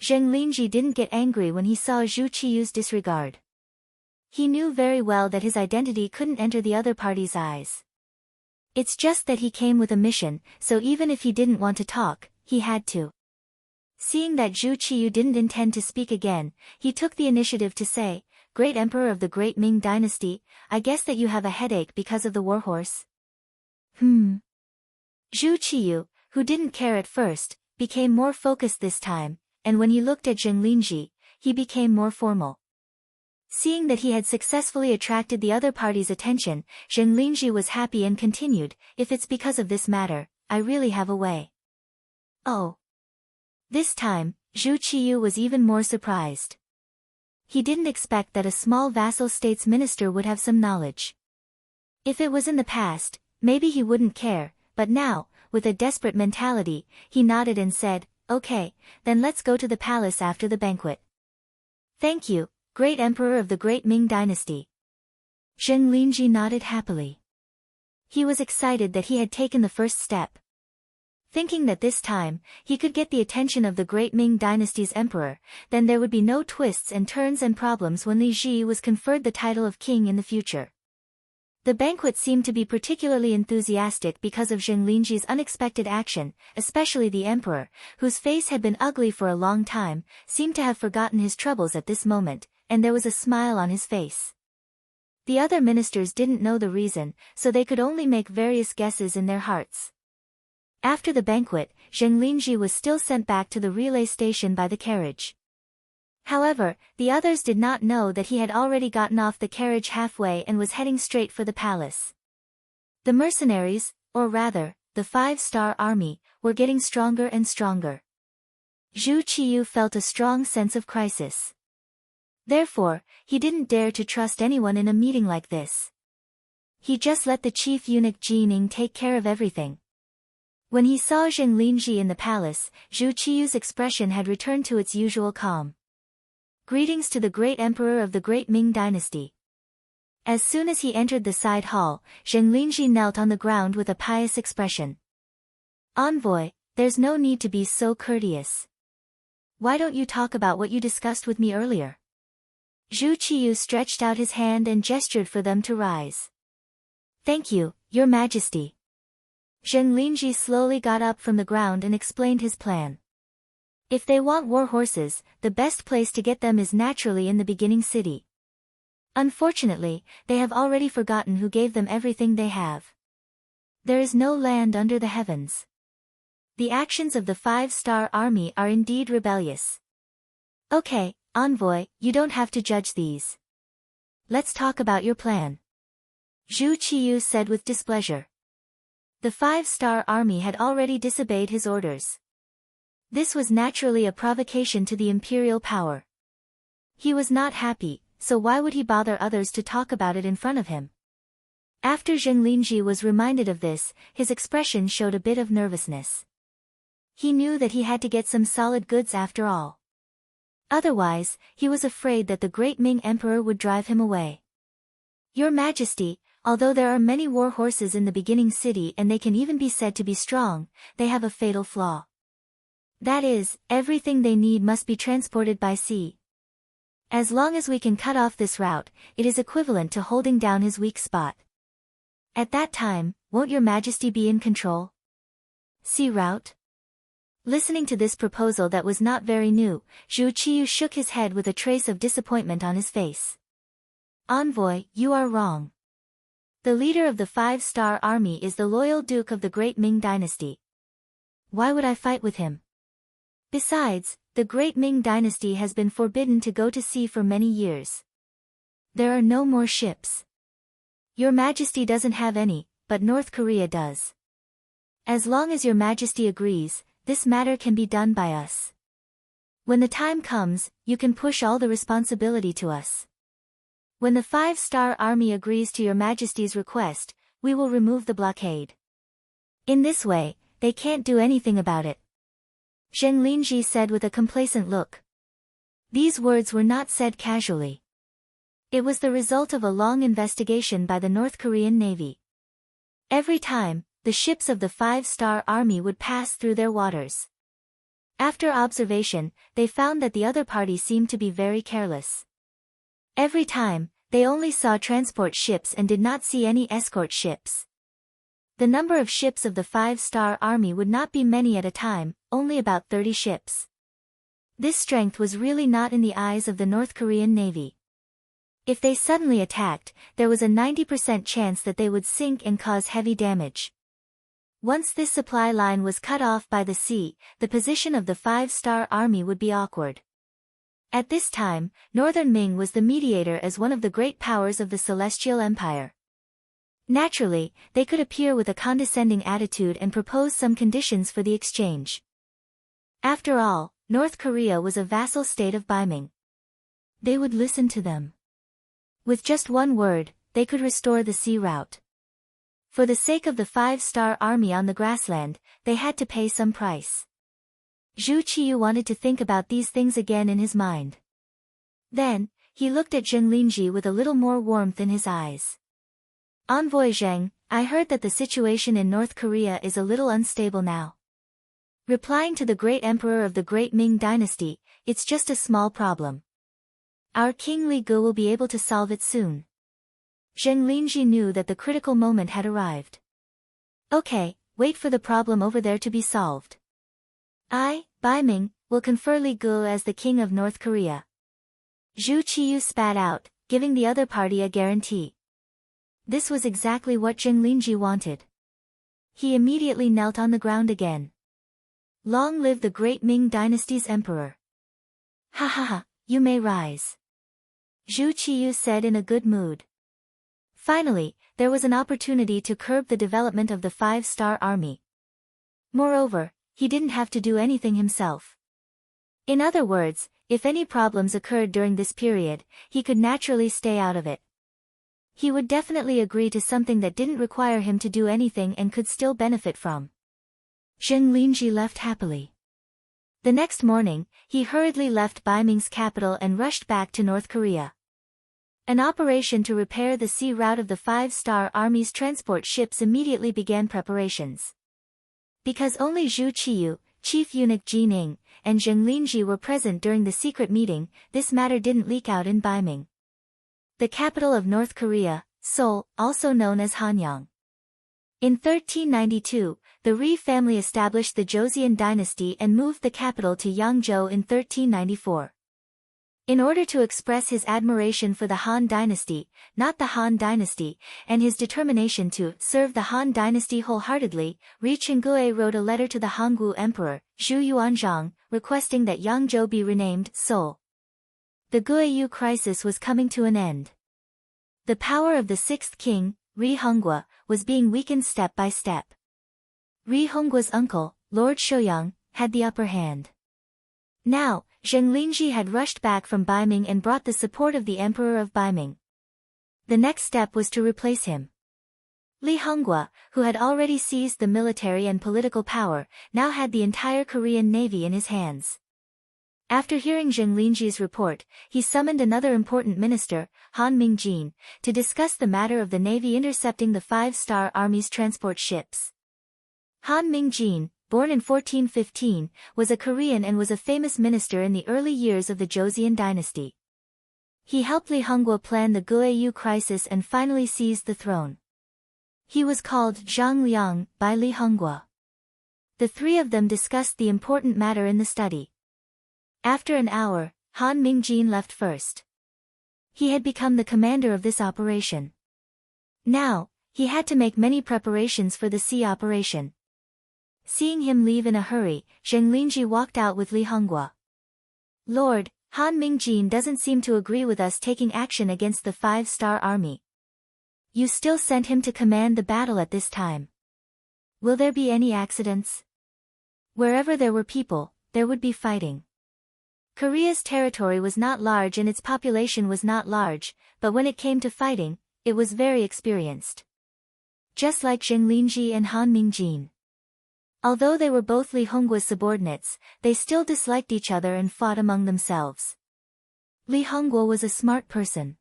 Zheng Linji didn't get angry when he saw Zhu Qiyu's disregard. He knew very well that his identity couldn't enter the other party's eyes. It's just that he came with a mission, so even if he didn't want to talk, he had to. Seeing that Zhu Qiyu didn't intend to speak again, he took the initiative to say, "Great Emperor of the Great Ming Dynasty, I guess that you have a headache because of the warhorse." Zhu Qiyu, who didn't care at first, became more focused this time, and when he looked at Zheng Linji, he became more formal. Seeing that he had successfully attracted the other party's attention, Zheng Linji was happy and continued, "If it's because of this matter, I really have a way." Oh. This time, Zhu Qiyu was even more surprised. He didn't expect that a small vassal state's minister would have some knowledge. If it was in the past, maybe he wouldn't care, but now, with a desperate mentality, he nodded and said, "Okay, then let's go to the palace after the banquet." "Thank you, Great Emperor of the Great Ming Dynasty." Zheng Linji nodded happily. He was excited that he had taken the first step. Thinking that this time, he could get the attention of the Great Ming Dynasty's emperor, then there would be no twists and turns and problems when Li Ji was conferred the title of king in the future. The banquet seemed to be particularly enthusiastic because of Zheng Linji's unexpected action, especially the emperor, whose face had been ugly for a long time, seemed to have forgotten his troubles at this moment, and there was a smile on his face. The other ministers didn't know the reason, so they could only make various guesses in their hearts. After the banquet, Zheng Linji was still sent back to the relay station by the carriage. However, the others did not know that he had already gotten off the carriage halfway and was heading straight for the palace. The mercenaries, or rather, the 5-star army, were getting stronger and stronger. Zhu Qiyu felt a strong sense of crisis. Therefore, he didn't dare to trust anyone in a meeting like this. He just let the chief eunuch Jining take care of everything. When he saw Zheng Linji in the palace, Zhu Qiyu's expression had returned to its usual calm. "Greetings to the great emperor of the Great Ming Dynasty." As soon as he entered the side hall, Zheng Linji knelt on the ground with a pious expression. "Envoy, there's no need to be so courteous. Why don't you talk about what you discussed with me earlier?" Zhu Qiyu stretched out his hand and gestured for them to rise. "Thank you, Your Majesty." Zheng Linji slowly got up from the ground and explained his plan. If they want war horses, the best place to get them is naturally in the beginning city. Unfortunately, they have already forgotten who gave them everything they have. There is no land under the heavens. The actions of the 5-star army are indeed rebellious. Okay, envoy, you don't have to judge these. Let's talk about your plan. Zhu Qiyu said with displeasure. The 5-star army had already disobeyed his orders. This was naturally a provocation to the imperial power. He was not happy, so why would he bother others to talk about it in front of him? After Zheng Linji was reminded of this, his expression showed a bit of nervousness. He knew that he had to get some solid goods after all. Otherwise, he was afraid that the great Ming Emperor would drive him away. Your Majesty, although there are many war horses in the beginning city and they can even be said to be strong, they have a fatal flaw. That is, everything they need must be transported by sea. As long as we can cut off this route, it is equivalent to holding down his weak spot. At that time, won't Your Majesty be in control? Sea route? Listening to this proposal that was not very new, Zhu Qiyu shook his head with a trace of disappointment on his face. Envoy, you are wrong. The leader of the 5-star army is the loyal Duke of the Great Ming Dynasty. Why would I fight with him? Besides, the Great Ming Dynasty has been forbidden to go to sea for many years. There are no more ships. Your Majesty doesn't have any, but North Korea does. As long as Your Majesty agrees, this matter can be done by us. When the time comes, you can push all the responsibility to us. When the 5-star army agrees to Your Majesty's request, we will remove the blockade. In this way, they can't do anything about it. Zheng Linji said with a complacent look. These words were not said casually. It was the result of a long investigation by the North Korean Navy. Every time, the ships of the Five-Star Army would pass through their waters. After observation, they found that the other party seemed to be very careless. Every time, they only saw transport ships and did not see any escort ships. The number of ships of the Five-Star Army would not be many at a time, only about 30 ships. This strength was really not in the eyes of the North Korean Navy. If they suddenly attacked, there was a 90% chance that they would sink and cause heavy damage. Once this supply line was cut off by the sea, the position of the Five-Star Army would be awkward. At this time, Northern Ming was the mediator as one of the great powers of the Celestial Empire. Naturally, they could appear with a condescending attitude and propose some conditions for the exchange. After all, North Korea was a vassal state of Beiming. They would listen to them. With just one word, they could restore the sea route. For the sake of the Five-Star Army on the grassland, they had to pay some price. Zhu Qiyu wanted to think about these things again in his mind. Then, he looked at Zheng Linji with a little more warmth in his eyes. Envoy Zheng, I heard that the situation in North Korea is a little unstable now. Replying to the great emperor of the Great Ming Dynasty, it's just a small problem. Our King Li Gu will be able to solve it soon. Zheng Linji knew that the critical moment had arrived. Okay, wait for the problem over there to be solved. I, Beiming, will confer Li Gu as the king of North Korea. Zhu Qiyu spat out, giving the other party a guarantee. This was exactly what Zheng Linji wanted. He immediately knelt on the ground again. Long live the great Ming dynasty's emperor. Ha ha ha, you may rise. Zhu Qiyu said in a good mood. Finally, there was an opportunity to curb the development of the Five-Star Army. Moreover, he didn't have to do anything himself. In other words, if any problems occurred during this period, he could naturally stay out of it. He would definitely agree to something that didn't require him to do anything and could still benefit from. Zheng Linji left happily. The next morning, he hurriedly left Beiming's capital and rushed back to North Korea. An operation to repair the sea route of the Five-Star Army's transport ships immediately began preparations. Because only Zhu Qiyu, Chief Eunuch Jining, and Zheng Linji were present during the secret meeting, this matter didn't leak out in Beiming. The capital of North Korea, Seoul, also known as Hanyang. In 1392, the Ri family established the Joseon dynasty and moved the capital to Yangzhou in 1394. In order to express his admiration for the Han dynasty, not the Han dynasty, and his determination to serve the Han dynasty wholeheartedly, Ri Chingguo wrote a letter to the Hongwu emperor, Zhu Yuanzhang, requesting that Yangzhou be renamed Seoul. The Guiyu crisis was coming to an end. The power of the sixth king, Ri Hongwu, was being weakened step by step. Ri Honggua's uncle, Lord Shouyang, had the upper hand. Now, Zheng Linji had rushed back from Beiming and brought the support of the Emperor of Beiming. The next step was to replace him. Li Honggu, who had already seized the military and political power, now had the entire Korean navy in his hands. After hearing Zheng Linji's report, he summoned another important minister, Han Mingjin, to discuss the matter of the navy intercepting the Five-Star Army's transport ships. Han Mingjin, born in 1415, was a Korean and was a famous minister in the early years of the Joseon dynasty. He helped Li Honggu plan the Guiyu crisis and finally seized the throne. He was called Zhang Liang by Li Honggu. The three of them discussed the important matter in the study. After an hour, Han Mingjin left first. He had become the commander of this operation. Now, he had to make many preparations for the sea operation. Seeing him leave in a hurry, Zheng Linji walked out with Li Honggu. Lord, Han Mingjin doesn't seem to agree with us taking action against the Five-Star Army. You still sent him to command the battle at this time. Will there be any accidents? Wherever there were people, there would be fighting. Korea's territory was not large and its population was not large, but when it came to fighting, it was very experienced. Just like Zheng Linji and Han Mingjin. Although they were both Li Honggua's subordinates, they still disliked each other and fought among themselves. Li Hongguo was a smart person.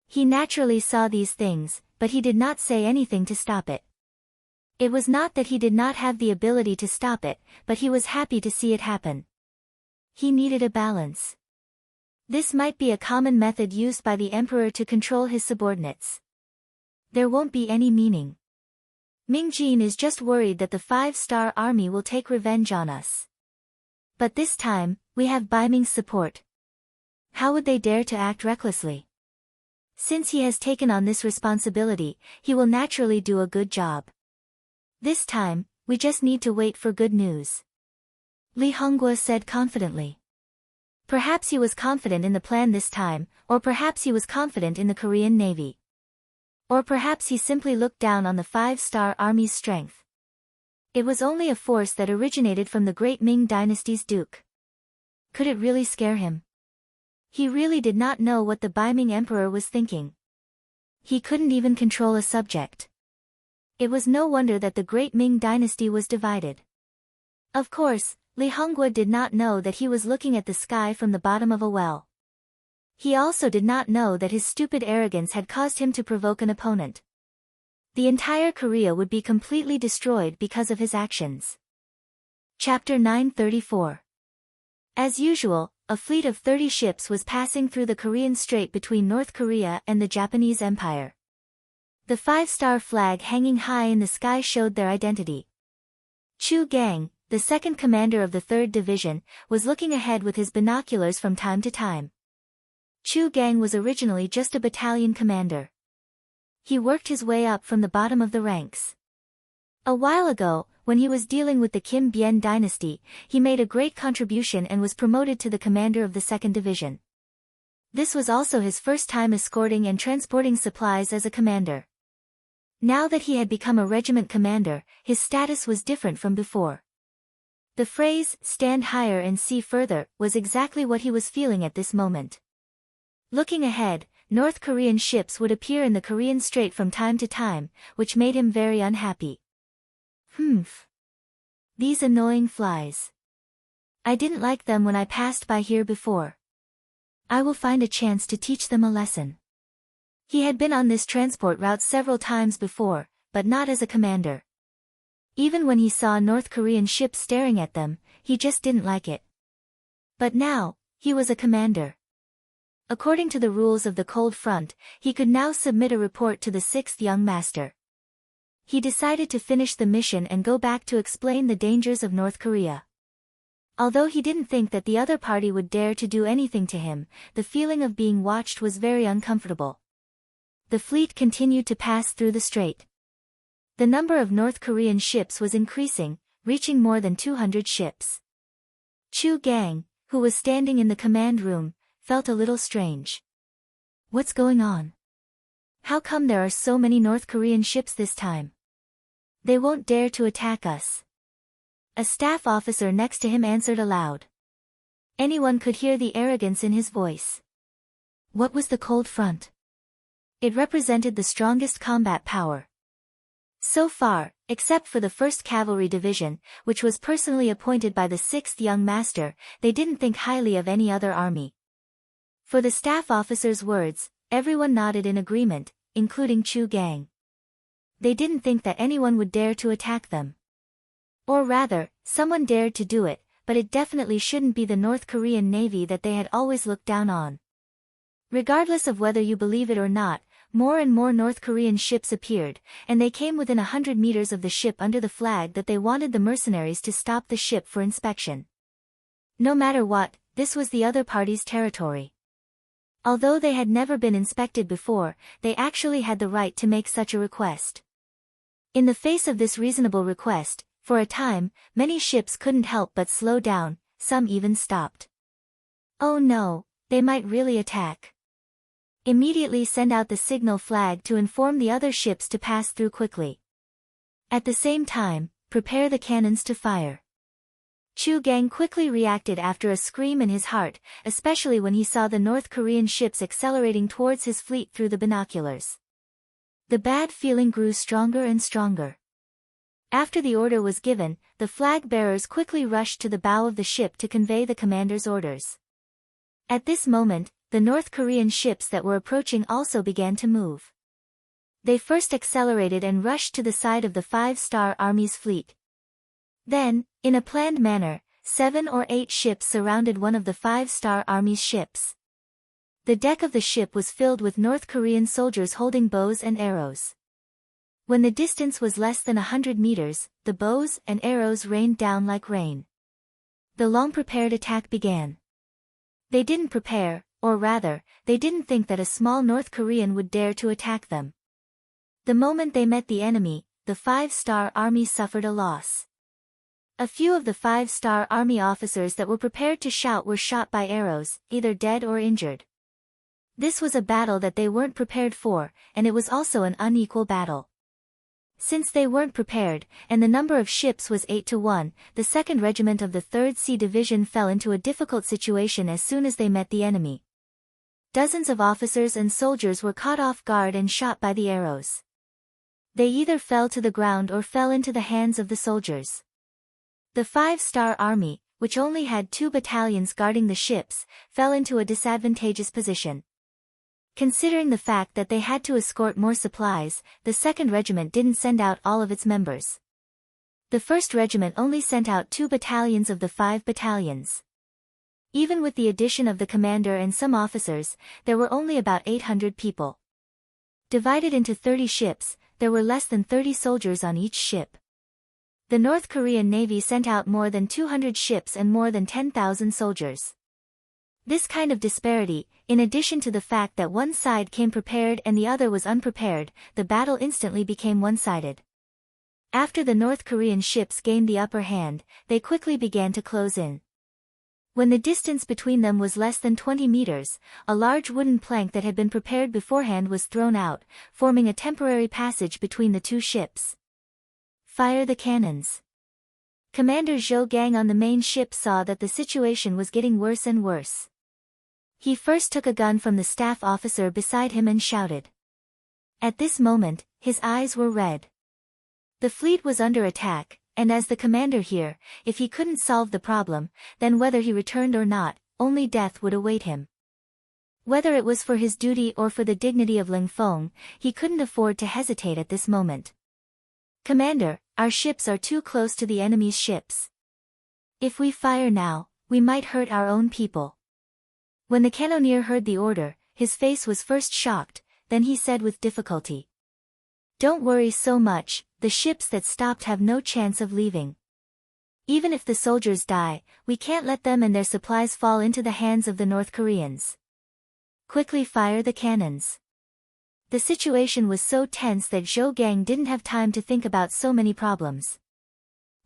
He naturally saw these things, but he did not say anything to stop it. It was not that he did not have the ability to stop it, but he was happy to see it happen. He needed a balance. This might be a common method used by the emperor to control his subordinates. There won't be any meaning. Ming Jin is just worried that the 5-star army will take revenge on us. But this time, we have Bai Ming's support. How would they dare to act recklessly? Since he has taken on this responsibility, he will naturally do a good job. This time, we just need to wait for good news. Li Hongguo said confidently. Perhaps he was confident in the plan this time, or perhaps he was confident in the Korean Navy. Or perhaps he simply looked down on the 5-star army's strength. It was only a force that originated from the great Ming dynasty's duke. Could it really scare him? He really did not know what the Bai Ming emperor was thinking. He couldn't even control a subject. It was no wonder that the great Ming dynasty was divided. Of course, Li Hongguo did not know that he was looking at the sky from the bottom of a well. He also did not know that his stupid arrogance had caused him to provoke an opponent. The entire Korea would be completely destroyed because of his actions. Chapter 934. As usual, a fleet of 30 ships was passing through the Korean Strait between North Korea and the Japanese Empire. The 5-star flag hanging high in the sky showed their identity. Chu Gang, the second commander of the 3rd Division, was looking ahead with his binoculars from time to time. Chu Gang was originally just a battalion commander. He worked his way up from the bottom of the ranks. A while ago, when he was dealing with the Kim Bien dynasty, he made a great contribution and was promoted to the commander of the 2nd Division. This was also his first time escorting and transporting supplies as a commander. Now that he had become a regiment commander, his status was different from before. The phrase, "stand higher and see further," was exactly what he was feeling at this moment. Looking ahead, North Korean ships would appear in the Korean Strait from time to time, which made him very unhappy. These annoying flies. I didn't like them when I passed by here before. I will find a chance to teach them a lesson. He had been on this transport route several times before, but not as a commander. Even when he saw North Korean ships staring at them, he just didn't like it. But now, he was a commander. According to the rules of the Cold Front, he could now submit a report to the 6th Young Master. He decided to finish the mission and go back to explain the dangers of North Korea. Although he didn't think that the other party would dare to do anything to him, the feeling of being watched was very uncomfortable. The fleet continued to pass through the strait. The number of North Korean ships was increasing, reaching more than 200 ships. Chu Gang, who was standing in the command room, felt a little strange. What's going on? How come there are so many North Korean ships this time? They won't dare to attack us. A staff officer next to him answered aloud. Anyone could hear the arrogance in his voice. What was the Cold Front? It represented the strongest combat power. So far, except for the 1st Cavalry Division, which was personally appointed by the 6th Young Master, they didn't think highly of any other army. For the staff officer's words, everyone nodded in agreement, including Chu Gang. They didn't think that anyone would dare to attack them. Or rather, someone dared to do it, but it definitely shouldn't be the North Korean Navy that they had always looked down on. Regardless of whether you believe it or not, more and more North Korean ships appeared, and they came within 100 meters of the ship under the flag that they wanted the mercenaries to stop the ship for inspection. No matter what, this was the other party's territory. Although they had never been inspected before, they actually had the right to make such a request. In the face of this reasonable request, for a time, many ships couldn't help but slow down, some even stopped. Oh no, they might really attack. Immediately send out the signal flag to inform the other ships to pass through quickly. At the same time, prepare the cannons to fire. Chu Gang quickly reacted after a scream in his heart, especially when he saw the North Korean ships accelerating towards his fleet through the binoculars. The bad feeling grew stronger and stronger. After the order was given, the flag bearers quickly rushed to the bow of the ship to convey the commander's orders. At this moment, the North Korean ships that were approaching also began to move. They first accelerated and rushed to the side of the Five-Star Army's fleet. Then, in a planned manner, 7 or 8 ships surrounded one of the Five-Star Army's ships. The deck of the ship was filled with North Korean soldiers holding bows and arrows. When the distance was less than 100 meters, the bows and arrows rained down like rain. The long-prepared attack began. They didn't prepare, or rather, they didn't think that a small North Korean would dare to attack them. The moment they met the enemy, the Five-Star Army suffered a loss. A few of the Five-Star Army officers that were prepared to shout were shot by arrows, either dead or injured. This was a battle that they weren't prepared for, and it was also an unequal battle. Since they weren't prepared, and the number of ships was 8-1, the 2nd Regiment of the 3rd Sea Division fell into a difficult situation as soon as they met the enemy. Dozens of officers and soldiers were caught off guard and shot by the arrows. They either fell to the ground or fell into the hands of the soldiers. The Five-Star Army, which only had 2 battalions guarding the ships, fell into a disadvantageous position. Considering the fact that they had to escort more supplies, the 2nd Regiment didn't send out all of its members. The 1st Regiment only sent out 2 battalions of the 5 battalions. Even with the addition of the commander and some officers, there were only about 800 people. Divided into 30 ships, there were less than 30 soldiers on each ship. The North Korean Navy sent out more than 200 ships and more than 10,000 soldiers. This kind of disparity, in addition to the fact that one side came prepared and the other was unprepared, the battle instantly became one-sided. After the North Korean ships gained the upper hand, they quickly began to close in. When the distance between them was less than 20 meters, a large wooden plank that had been prepared beforehand was thrown out, forming a temporary passage between the 2 ships. Fire the cannons. Commander Zhou Gang on the main ship saw that the situation was getting worse and worse. He first took a gun from the staff officer beside him and shouted. At this moment, his eyes were red. The fleet was under attack, and as the commander here, if he couldn't solve the problem, then whether he returned or not, only death would await him. Whether it was for his duty or for the dignity of Ling Feng, he couldn't afford to hesitate at this moment. Commander, our ships are too close to the enemy's ships. If we fire now, we might hurt our own people. When the cannoneer heard the order, his face was first shocked, then he said with difficulty. Don't worry so much, the ships that stopped have no chance of leaving. Even if the soldiers die, we can't let them and their supplies fall into the hands of the North Koreans. Quickly fire the cannons. The situation was so tense that Zhou Gang didn't have time to think about so many problems.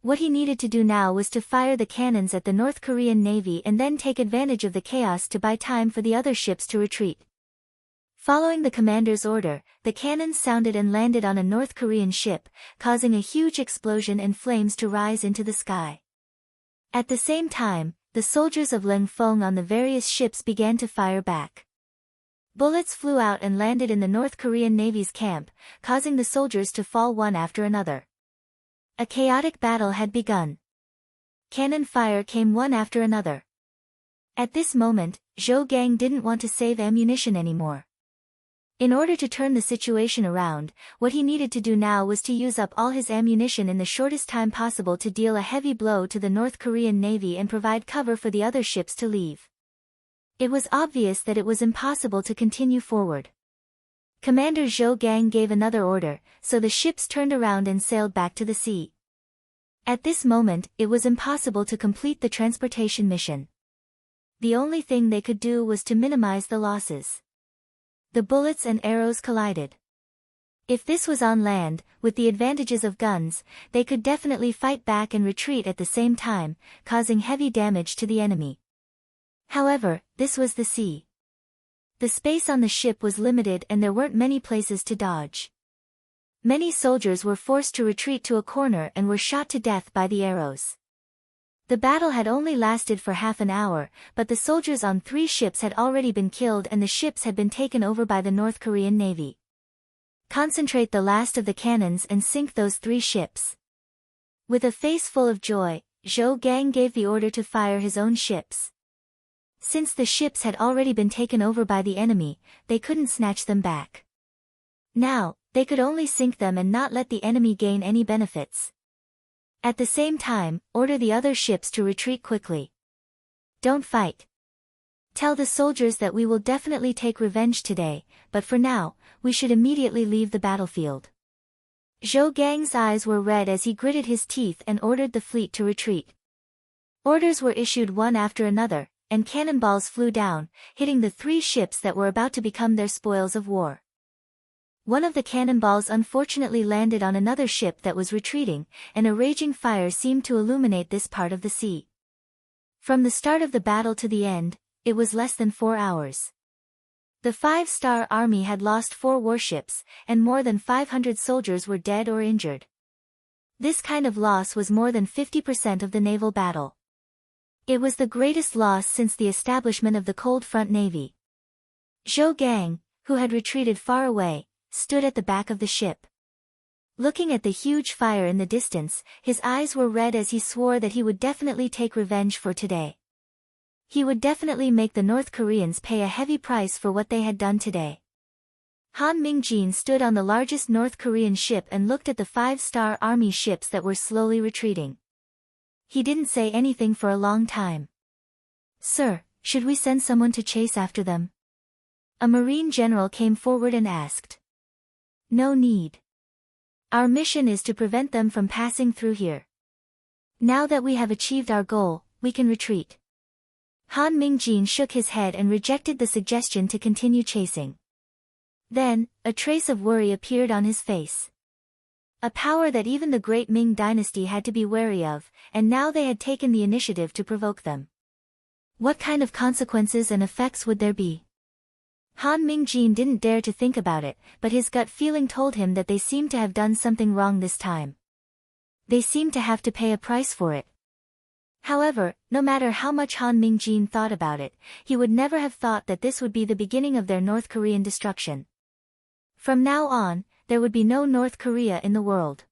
What he needed to do now was to fire the cannons at the North Korean Navy and then take advantage of the chaos to buy time for the other ships to retreat. Following the commander's order, the cannons sounded and landed on a North Korean ship, causing a huge explosion and flames to rise into the sky. At the same time, the soldiers of Ling Feng on the various ships began to fire back. Bullets flew out and landed in the North Korean Navy's camp, causing the soldiers to fall one after another. A chaotic battle had begun. Cannon fire came one after another. At this moment, Zhou Gang didn't want to save ammunition anymore. In order to turn the situation around, what he needed to do now was to use up all his ammunition in the shortest time possible to deal a heavy blow to the North Korean Navy and provide cover for the other ships to leave. It was obvious that it was impossible to continue forward. Commander Zhou Gang gave another order, so the ships turned around and sailed back to the sea. At this moment, it was impossible to complete the transportation mission. The only thing they could do was to minimize the losses. The bullets and arrows collided. If this was on land, with the advantages of guns, they could definitely fight back and retreat at the same time, causing heavy damage to the enemy. However, this was the sea. The space on the ship was limited and there weren't many places to dodge. Many soldiers were forced to retreat to a corner and were shot to death by the arrows. The battle had only lasted for half an hour, but the soldiers on 3 ships had already been killed and the ships had been taken over by the North Korean Navy. Concentrate the last of the cannons and sink those 3 ships. With a face full of joy, Zhou Gang gave the order to fire his own ships. Since the ships had already been taken over by the enemy, they couldn't snatch them back. Now, they could only sink them and not let the enemy gain any benefits. At the same time, order the other ships to retreat quickly. Don't fight. Tell the soldiers that we will definitely take revenge today, but for now, we should immediately leave the battlefield. Zhou Gang's eyes were red as he gritted his teeth and ordered the fleet to retreat. Orders were issued one after another, and cannonballs flew down, hitting the 3 ships that were about to become their spoils of war. One of the cannonballs unfortunately landed on another ship that was retreating, and a raging fire seemed to illuminate this part of the sea. From the start of the battle to the end, it was less than 4 hours. The 5-star army had lost 4 warships, and more than 500 soldiers were dead or injured. This kind of loss was more than 50% of the naval battle. It was the greatest loss since the establishment of the Cold Front Navy. Zhou Gang, who had retreated far away, stood at the back of the ship. Looking at the huge fire in the distance, his eyes were red as he swore that he would definitely take revenge for today. He would definitely make the North Koreans pay a heavy price for what they had done today. Han Mingjin stood on the largest North Korean ship and looked at the 5-star army ships that were slowly retreating. He didn't say anything for a long time. "Sir, should we send someone to chase after them?" A Marine general came forward and asked. "No need. Our mission is to prevent them from passing through here. Now that we have achieved our goal, we can retreat." Han Mingjin shook his head and rejected the suggestion to continue chasing. Then, a trace of worry appeared on his face. A power that even the great Ming dynasty had to be wary of, and now they had taken the initiative to provoke them. What kind of consequences and effects would there be? Han Mingjin didn't dare to think about it, but his gut feeling told him that they seemed to have done something wrong this time. They seemed to have to pay a price for it. However, no matter how much Han Mingjin thought about it, he would never have thought that this would be the beginning of their North Korean destruction. From now on, there would be no North Korea in the world.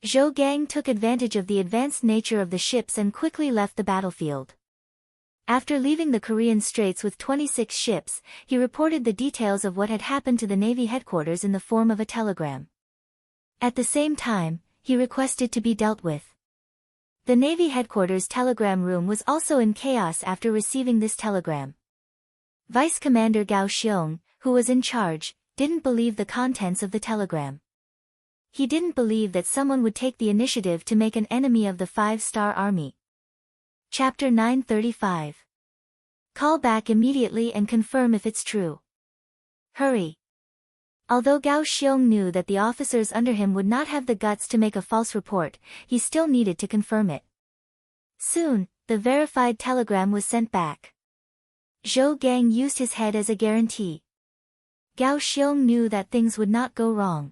Zhou Gang took advantage of the advanced nature of the ships and quickly left the battlefield. After leaving the Korean Straits with 26 ships, he reported the details of what had happened to the Navy headquarters in the form of a telegram. At the same time, he requested to be dealt with. The Navy headquarters telegram room was also in chaos after receiving this telegram. Vice Commander Gao Xiong, who was in charge, didn't believe the contents of the telegram. He didn't believe that someone would take the initiative to make an enemy of the 5-star army. Chapter 935. Call back immediately and confirm if it's true. Hurry. Although Gao Xiong knew that the officers under him would not have the guts to make a false report, he still needed to confirm it. Soon, the verified telegram was sent back. Zhou Gang used his head as a guarantee. Gao Xiong knew that things would not go wrong.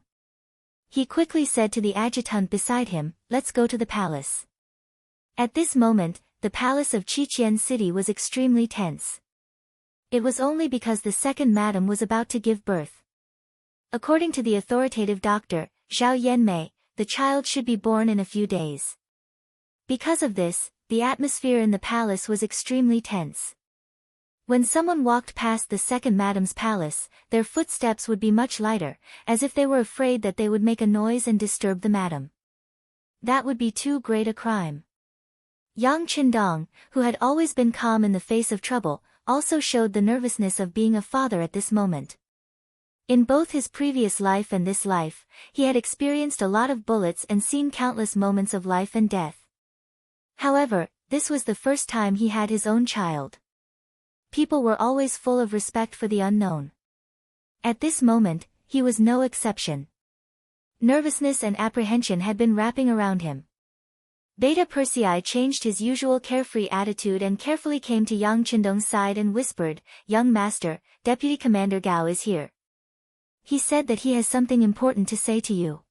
He quickly said to the adjutant beside him, "Let's go to the palace." At this moment, the palace of Qiqian City was extremely tense. It was only because the second madam was about to give birth. According to the authoritative doctor, Zhao Yanmei, the child should be born in a few days. Because of this, the atmosphere in the palace was extremely tense. When someone walked past the second madam's palace, their footsteps would be much lighter, as if they were afraid that they would make a noise and disturb the madam. That would be too great a crime. Yang Qindong, who had always been calm in the face of trouble, also showed the nervousness of being a father at this moment. In both his previous life and this life, he had experienced a lot of bullets and seen countless moments of life and death. However, this was the first time he had his own child. People were always full of respect for the unknown. At this moment, he was no exception. Nervousness and apprehension had been wrapping around him. Beta Persei changed his usual carefree attitude and carefully came to Yang Qindong's side and whispered, "Young master, Deputy Commander Gao is here. He said that he has something important to say to you."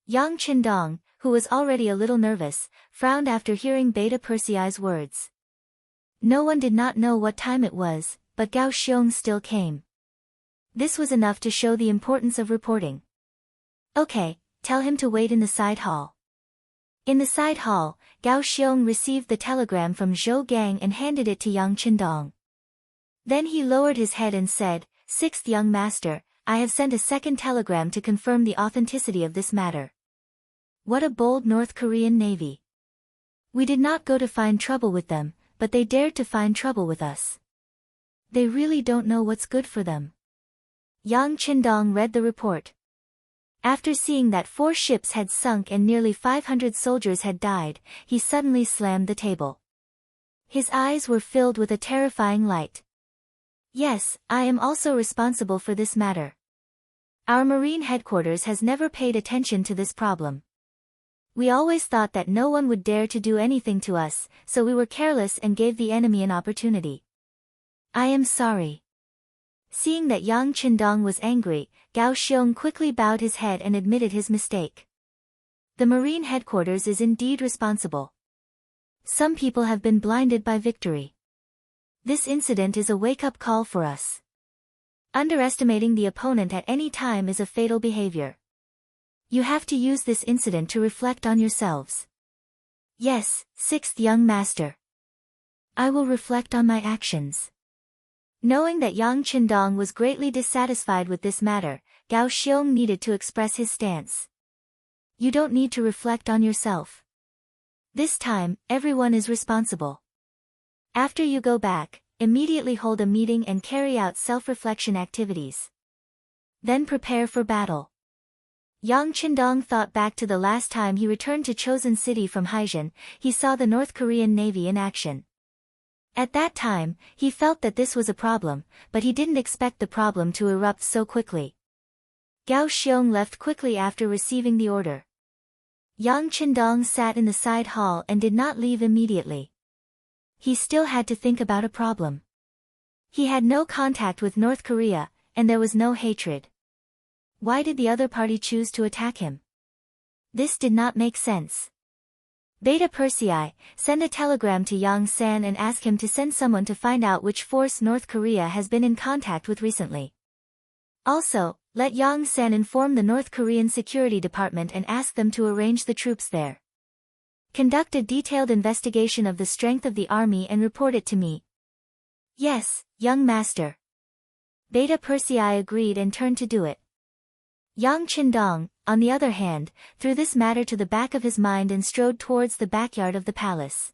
Yang Qindong, who was already a little nervous, frowned after hearing Beta Persei's words. No one did not know what time it was, but Gao Xiong still came. This was enough to show the importance of reporting. "Okay, tell him to wait in the side hall." In the side hall, Gao Xiong received the telegram from Zhou Gang and handed it to young Qindong. Then he lowered his head and said, "Sixth young master, I have sent a second telegram to confirm the authenticity of this matter." What a bold North Korean navy. We did not go to find trouble with them, but they dared to find trouble with us. They really don't know what's good for them. Yang Qindong read the report. After seeing that 4 ships had sunk and nearly 500 soldiers had died, he suddenly slammed the table. His eyes were filled with a terrifying light. Yes, I am also responsible for this matter. Our Marine headquarters has never paid attention to this problem. We always thought that no one would dare to do anything to us, so we were careless and gave the enemy an opportunity. I am sorry. Seeing that Yang Qindong was angry, Gao Xiong quickly bowed his head and admitted his mistake. The Marine headquarters is indeed responsible. Some people have been blinded by victory. This incident is a wake-up call for us. Underestimating the opponent at any time is a fatal behavior. You have to use this incident to reflect on yourselves. Yes, sixth young master. I will reflect on my actions. Knowing that Yang Qindong was greatly dissatisfied with this matter, Gao Xiong needed to express his stance. You don't need to reflect on yourself. This time, everyone is responsible. After you go back, immediately hold a meeting and carry out self-reflection activities. Then prepare for battle. Yang Qindong thought back to the last time he returned to Chosun City from Haijin. He saw the North Korean Navy in action. At that time, he felt that this was a problem, but he didn't expect the problem to erupt so quickly. Gao Xiong left quickly after receiving the order. Yang Qindong sat in the side hall and did not leave immediately. He still had to think about a problem. He had no contact with North Korea, and there was no hatred. Why did the other party choose to attack him? This did not make sense. Beta Persei, send a telegram to Yang San and ask him to send someone to find out which force North Korea has been in contact with recently. Also, let Yang San inform the North Korean Security Department and ask them to arrange the troops there. Conduct a detailed investigation of the strength of the army and report it to me. Yes, young master. Beta Persei agreed and turned to do it. Yang Qindong, on the other hand, threw this matter to the back of his mind and strode towards the backyard of the palace.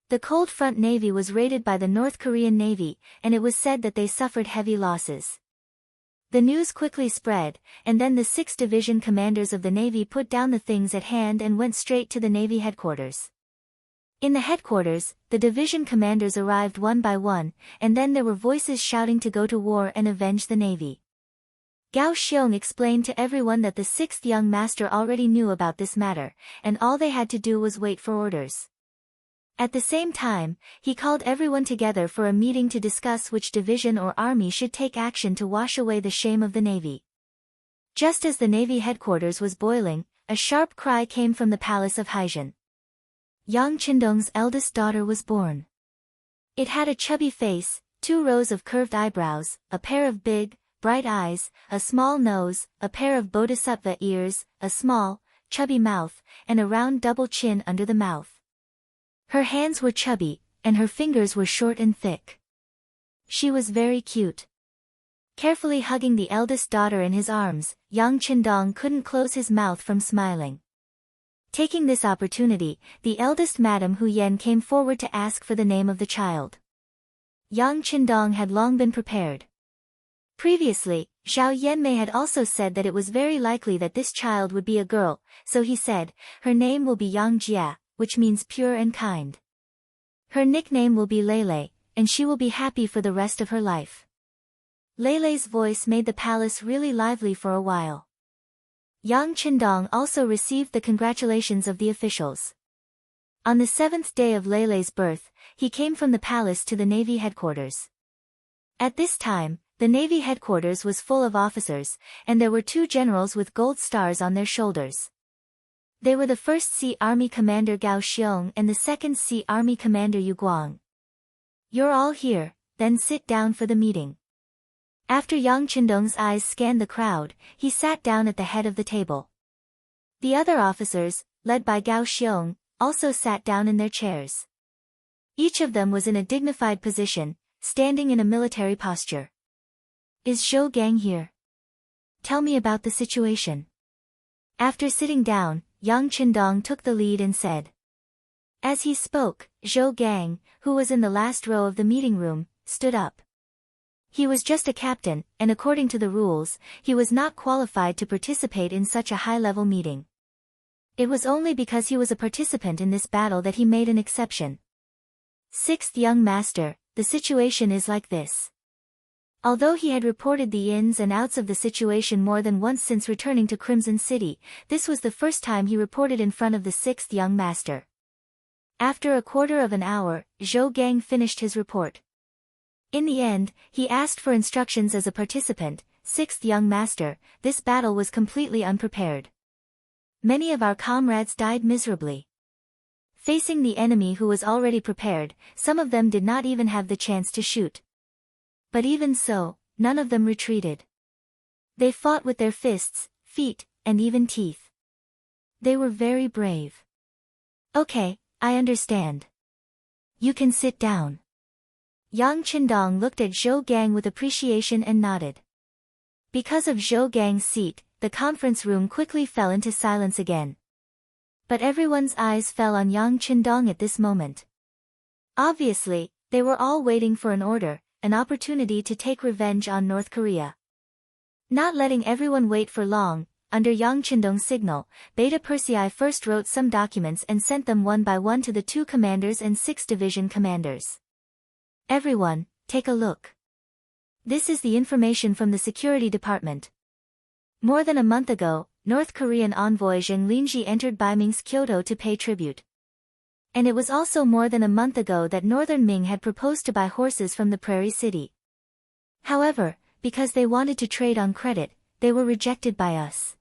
The Cold Front Navy was raided by the North Korean Navy, and it was said that they suffered heavy losses. The news quickly spread, and then the 6th Division commanders of the Navy put down the things at hand and went straight to the Navy headquarters. In the headquarters, the division commanders arrived one by one, and then there were voices shouting to go to war and avenge the Navy. Gao Xiong explained to everyone that the 6th young master already knew about this matter, and all they had to do was wait for orders. At the same time, he called everyone together for a meeting to discuss which division or army should take action to wash away the shame of the Navy. Just as the Navy headquarters was boiling, a sharp cry came from the palace of Haijin. Yang Qindong's eldest daughter was born. It had a chubby face, 2 rows of curved eyebrows, a pair of big, bright eyes, a small nose, a pair of bodhisattva ears, a small, chubby mouth, and a round double chin under the mouth. Her hands were chubby, and her fingers were short and thick. She was very cute. Carefully hugging the eldest daughter in his arms, Yang Qindong couldn't close his mouth from smiling. Taking this opportunity, the eldest Madame Hu Yen came forward to ask for the name of the child. Yang Qindong had long been prepared. Previously, Zhao Yanmei had also said that it was very likely that this child would be a girl, so he said, her name will be Yang Jia, which means pure and kind. Her nickname will be Lele, and she will be happy for the rest of her life. Lele's voice made the palace really lively for a while. Yang Qindong also received the congratulations of the officials. On the 7th day of Lele's birth, he came from the palace to the Navy headquarters. At this time, the Navy headquarters was full of officers, and there were 2 generals with gold stars on their shoulders. They were the 1st Sea Army Commander Gao Xiong and the 2nd Sea Army Commander Yu Guang. You're all here, then sit down for the meeting. After Yang Qindong's eyes scanned the crowd, he sat down at the head of the table. The other officers, led by Gao Xiong, also sat down in their chairs. Each of them was in a dignified position, standing in a military posture. Is Zhou Gang here? Tell me about the situation. After sitting down, Yang Qindong took the lead and said. As he spoke, Zhou Gang, who was in the last row of the meeting room, stood up. He was just a captain, and according to the rules, he was not qualified to participate in such a high-level meeting. It was only because he was a participant in this battle that he made an exception. Sixth young master, the situation is like this. Although he had reported the ins and outs of the situation more than once since returning to Crimson City, this was the first time he reported in front of the sixth young master. After a quarter of an hour, Zhou Gang finished his report. In the end, he asked for instructions as a participant. Sixth young master, this battle was completely unprepared. Many of our comrades died miserably. Facing the enemy who was already prepared, some of them did not even have the chance to shoot. But even so, none of them retreated. They fought with their fists, feet, and even teeth. They were very brave. Okay, I understand. You can sit down. Yang Qindong looked at Zhou Gang with appreciation and nodded. Because of Zhou Gang's seat, the conference room quickly fell into silence again. But everyone's eyes fell on Yang Qindong at this moment. Obviously, they were all waiting for an order, an opportunity to take revenge on North Korea. Not letting everyone wait for long, under Yang Qindong's signal, Beta Persei first wrote some documents and sent them one by one to the 2 commanders and 6 division commanders. Everyone, take a look. This is the information from the Security Department. More than a month ago, North Korean envoy Zheng Linji entered Baiming's Kyoto to pay tribute. And it was also more than a month ago that Northern Ming had proposed to buy horses from the Prairie City. However, because they wanted to trade on credit, they were rejected by us.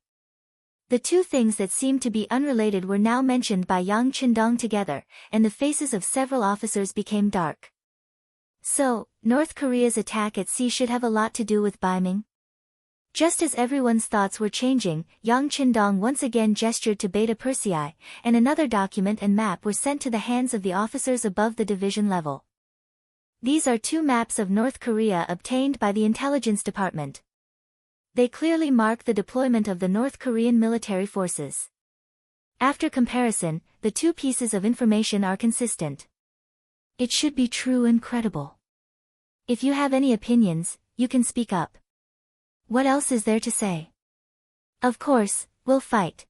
The two things that seemed to be unrelated were now mentioned by Yang Qindong together, and the faces of several officers became dark. So, North Korea's attack at sea should have a lot to do with Baiming? Just as everyone's thoughts were changing, Yang Qindong once again gestured to Beta Persei, and another document and map were sent to the hands of the officers above the division level. These are 2 maps of North Korea obtained by the Intelligence Department. They clearly mark the deployment of the North Korean military forces. After comparison, the 2 pieces of information are consistent. It should be true and credible. If you have any opinions, you can speak up. What else is there to say? Of course, we'll fight.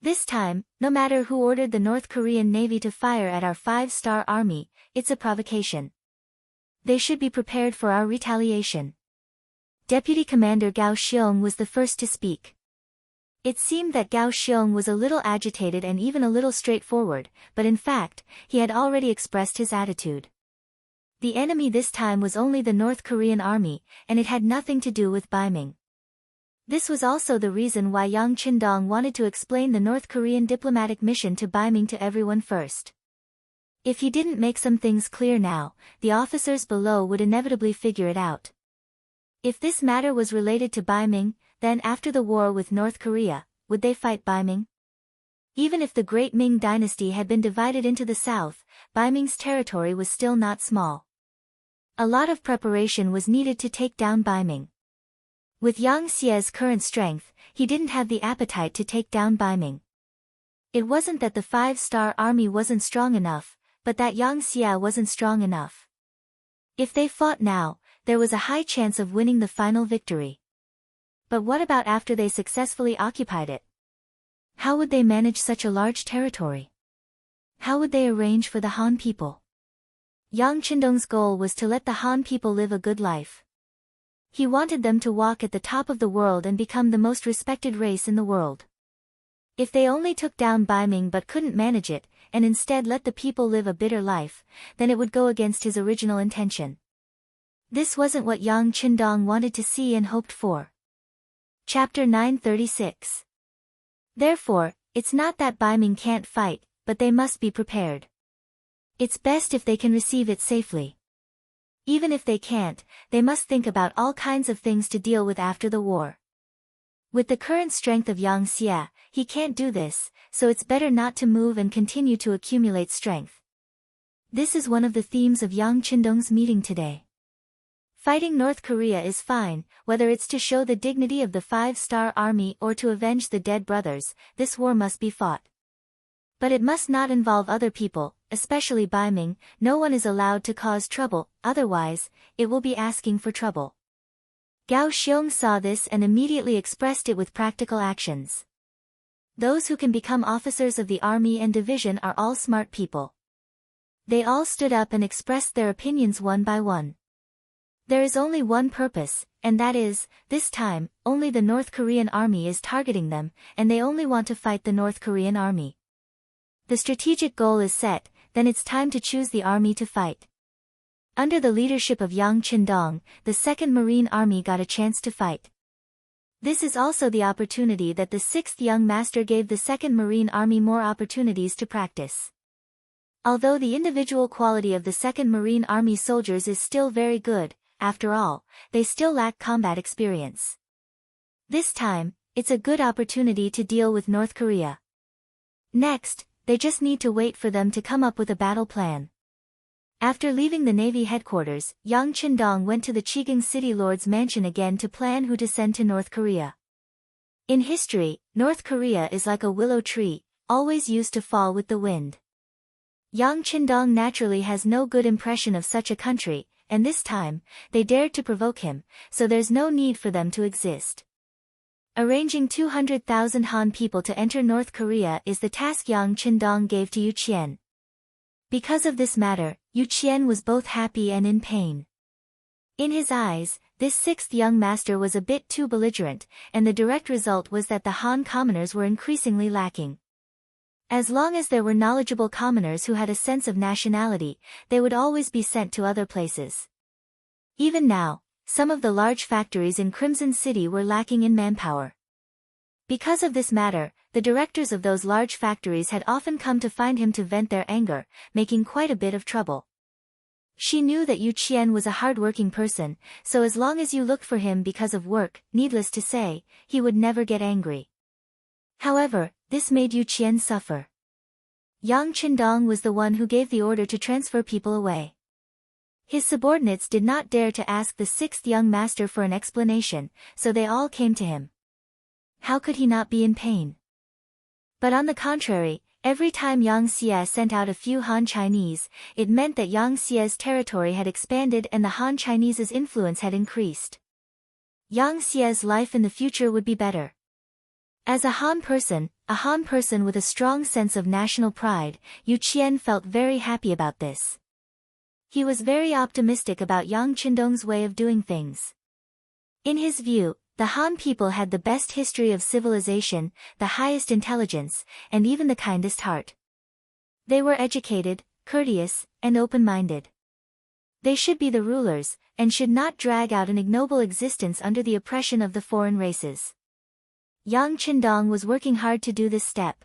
This time, no matter who ordered the North Korean Navy to fire at our 5-star army, it's a provocation. They should be prepared for our retaliation. Deputy Commander Gao Xiong was the first to speak. It seemed that Gao Xiong was a little agitated and even a little straightforward, but in fact, he had already expressed his attitude. The enemy this time was only the North Korean army, and it had nothing to do with Baiming. This was also the reason why Yang Qindong wanted to explain the North Korean diplomatic mission to Baiming to everyone first. If he didn't make some things clear now, the officers below would inevitably figure it out. If this matter was related to Baiming, then after the war with North Korea, would they fight Baiming? Even if the Great Ming dynasty had been divided into the south, Baiming's territory was still not small. A lot of preparation was needed to take down Baiming. With Yang Xie's current strength, he didn't have the appetite to take down Baiming. It wasn't that the 5-star army wasn't strong enough, but that Yang Xie wasn't strong enough. If they fought now, there was a high chance of winning the final victory. But what about after they successfully occupied it? How would they manage such a large territory? How would they arrange for the Han people? Yang Qindong's goal was to let the Han people live a good life. He wanted them to walk at the top of the world and become the most respected race in the world. If they only took down Baiming but couldn't manage it, and instead let the people live a bitter life, then it would go against his original intention. This wasn't what Yang Qindong wanted to see and hoped for. Chapter 936. Therefore, it's not that Baiming can't fight, but they must be prepared. It's best if they can receive it safely. Even if they can't, they must think about all kinds of things to deal with after the war. With the current strength of Yang Xie, he can't do this, so it's better not to move and continue to accumulate strength. This is one of the themes of Yang Qindong's meeting today. Fighting North Korea is fine, whether it's to show the dignity of the five-star army or to avenge the dead brothers, this war must be fought. But it must not involve other people, especially Baiming. No one is allowed to cause trouble, otherwise, it will be asking for trouble. Gao Xiong saw this and immediately expressed it with practical actions. Those who can become officers of the army and division are all smart people. They all stood up and expressed their opinions one by one. There is only one purpose, and that is, this time, only the North Korean army is targeting them, and they only want to fight the North Korean army. The strategic goal is set, then it's time to choose the army to fight. Under the leadership of Yang Qindong, the 2nd Marine Army got a chance to fight. This is also the opportunity that the 6th young master gave the 2nd Marine Army more opportunities to practice. Although the individual quality of the 2nd Marine Army soldiers is still very good, after all, they still lack combat experience. This time, it's a good opportunity to deal with North Korea. Next, they just need to wait for them to come up with a battle plan. After leaving the Navy headquarters, Yang Qindong went to the Qing city lord's mansion again to plan who to send to North Korea. In history, North Korea is like a willow tree, always used to fall with the wind. Yang Qindong naturally has no good impression of such a country, and this time, they dared to provoke him, so there's no need for them to exist. Arranging 200,000 Han people to enter North Korea is the task Yang Qindong gave to Yu Qian. Because of this matter, Yu Qian was both happy and in pain. In his eyes, this 6th young master was a bit too belligerent, and the direct result was that the Han commoners were increasingly lacking. As long as there were knowledgeable commoners who had a sense of nationality, they would always be sent to other places. Even now, some of the large factories in Crimson City were lacking in manpower. Because of this matter, the directors of those large factories had often come to find him to vent their anger, making quite a bit of trouble. She knew that Yu Qian was a hard-working person, so as long as you looked for him because of work, needless to say, he would never get angry. However, this made Yu Qian suffer. Yang Qindong was the one who gave the order to transfer people away. His subordinates did not dare to ask the 6th young master for an explanation, so they all came to him. How could he not be in pain? But on the contrary, every time Yang Xie sent out a few Han Chinese, it meant that Yang Xie's territory had expanded and the Han Chinese's influence had increased. Yang Xie's life in the future would be better. As a Han person with a strong sense of national pride, Yu Qian felt very happy about this. He was very optimistic about Yang Qindong's way of doing things. In his view, the Han people had the best history of civilization, the highest intelligence, and even the kindest heart. They were educated, courteous, and open-minded. They should be the rulers, and should not drag out an ignoble existence under the oppression of the foreign races. Yang Qindong was working hard to do this step.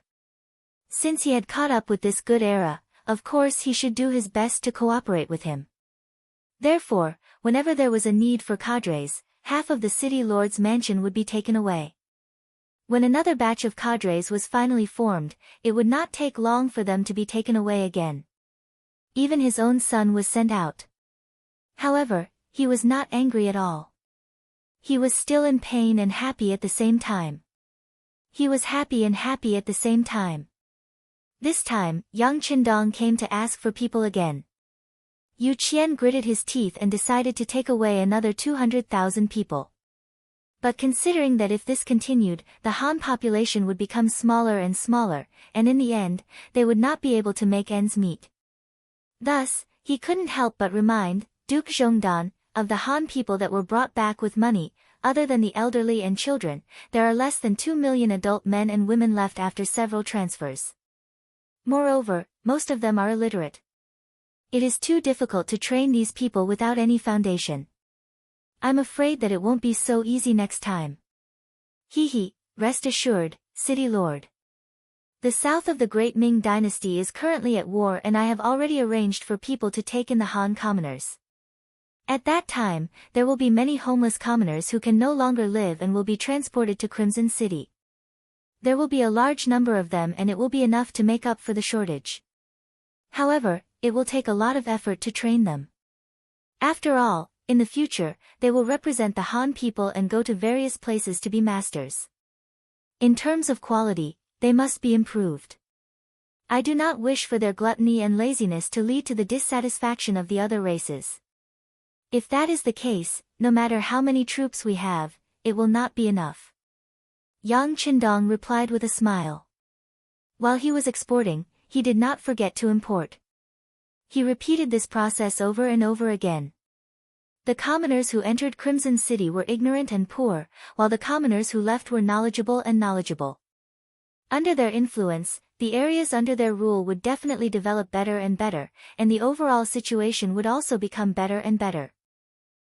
Since he had caught up with this good era, of course he should do his best to cooperate with him. Therefore, whenever there was a need for cadres, half of the city lord's mansion would be taken away. When another batch of cadres was finally formed, it would not take long for them to be taken away again. Even his own son was sent out. However, he was not angry at all. He was still in pain and happy at the same time. He was happy and happy at the same time. This time, Yang Qindong came to ask for people again. Yu Qian gritted his teeth and decided to take away another 200,000 people. But considering that if this continued, the Han population would become smaller and smaller, and in the end, they would not be able to make ends meet. Thus, he couldn't help but remind Duke Zhongdan of the Han people that were brought back with money. Other than the elderly and children, there are less than 2 million adult men and women left after several transfers. Moreover, most of them are illiterate. It is too difficult to train these people without any foundation. I'm afraid that it won't be so easy next time. Rest assured, City Lord. The south of the Great Ming Dynasty is currently at war and I have already arranged for people to take in the Han commoners. At that time, there will be many homeless commoners who can no longer live and will be transported to Crimson City. There will be a large number of them and it will be enough to make up for the shortage. However, it will take a lot of effort to train them. After all, in the future, they will represent the Han people and go to various places to be masters. In terms of quality, they must be improved. I do not wish for their gluttony and laziness to lead to the dissatisfaction of the other races. If that is the case, no matter how many troops we have, it will not be enough. Yang Qindong replied with a smile. While he was exporting, he did not forget to import. He repeated this process over and over again. The commoners who entered Crimson City were ignorant and poor, while the commoners who left were knowledgeable and knowledgeable. Under their influence, the areas under their rule would definitely develop better and better, and the overall situation would also become better and better.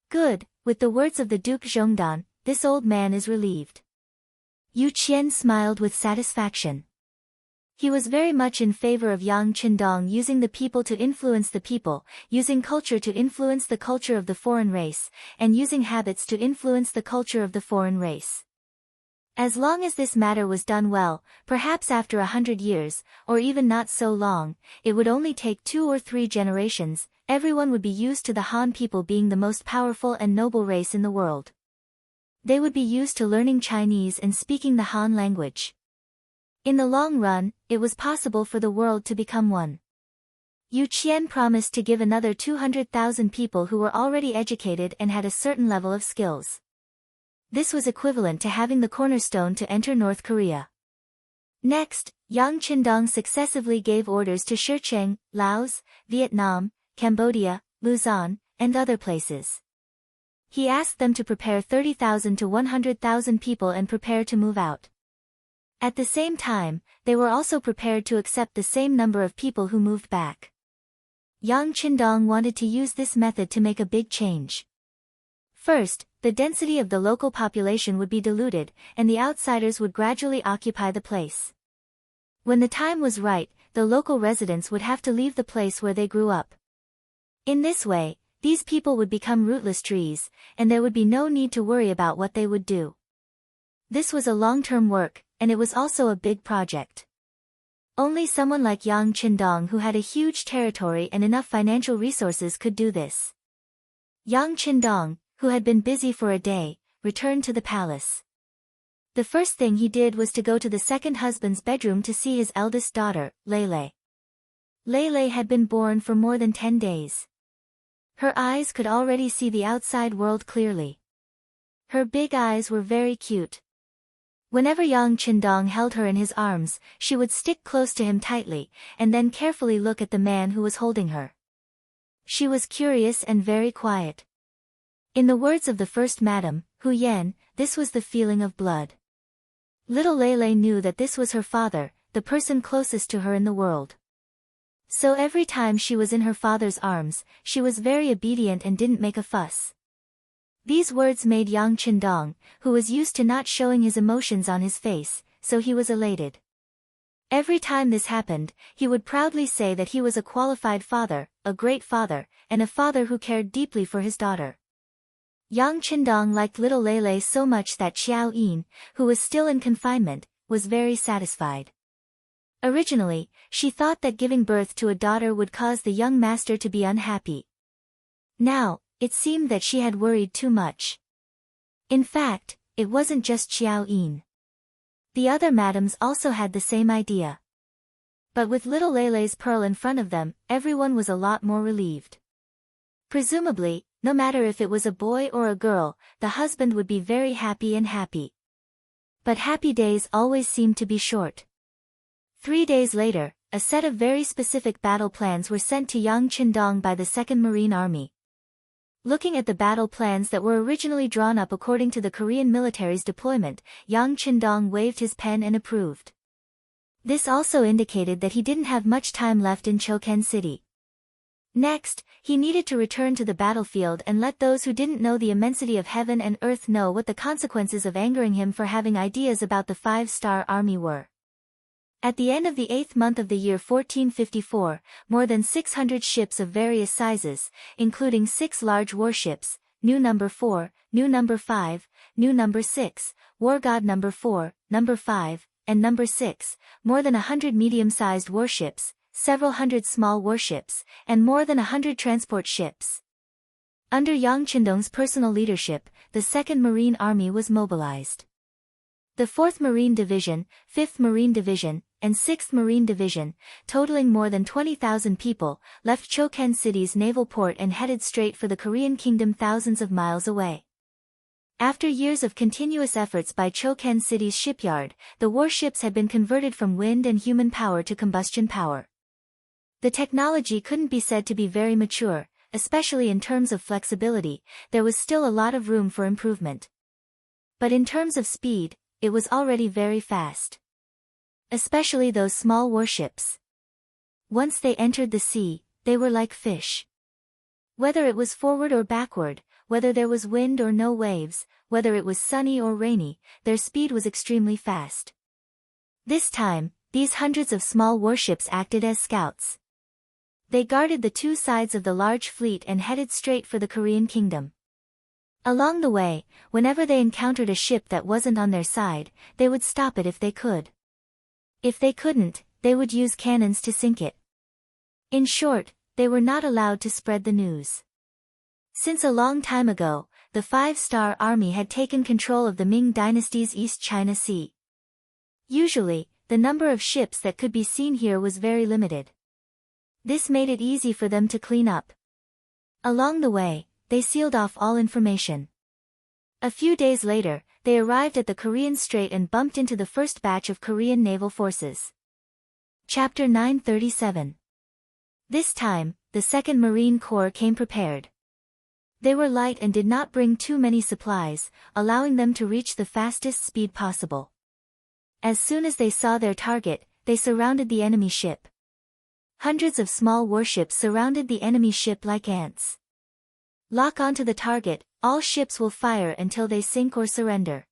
Good, with the words of the Duke Zhongdan, this old man is relieved. Yu Qian smiled with satisfaction. He was very much in favor of Yang Qindong using the people to influence the people, using culture to influence the culture of the foreign race, and using habits to influence the culture of the foreign race. As long as this matter was done well, perhaps after 100 years, or even not so long, it would only take 2 or 3 generations, everyone would be used to the Han people being the most powerful and noble race in the world. They would be used to learning Chinese and speaking the Han language. In the long run, it was possible for the world to become one. Yu Qian promised to give another 200,000 people who were already educated and had a certain level of skills. This was equivalent to having the cornerstone to enter North Korea. Next, Yang Qindong successively gave orders to Shicheng, Laos, Vietnam, Cambodia, Luzon, and other places. He asked them to prepare 30,000 to 100,000 people and prepare to move out. At the same time, they were also prepared to accept the same number of people who moved back. Yang Qindong wanted to use this method to make a big change. First, the density of the local population would be diluted, and the outsiders would gradually occupy the place. When the time was right, the local residents would have to leave the place where they grew up. In this way, these people would become rootless trees, and there would be no need to worry about what they would do. This was a long-term work, and it was also a big project. Only someone like Yang Qindong who had a huge territory and enough financial resources could do this. Yang Qindong, who had been busy for a day, returned to the palace. The first thing he did was to go to the second husband's bedroom to see his eldest daughter, Lele. Lele had been born for more than 10 days. Her eyes could already see the outside world clearly. Her big eyes were very cute. Whenever Yang Qindong held her in his arms, she would stick close to him tightly, and then carefully look at the man who was holding her. She was curious and very quiet. In the words of the first madam, Hu Yan, this was the feeling of blood. Little Lele knew that this was her father, the person closest to her in the world. So every time she was in her father's arms, she was very obedient and didn't make a fuss. These words made Yang Qindong, who was used to not showing his emotions on his face, so he was elated. Every time this happened, he would proudly say that he was a qualified father, a great father, and a father who cared deeply for his daughter. Yang Qindong liked little Lele so much that Xiao Yin, who was still in confinement, was very satisfied. Originally, she thought that giving birth to a daughter would cause the young master to be unhappy. Now, it seemed that she had worried too much. In fact, it wasn't just Xiao Yin. The other madams also had the same idea. But with little Lele's pearl in front of them, everyone was a lot more relieved. Presumably, no matter if it was a boy or a girl, the husband would be very happy and happy. But happy days always seemed to be short. 3 days later, a set of very specific battle plans were sent to Yang Qindong by the 2nd Marine Army. Looking at the battle plans that were originally drawn up according to the Korean military's deployment, Yang Qindong waved his pen and approved. This also indicated that he didn't have much time left in Choken City. Next, he needed to return to the battlefield and let those who didn't know the immensity of heaven and earth know what the consequences of angering him for having ideas about the 5-star army were. At the end of the 8th month of the year 1454, more than 600 ships of various sizes, including 6 large warships, New Number 4, New Number 5, New Number 6, War God Number 4, Number 5, and Number 6, more than 100 medium-sized warships, several hundred small warships, and more than 100 transport ships. Under Yang Qindong's personal leadership, the 2nd Marine Army was mobilized. The 4th Marine Division, 5th Marine Division, and 6th Marine Division, totaling more than 20,000 people, left Choken City's naval port and headed straight for the Korean kingdom thousands of miles away. After years of continuous efforts by Choken City's shipyard, the warships had been converted from wind and human power to combustion power. The technology couldn't be said to be very mature, especially in terms of flexibility. There was still a lot of room for improvement. But in terms of speed, it was already very fast. Especially those small warships. Once they entered the sea, they were like fish. Whether it was forward or backward, whether there was wind or no waves, whether it was sunny or rainy, their speed was extremely fast. This time, these hundreds of small warships acted as scouts. They guarded the 2 sides of the large fleet and headed straight for the Korean kingdom. Along the way, whenever they encountered a ship that wasn't on their side, they would stop it if they could. If they couldn't, they would use cannons to sink it. In short, they were not allowed to spread the news. Since a long time ago, the 5-star army had taken control of the Ming dynasty's East China Sea. Usually, the number of ships that could be seen here was very limited. This made it easy for them to clean up. Along the way, they sealed off all information. A few days later, they arrived at the Korean Strait and bumped into the first batch of Korean naval forces. Chapter 937. This time, the 2nd Marine Corps came prepared. They were light and did not bring too many supplies, allowing them to reach the fastest speed possible. As soon as they saw their target, they surrounded the enemy ship. Hundreds of small warships surrounded the enemy ship like ants. Lock onto the target, all ships will fire until they sink or surrender.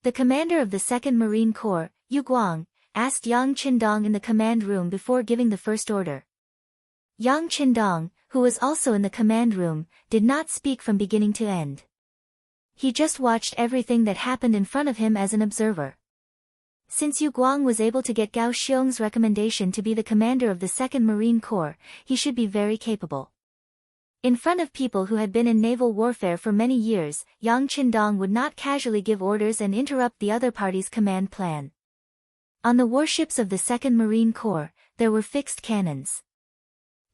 The commander of the 2nd Marine Corps, Yu Guang, asked Yang Qindong in the command room before giving the first order. Yang Qindong, who was also in the command room, did not speak from beginning to end. He just watched everything that happened in front of him as an observer. Since Yu Guang was able to get Gao Xiong's recommendation to be the commander of the 2nd Marine Corps, he should be very capable. In front of people who had been in naval warfare for many years, Yang Qindong would not casually give orders and interrupt the other party's command plan. On the warships of the 2nd Marine Corps, there were fixed cannons.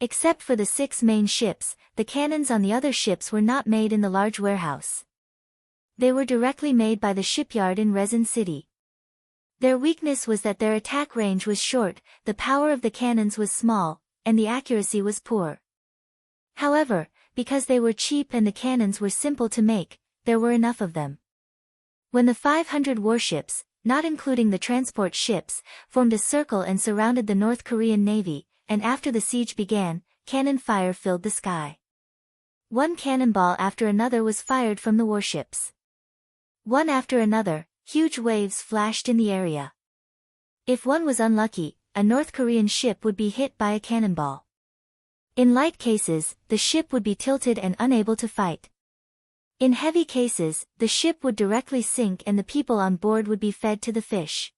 Except for the 6 main ships, the cannons on the other ships were not made in the large warehouse. They were directly made by the shipyard in Resin City. Their weakness was that their attack range was short, the power of the cannons was small, and the accuracy was poor. However, because they were cheap and the cannons were simple to make, there were enough of them. When the 500 warships, not including the transport ships, formed a circle and surrounded the North Korean Navy, and after the siege began, cannon fire filled the sky. One cannonball after another was fired from the warships. One after another, huge waves flashed in the area. If one was unlucky, a North Korean ship would be hit by a cannonball. In light cases, the ship would be tilted and unable to fight. In heavy cases, the ship would directly sink and the people on board would be fed to the fish.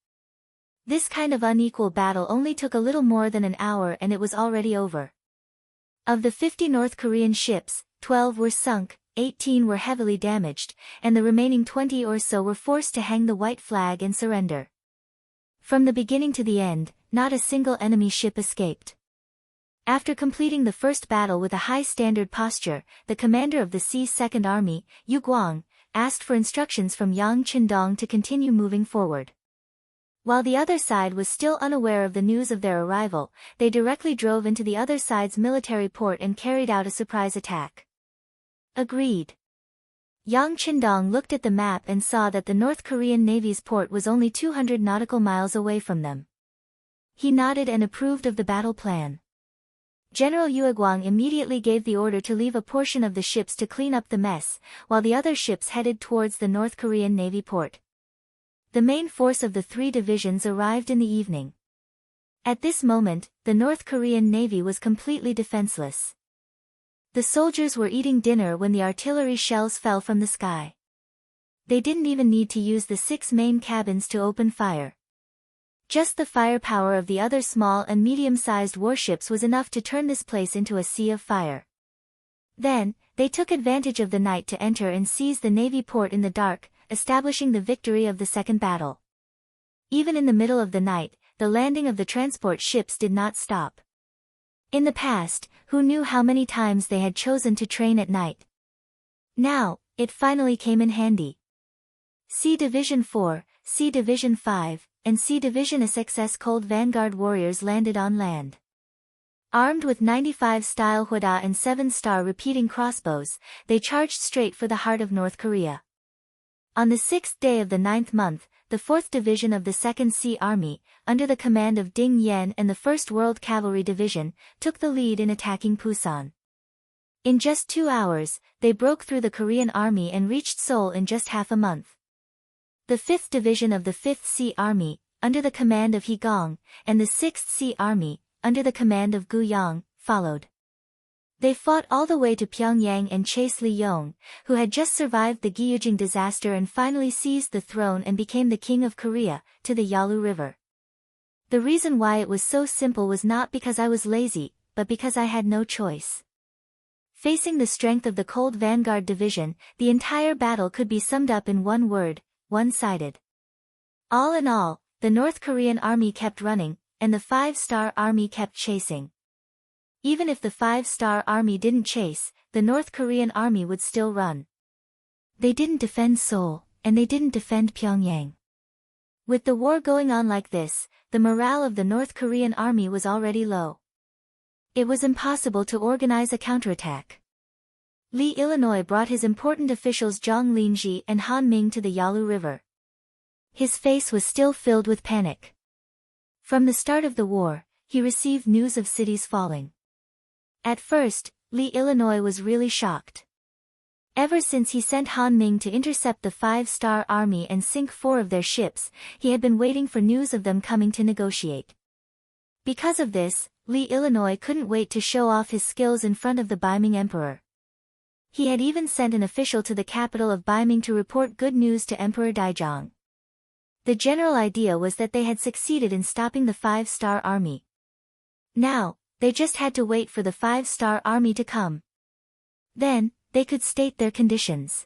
This kind of unequal battle only took a little more than an hour and it was already over. Of the 50 North Korean ships, 12 were sunk, 18 were heavily damaged, and the remaining 20 or so were forced to hang the white flag and surrender. From the beginning to the end, not a single enemy ship escaped. After completing the first battle with a high standard posture, the commander of the Sea's 2nd Army, Yu Guang, asked for instructions from Yang Qindong to continue moving forward. While the other side was still unaware of the news of their arrival, they directly drove into the other side's military port and carried out a surprise attack. Agreed. Yang Qindong looked at the map and saw that the North Korean Navy's port was only 200 nautical miles away from them. He nodded and approved of the battle plan. General Yueguang immediately gave the order to leave a portion of the ships to clean up the mess, while the other ships headed towards the North Korean Navy port. The main force of the 3 divisions arrived in the evening. At this moment, the North Korean Navy was completely defenseless. The soldiers were eating dinner when the artillery shells fell from the sky. They didn't even need to use the 6 main cabins to open fire. Just the firepower of the other small and medium-sized warships was enough to turn this place into a sea of fire. Then, they took advantage of the night to enter and seize the Navy port in the dark, establishing the victory of the second battle. Even in the middle of the night, the landing of the transport ships did not stop. In the past, who knew how many times they had chosen to train at night? Now, it finally came in handy. C Division 4, C Division 5, and C Division SXS Cold Vanguard warriors landed on land. Armed with 95-style Hwada and 7-star repeating crossbows, they charged straight for the heart of North Korea. On the 6th day of the 9th month, the 4th Division of the 2nd Sea Army, under the command of Ding Yen and the 1st World Cavalry Division, took the lead in attacking Pusan. In just 2 hours, they broke through the Korean army and reached Seoul in just half a month. The 5th Division of the 5th Sea Army, under the command of Hee Gong, and the 6th Sea Army, under the command of Gu Yang, followed. They fought all the way to Pyongyang and chased Li Yong, who had just survived the Gyujing disaster and finally seized the throne and became the King of Korea, to the Yalu River. The reason why it was so simple was not because I was lazy, but because I had no choice. Facing the strength of the Cold Vanguard Division, the entire battle could be summed up in one word: one-sided. All in all, the North Korean army kept running, and the 5-star army kept chasing. Even if the 5-star army didn't chase, the North Korean army would still run. They didn't defend Seoul, and they didn't defend Pyongyang. With the war going on like this, the morale of the North Korean army was already low. It was impossible to organize a counterattack. Lee Illinois brought his important officials Zhang Linji and Han Ming to the Yalu River. His face was still filled with panic. From the start of the war, he received news of cities falling. At first, Lee Illinois was really shocked. Ever since he sent Han Ming to intercept the 5-star army and sink 4 of their ships, he had been waiting for news of them coming to negotiate. Because of this, Lee Illinois couldn't wait to show off his skills in front of the Beiming Emperor. He had even sent an official to the capital of Beiming to report good news to Emperor Daijong. The general idea was that they had succeeded in stopping the 5-star army. Now, they just had to wait for the 5-star army to come. Then, they could state their conditions.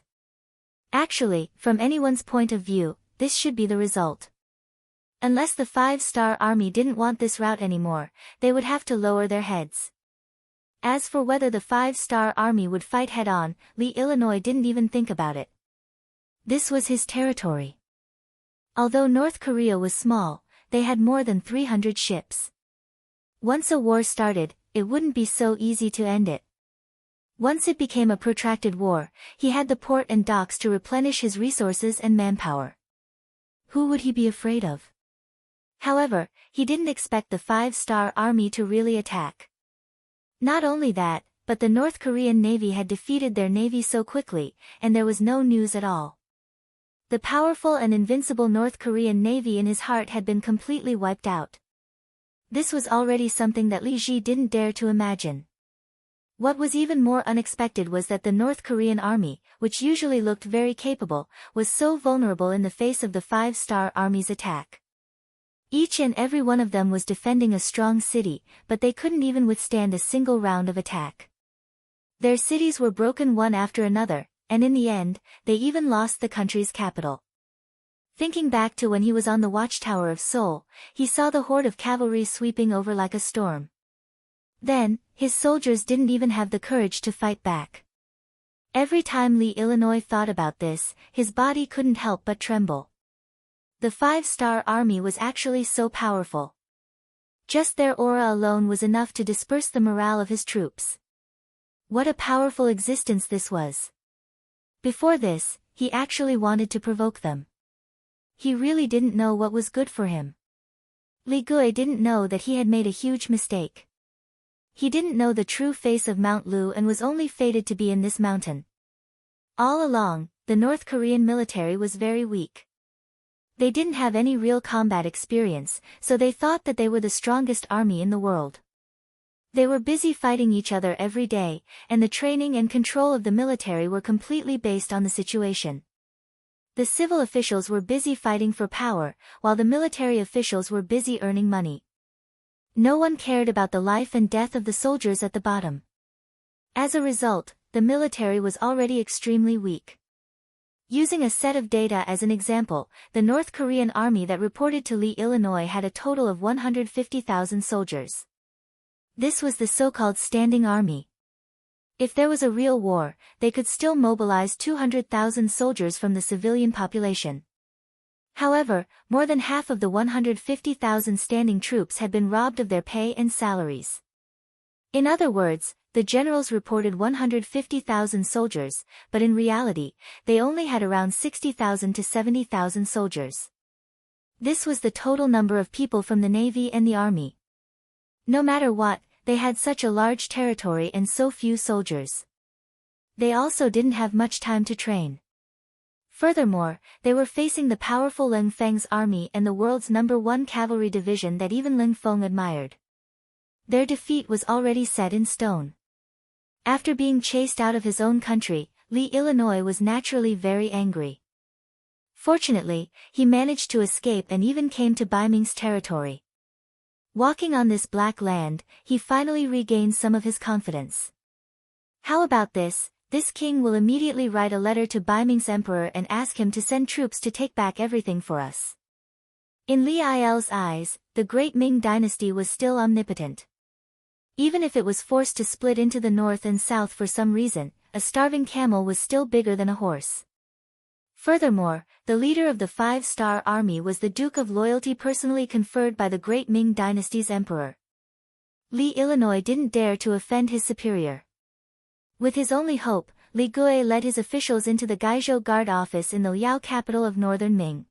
Actually, from anyone's point of view, this should be the result. Unless the 5-star army didn't want this route anymore, they would have to lower their heads. As for whether the 5-star army would fight head-on, Lee Illinois didn't even think about it. This was his territory. Although North Korea was small, they had more than 300 ships. Once a war started, it wouldn't be so easy to end it. Once it became a protracted war, he had the port and docks to replenish his resources and manpower. Who would he be afraid of? However, he didn't expect the 5-star army to really attack. Not only that, but the North Korean Navy had defeated their navy so quickly, and there was no news at all. The powerful and invincible North Korean Navy in his heart had been completely wiped out. This was already something that Li Ji didn't dare to imagine. What was even more unexpected was that the North Korean army, which usually looked very capable, was so vulnerable in the face of the 5-star army's attack. Each and every one of them was defending a strong city, but they couldn't even withstand a single round of attack. Their cities were broken one after another, and in the end, they even lost the country's capital. Thinking back to when he was on the watchtower of Seoul, he saw the horde of cavalry sweeping over like a storm. Then, his soldiers didn't even have the courage to fight back. Every time Lee Illinois thought about this, his body couldn't help but tremble. The 5-star army was actually so powerful. Just their aura alone was enough to disperse the morale of his troops. What a powerful existence this was. Before this, he actually wanted to provoke them. He really didn't know what was good for him. Li Gui didn't know that he had made a huge mistake. He didn't know the true face of Mount Lu and was only fated to be in this mountain. All along, the North Korean military was very weak. They didn't have any real combat experience, so they thought that they were the strongest army in the world. They were busy fighting each other every day, and the training and control of the military were completely based on the situation. The civil officials were busy fighting for power, while the military officials were busy earning money. No one cared about the life and death of the soldiers at the bottom. As a result, the military was already extremely weak. Using a set of data as an example, the North Korean army that reported to Lee, Illinois had a total of 150,000 soldiers. This was the so-called standing army. If there was a real war, they could still mobilize 200,000 soldiers from the civilian population. However, more than half of the 150,000 standing troops had been robbed of their pay and salaries. In other words, the generals reported 150,000 soldiers, but in reality, they only had around 60,000 to 70,000 soldiers. This was the total number of people from the Navy and the Army. No matter what, they had such a large territory and so few soldiers. They also didn't have much time to train. Furthermore, they were facing the powerful Lin Feng's army and the world's #1 cavalry division that even Lin Feng admired. Their defeat was already set in stone. After being chased out of his own country, Lee, Illinois was naturally very angry. Fortunately, he managed to escape and even came to Bai Ming's territory. Walking on this black land, he finally regained some of his confidence. How about this? This king will immediately write a letter to Bai Ming's emperor and ask him to send troops to take back everything for us. In Li Il's eyes, the great Ming dynasty was still omnipotent. Even if it was forced to split into the north and south for some reason, a starving camel was still bigger than a horse. Furthermore, the leader of the 5-star army was the Duke of Loyalty personally conferred by the great Ming dynasty's emperor. Lee, Illinois didn't dare to offend his superior. With his only hope, Li Gui led his officials into the Gaizhou Guard office in the Liao capital of northern Ming.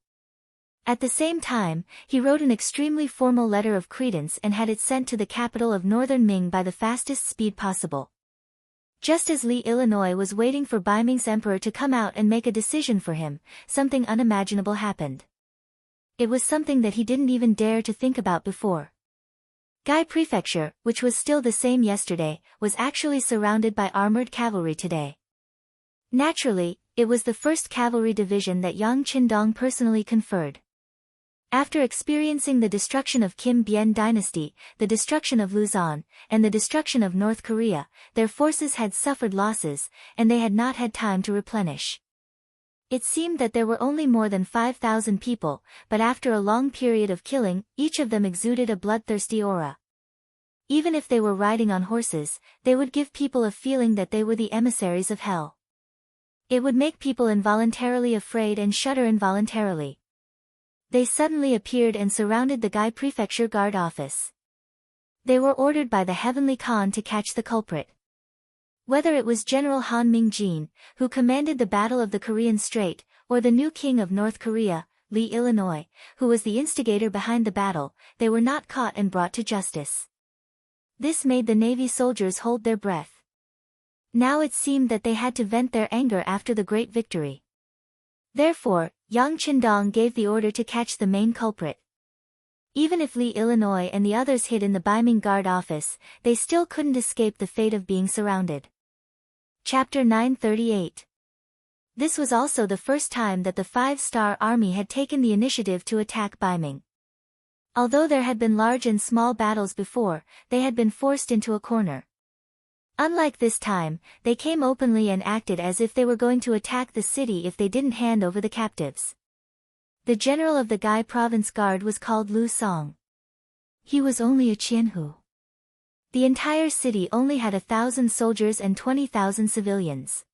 At the same time, he wrote an extremely formal letter of credence and had it sent to the capital of northern Ming by the fastest speed possible. Just as Lee, Illinois was waiting for Bai Ming's emperor to come out and make a decision for him, something unimaginable happened. It was something that he didn't even dare to think about before. Gai Prefecture, which was still the same yesterday, was actually surrounded by armored cavalry today. Naturally, it was the 1st Cavalry Division that Yang Qindong personally conferred. After experiencing the destruction of Kim Bien dynasty, the destruction of Luzon, and the destruction of North Korea, their forces had suffered losses, and they had not had time to replenish. It seemed that there were only more than 5,000 people, but after a long period of killing, each of them exuded a bloodthirsty aura. Even if they were riding on horses, they would give people a feeling that they were the emissaries of hell. It would make people involuntarily afraid and shudder involuntarily. They suddenly appeared and surrounded the Gai Prefecture Guard office. They were ordered by the Heavenly Khan to catch the culprit. Whether it was General Han Mingjin, who commanded the Battle of the Korean Strait, or the new king of North Korea, Lee, Illinois, who was the instigator behind the battle, they were not caught and brought to justice. This made the Navy soldiers hold their breath. Now it seemed that they had to vent their anger after the great victory. Therefore, Yang Qindong gave the order to catch the main culprit. Even if Lee, Illinois and the others hid in the Bai Ming Guard office, they still couldn't escape the fate of being surrounded. Chapter 938. This was also the first time that the 5-star army had taken the initiative to attack Bai Ming. Although there had been large and small battles before, they had been forced into a corner. Unlike this time, they came openly and acted as if they were going to attack the city if they didn't hand over the captives. The general of the Gai Province Guard was called Lu Song. He was only a Qianhu. The entire city only had 1,000 soldiers and 20,000 civilians.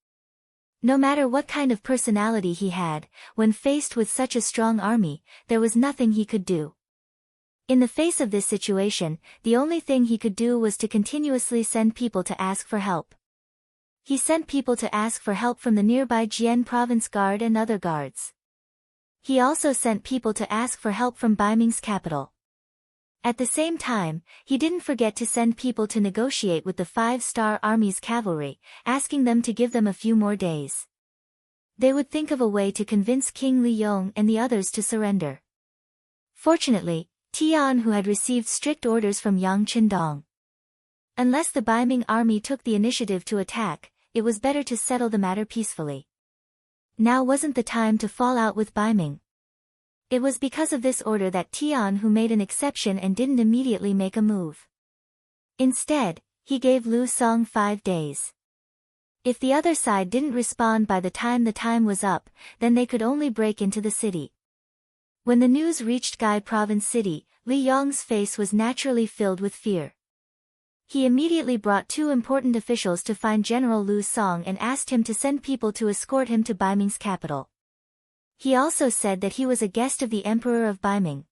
No matter what kind of personality he had, when faced with such a strong army, there was nothing he could do. In the face of this situation, the only thing he could do was to continuously send people to ask for help. He sent people to ask for help from the nearby Jian Province Guard and other guards. He also sent people to ask for help from Bai Ming's capital. At the same time, he didn't forget to send people to negotiate with the 5-star army's cavalry, asking them to give them a few more days. They would think of a way to convince King Li Yong and the others to surrender. Fortunately, Tian Hu had received strict orders from Yang Qindong. Unless the Baiming army took the initiative to attack, it was better to settle the matter peacefully. Now wasn't the time to fall out with Baiming. It was because of this order that Tian Hu made an exception and didn't immediately make a move. Instead, he gave Lu Song 5 days. If the other side didn't respond by the time was up, then they could only break into the city. When the news reached Gai Province City, Li Yong's face was naturally filled with fear. He immediately brought 2 important officials to find General Lu Song and asked him to send people to escort him to Baiming's capital. He also said that he was a guest of the Emperor of Baiming.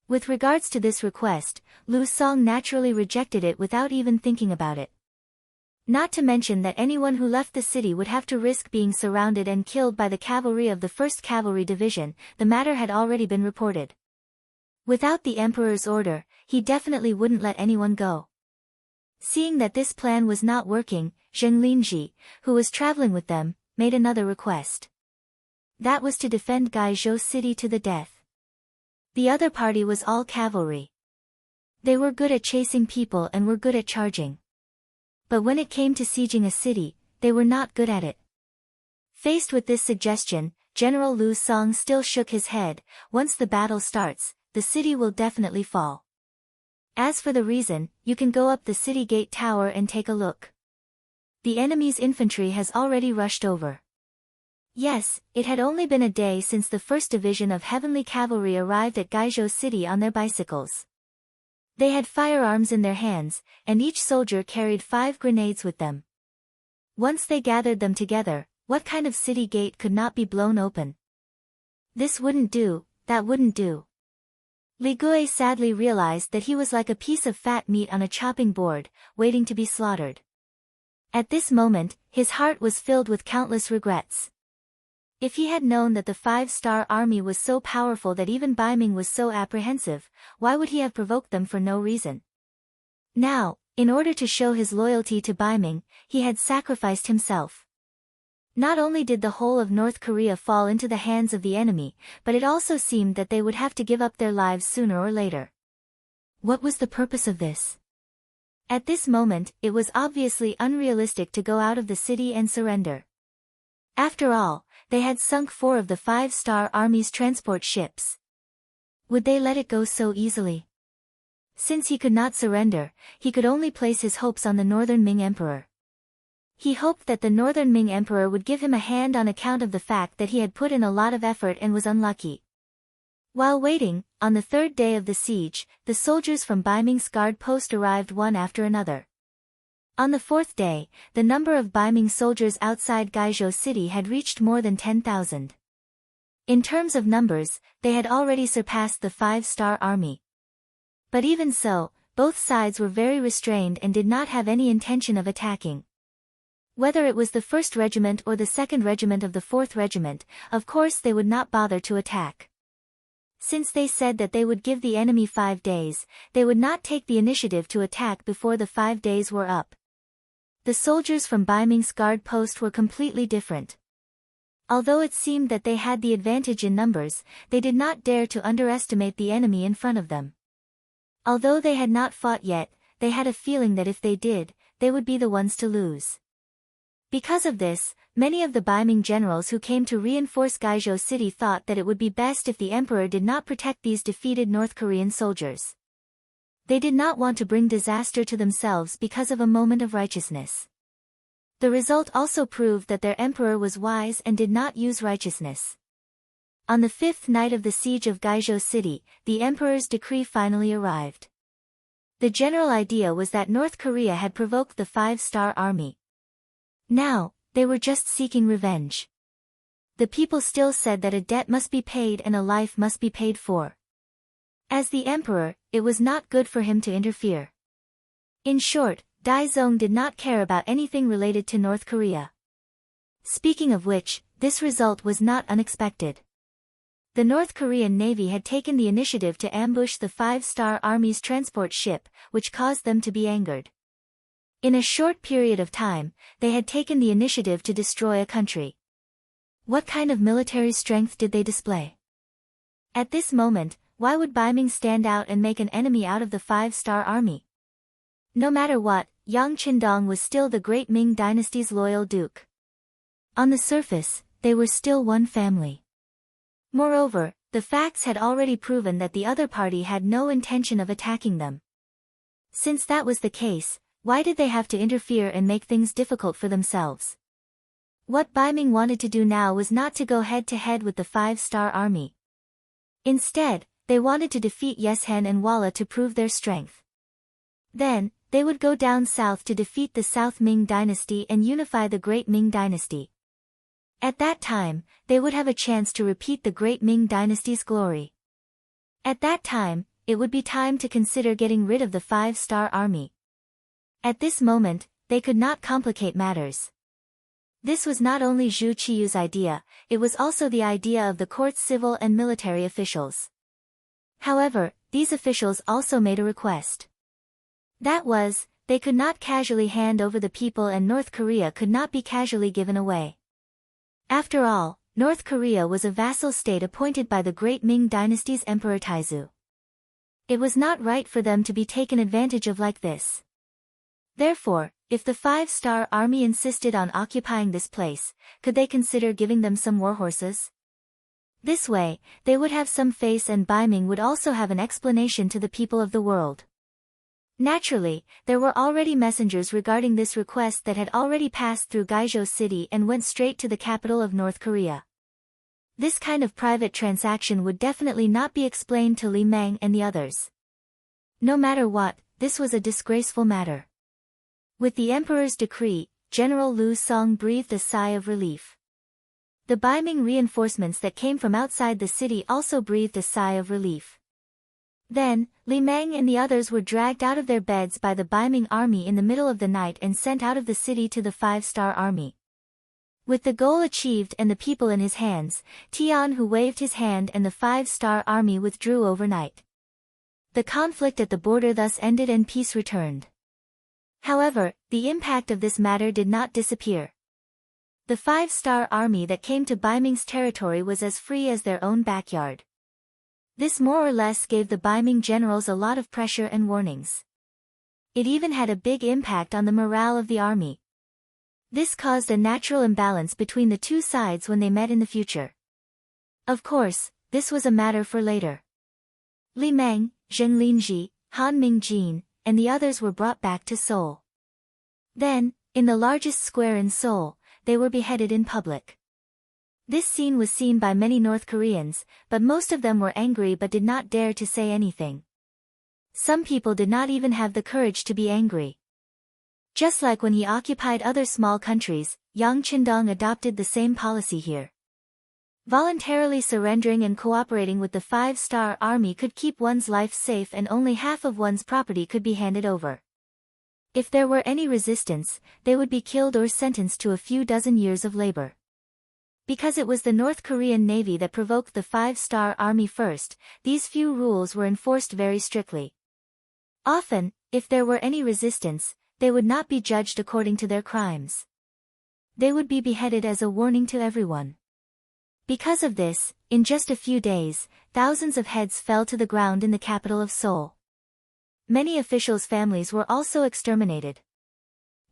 With regards to this request, Lu Song naturally rejected it without even thinking about it. Not to mention that anyone who left the city would have to risk being surrounded and killed by the cavalry of the 1st Cavalry Division. The matter had already been reported. Without the Emperor's order, he definitely wouldn't let anyone go. Seeing that this plan was not working, Zheng Linji, who was traveling with them, made another request. That was to defend Gaizhou City to the death. The other party was all cavalry. They were good at chasing people and were good at charging. But when it came to sieging a city, they were not good at it. Faced with this suggestion, General Lu Song still shook his head. Once the battle starts, the city will definitely fall. As for the reason, you can go up the city gate tower and take a look. The enemy's infantry has already rushed over. Yes, it had only been a day since the 1st Division of Heavenly Cavalry arrived at Gaizhou City on their bicycles. They had firearms in their hands, and each soldier carried 5 grenades with them. Once they gathered them together, what kind of city gate could not be blown open? This wouldn't do, that wouldn't do. Li Gui sadly realized that he was like a piece of fat meat on a chopping board, waiting to be slaughtered. At this moment, his heart was filled with countless regrets. If he had known that the 5-star army was so powerful that even Baiming was so apprehensive, why would he have provoked them for no reason? Now, in order to show his loyalty to Baiming, he had sacrificed himself. Not only did the whole of North Korea fall into the hands of the enemy, but it also seemed that they would have to give up their lives sooner or later. What was the purpose of this? At this moment, it was obviously unrealistic to go out of the city and surrender. After all, they had sunk 4 of the 5-star army's transport ships. Would they let it go so easily? Since he could not surrender, he could only place his hopes on the Northern Ming Emperor. He hoped that the Northern Ming Emperor would give him a hand on account of the fact that he had put in a lot of effort and was unlucky. While waiting, on the 3rd day of the siege, the soldiers from Baiming's guard post arrived one after another. On the 4th day, the number of Baiming soldiers outside Gaizhou City had reached more than 10,000. In terms of numbers, they had already surpassed the 5-star army. But even so, both sides were very restrained and did not have any intention of attacking. Whether it was the 1st Regiment or the 2nd Regiment of the 4th Regiment, of course they would not bother to attack. Since they said that they would give the enemy 5 days, they would not take the initiative to attack before the 5 days were up. The soldiers from Baiming's guard post were completely different. Although it seemed that they had the advantage in numbers, they did not dare to underestimate the enemy in front of them. Although they had not fought yet, they had a feeling that if they did, they would be the ones to lose. Because of this, many of the Baiming generals who came to reinforce Gaizhou City thought that it would be best if the emperor did not protect these defeated North Korean soldiers. They did not want to bring disaster to themselves because of a moment of righteousness. The result also proved that their emperor was wise and did not use righteousness. On the 5th night of the siege of Gaizhou City, the emperor's decree finally arrived. The general idea was that North Korea had provoked the 5-star army. Now, they were just seeking revenge. The people still said that a debt must be paid and a life must be paid for. As the emperor, it was not good for him to interfere. In short, Daizong did not care about anything related to North Korea. Speaking of which, this result was not unexpected. The North Korean Navy had taken the initiative to ambush the 5-star army's transport ship, which caused them to be angered. In a short period of time, they had taken the initiative to destroy a country. What kind of military strength did they display? At this moment, why would Bai Ming stand out and make an enemy out of the five-star army? No matter what, Yang Qindong was still the great Ming dynasty's loyal duke. On the surface, they were still one family. Moreover, the facts had already proven that the other party had no intention of attacking them. Since that was the case, why did they have to interfere and make things difficult for themselves? What Bai Ming wanted to do now was not to go head-to-head with the five-star army. Instead, they wanted to defeat Yeshen and Walla to prove their strength. Then, they would go down south to defeat the South Ming dynasty and unify the Great Ming dynasty. At that time, they would have a chance to repeat the Great Ming dynasty's glory. At that time, it would be time to consider getting rid of the five-star army. At this moment, they could not complicate matters. This was not only Zhu Qiyu's idea, it was also the idea of the court's civil and military officials. However, these officials also made a request. That was, they could not casually hand over the people and North Korea could not be casually given away. After all, North Korea was a vassal state appointed by the Great Ming dynasty's Emperor Taizu. It was not right for them to be taken advantage of like this. Therefore, if the five-star army insisted on occupying this place, could they consider giving them some war horses? This way, they would have some face and Bai Ming would also have an explanation to the people of the world. Naturally, there were already messengers regarding this request that had already passed through Gaizhou City and went straight to the capital of North Korea. This kind of private transaction would definitely not be explained to Li Meng and the others. No matter what, this was a disgraceful matter. With the emperor's decree, General Lu Song breathed a sigh of relief. The Bai Ming reinforcements that came from outside the city also breathed a sigh of relief. Then, Li Meng and the others were dragged out of their beds by the Bai Ming army in the middle of the night and sent out of the city to the five-star army. With the goal achieved and the people in his hands, Tian Hu waved his hand and the five-star army withdrew overnight. The conflict at the border thus ended and peace returned. However, the impact of this matter did not disappear. The five-star army that came to Bai Ming's territory was as free as their own backyard. This more or less gave the Bai Ming generals a lot of pressure and warnings. It even had a big impact on the morale of the army. This caused a natural imbalance between the two sides when they met in the future. Of course, this was a matter for later. Li Meng, Zheng Linji, Han Mingjin, and the others were brought back to Seoul. Then, in the largest square in Seoul, they were beheaded in public. This scene was seen by many North Koreans, but most of them were angry but did not dare to say anything. Some people did not even have the courage to be angry. Just like when he occupied other small countries, Yang Qindong adopted the same policy here. Voluntarily surrendering and cooperating with the five-star army could keep one's life safe and only half of one's property could be handed over. If there were any resistance, they would be killed or sentenced to a few dozen years of labor. Because it was the North Korean Navy that provoked the five-star army first, these few rules were enforced very strictly. Often, if there were any resistance, they would not be judged according to their crimes. They would be beheaded as a warning to everyone. Because of this, in just a few days, thousands of heads fell to the ground in the capital of Seoul. Many officials' families were also exterminated.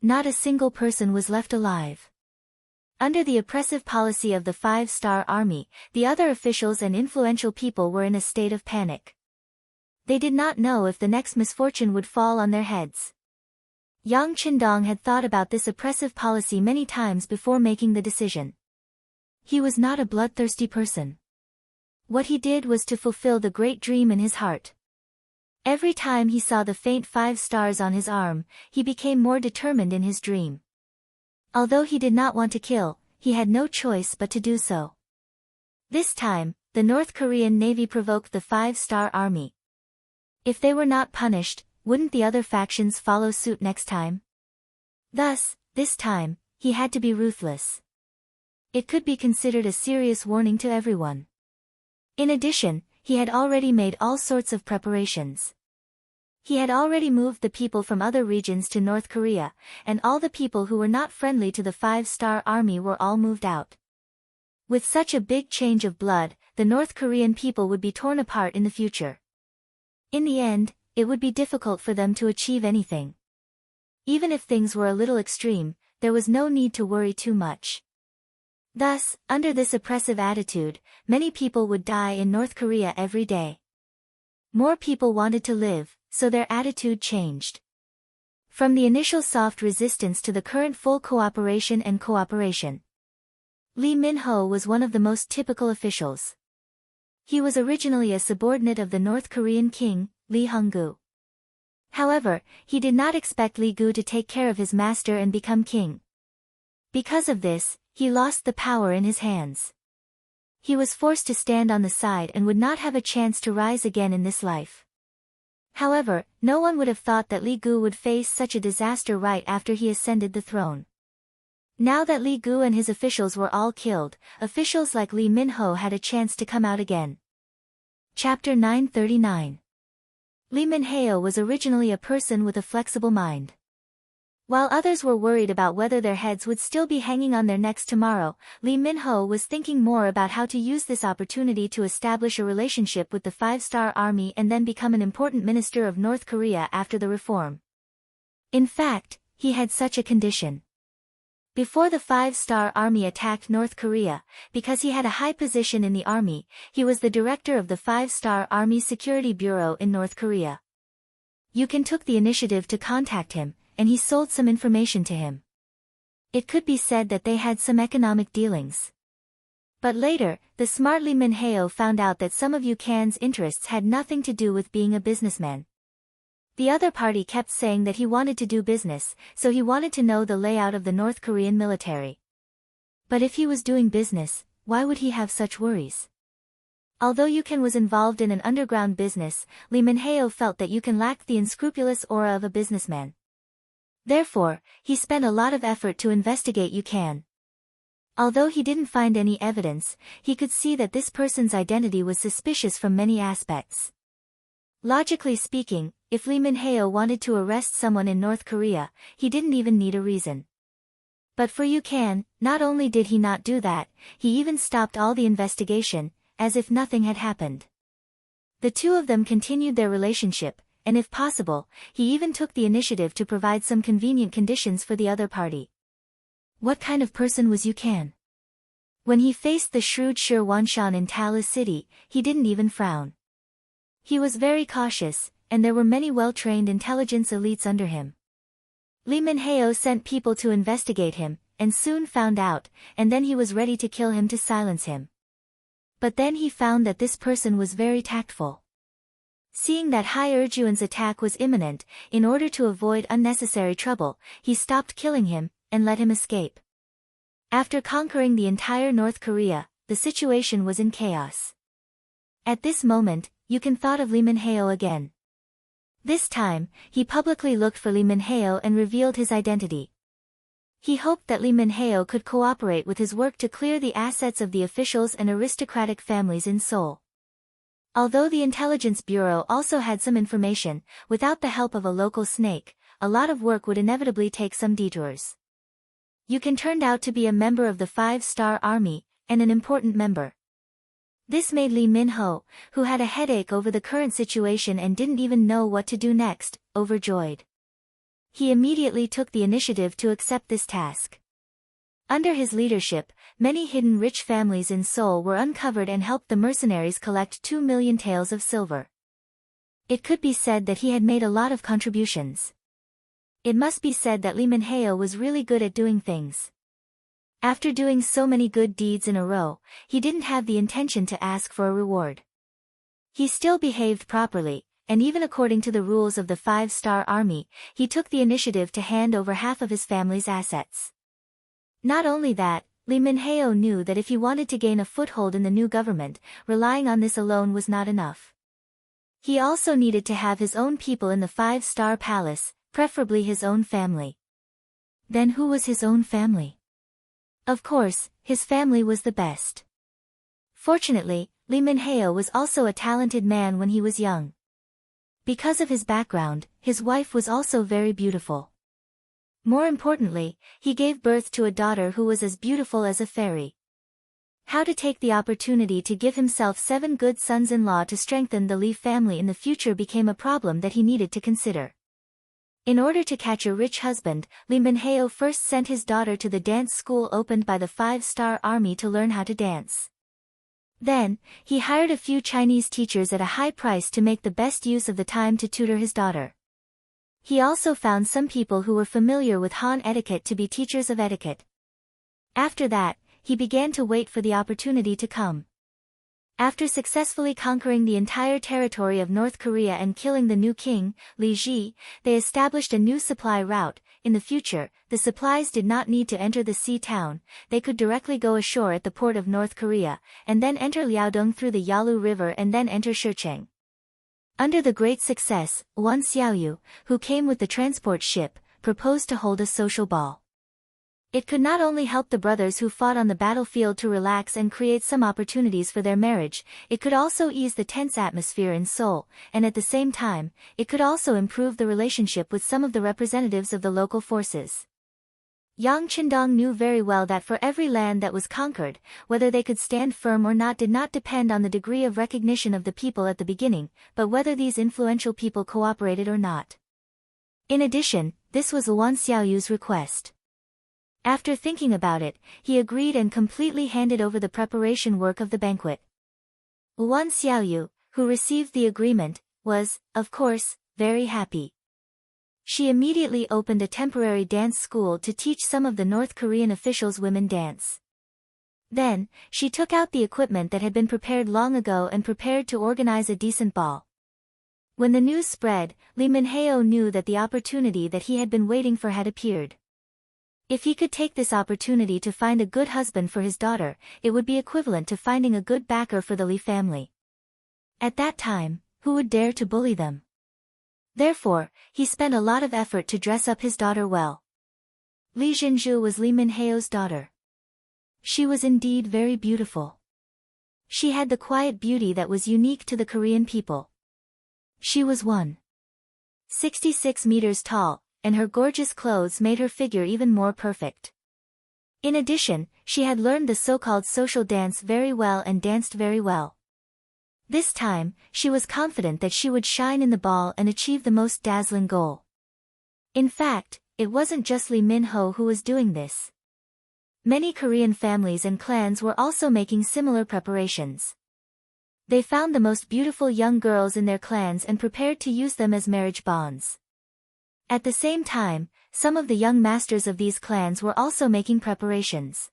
Not a single person was left alive. Under the oppressive policy of the five-star army, the other officials and influential people were in a state of panic. They did not know if the next misfortune would fall on their heads. Yang Qindong had thought about this oppressive policy many times before making the decision. He was not a bloodthirsty person. What he did was to fulfill the great dream in his heart. Every time he saw the faint 5 stars on his arm, he became more determined in his dream. Although he did not want to kill, he had no choice but to do so. This time, the North Korean Navy provoked the 5-star army. If they were not punished, wouldn't the other factions follow suit next time? Thus, this time, he had to be ruthless. It could be considered a serious warning to everyone. In addition, he had already made all sorts of preparations. He had already moved the people from other regions to North Korea, and all the people who were not friendly to the 5-star army were all moved out. With such a big change of blood, the North Korean people would be torn apart in the future. In the end, it would be difficult for them to achieve anything. Even if things were a little extreme, there was no need to worry too much. Thus, under this oppressive attitude, many people would die in North Korea every day. More people wanted to live, so their attitude changed. From the initial soft resistance to the current full cooperation and cooperation. Lee Min-ho was one of the most typical officials. He was originally a subordinate of the North Korean king, Lee Hong-gu. However, he did not expect Lee Gu to take care of his master and become king. Because of this, he lost the power in his hands. He was forced to stand on the side and would not have a chance to rise again in this life. However, no one would have thought that Lee Gu would face such a disaster right after he ascended the throne. Now that Lee Gu and his officials were all killed, officials like Lee Min-ho had a chance to come out again. Chapter 939. Lee Min-ho was originally a person with a flexible mind. While others were worried about whether their heads would still be hanging on their necks tomorrow, Lee Min-ho was thinking more about how to use this opportunity to establish a relationship with the Five-Star Army and then become an important minister of North Korea after the reform. In fact, he had such a condition. Before the Five-Star Army attacked North Korea, because he had a high position in the army, he was the director of the Five-Star Army Security Bureau in North Korea. Yukon took the initiative to contact him, and he sold some information to him. It could be said that they had some economic dealings. But later, the smart Lee Min-ho found out that some of Yukon's interests had nothing to do with being a businessman. The other party kept saying that he wanted to do business, so he wanted to know the layout of the North Korean military. But if he was doing business, why would he have such worries? Although Yukon was involved in an underground business, Lee Min-ho felt that Yukon lacked the unscrupulous aura of a businessman. Therefore, he spent a lot of effort to investigate Yukon. Although he didn't find any evidence, he could see that this person's identity was suspicious from many aspects. Logically speaking, if Lee Min-ho wanted to arrest someone in North Korea, he didn't even need a reason. But for Yukon, not only did he not do that, he even stopped all the investigation, as if nothing had happened. The two of them continued their relationship, and if possible, he even took the initiative to provide some convenient conditions for the other party. What kind of person was Yukon? When he faced the shrewd Shi Wanshan in Talis City, he didn't even frown. He was very cautious, and there were many well-trained intelligence elites under him. Lee Min-ho sent people to investigate him, and soon found out, and then he was ready to kill him to silence him. But then he found that this person was very tactful. Seeing that Hai Erjuan's attack was imminent, in order to avoid unnecessary trouble, he stopped killing him, and let him escape. After conquering the entire North Korea, the situation was in chaos. At this moment, Yukon thought of Lee Min-ho again. This time, he publicly looked for Lee Min-ho and revealed his identity. He hoped that Lee Min-ho could cooperate with his work to clear the assets of the officials and aristocratic families in Seoul. Although the Intelligence Bureau also had some information, without the help of a local snake, a lot of work would inevitably take some detours. Yukon turned out to be a member of the Five-Star Army, and an important member. This made Lee Min-ho, who had a headache over the current situation and didn't even know what to do next, overjoyed. He immediately took the initiative to accept this task. Under his leadership, many hidden rich families in Seoul were uncovered and helped the mercenaries collect 2 million taels of silver. It could be said that he had made a lot of contributions. It must be said that Lee Min-ho was really good at doing things. After doing so many good deeds in a row, he didn't have the intention to ask for a reward. He still behaved properly, and even according to the rules of the Five-Star Army, he took the initiative to hand over half of his family's assets. Not only that, Lee Min-ho knew that if he wanted to gain a foothold in the new government, relying on this alone was not enough. He also needed to have his own people in the Five-Star Palace, preferably his own family. Then who was his own family? Of course, his family was the best. Fortunately, Lee Min-ho was also a talented man when he was young. Because of his background, his wife was also very beautiful. More importantly, he gave birth to a daughter who was as beautiful as a fairy. How to take the opportunity to give himself 7 good sons-in-law to strengthen the Li family in the future became a problem that he needed to consider. In order to catch a rich husband, Li Minheo first sent his daughter to the dance school opened by the 5-star army to learn how to dance. Then, he hired a few Chinese teachers at a high price to make the best use of the time to tutor his daughter. He also found some people who were familiar with Han etiquette to be teachers of etiquette. After that, he began to wait for the opportunity to come. After successfully conquering the entire territory of North Korea and killing the new king, Li Ji, they established a new supply route. In the future, the supplies did not need to enter the sea town, they could directly go ashore at the port of North Korea, and then enter Liaodong through the Yalu River and then enter Shecheng. Under the great success, Wan Xiaoyu, who came with the transport ship, proposed to hold a social ball. It could not only help the brothers who fought on the battlefield to relax and create some opportunities for their marriage, it could also ease the tense atmosphere in Seoul, and at the same time, it could also improve the relationship with some of the representatives of the local forces. Yang Qindong knew very well that for every land that was conquered, whether they could stand firm or not did not depend on the degree of recognition of the people at the beginning, but whether these influential people cooperated or not. In addition, this was Wan Xiaoyu's request. After thinking about it, he agreed and completely handed over the preparation work of the banquet. Wan Xiaoyu, who received the agreement, was, of course, very happy. She immediately opened a temporary dance school to teach some of the North Korean officials women dance. Then, she took out the equipment that had been prepared long ago and prepared to organize a decent ball. When the news spread, Li Minheo knew that the opportunity that he had been waiting for had appeared. If he could take this opportunity to find a good husband for his daughter, it would be equivalent to finding a good backer for the Li family. At that time, who would dare to bully them? Therefore, he spent a lot of effort to dress up his daughter well. Li Jinzhu was Li Minheo's daughter. She was indeed very beautiful. She had the quiet beauty that was unique to the Korean people. She was 1.66 meters tall, and her gorgeous clothes made her figure even more perfect. In addition, she had learned the so-called social dance very well and danced very well. This time, she was confident that she would shine in the ball and achieve the most dazzling goal. In fact, it wasn't just Li Minho who was doing this. Many Korean families and clans were also making similar preparations. They found the most beautiful young girls in their clans and prepared to use them as marriage bonds. At the same time, some of the young masters of these clans were also making preparations.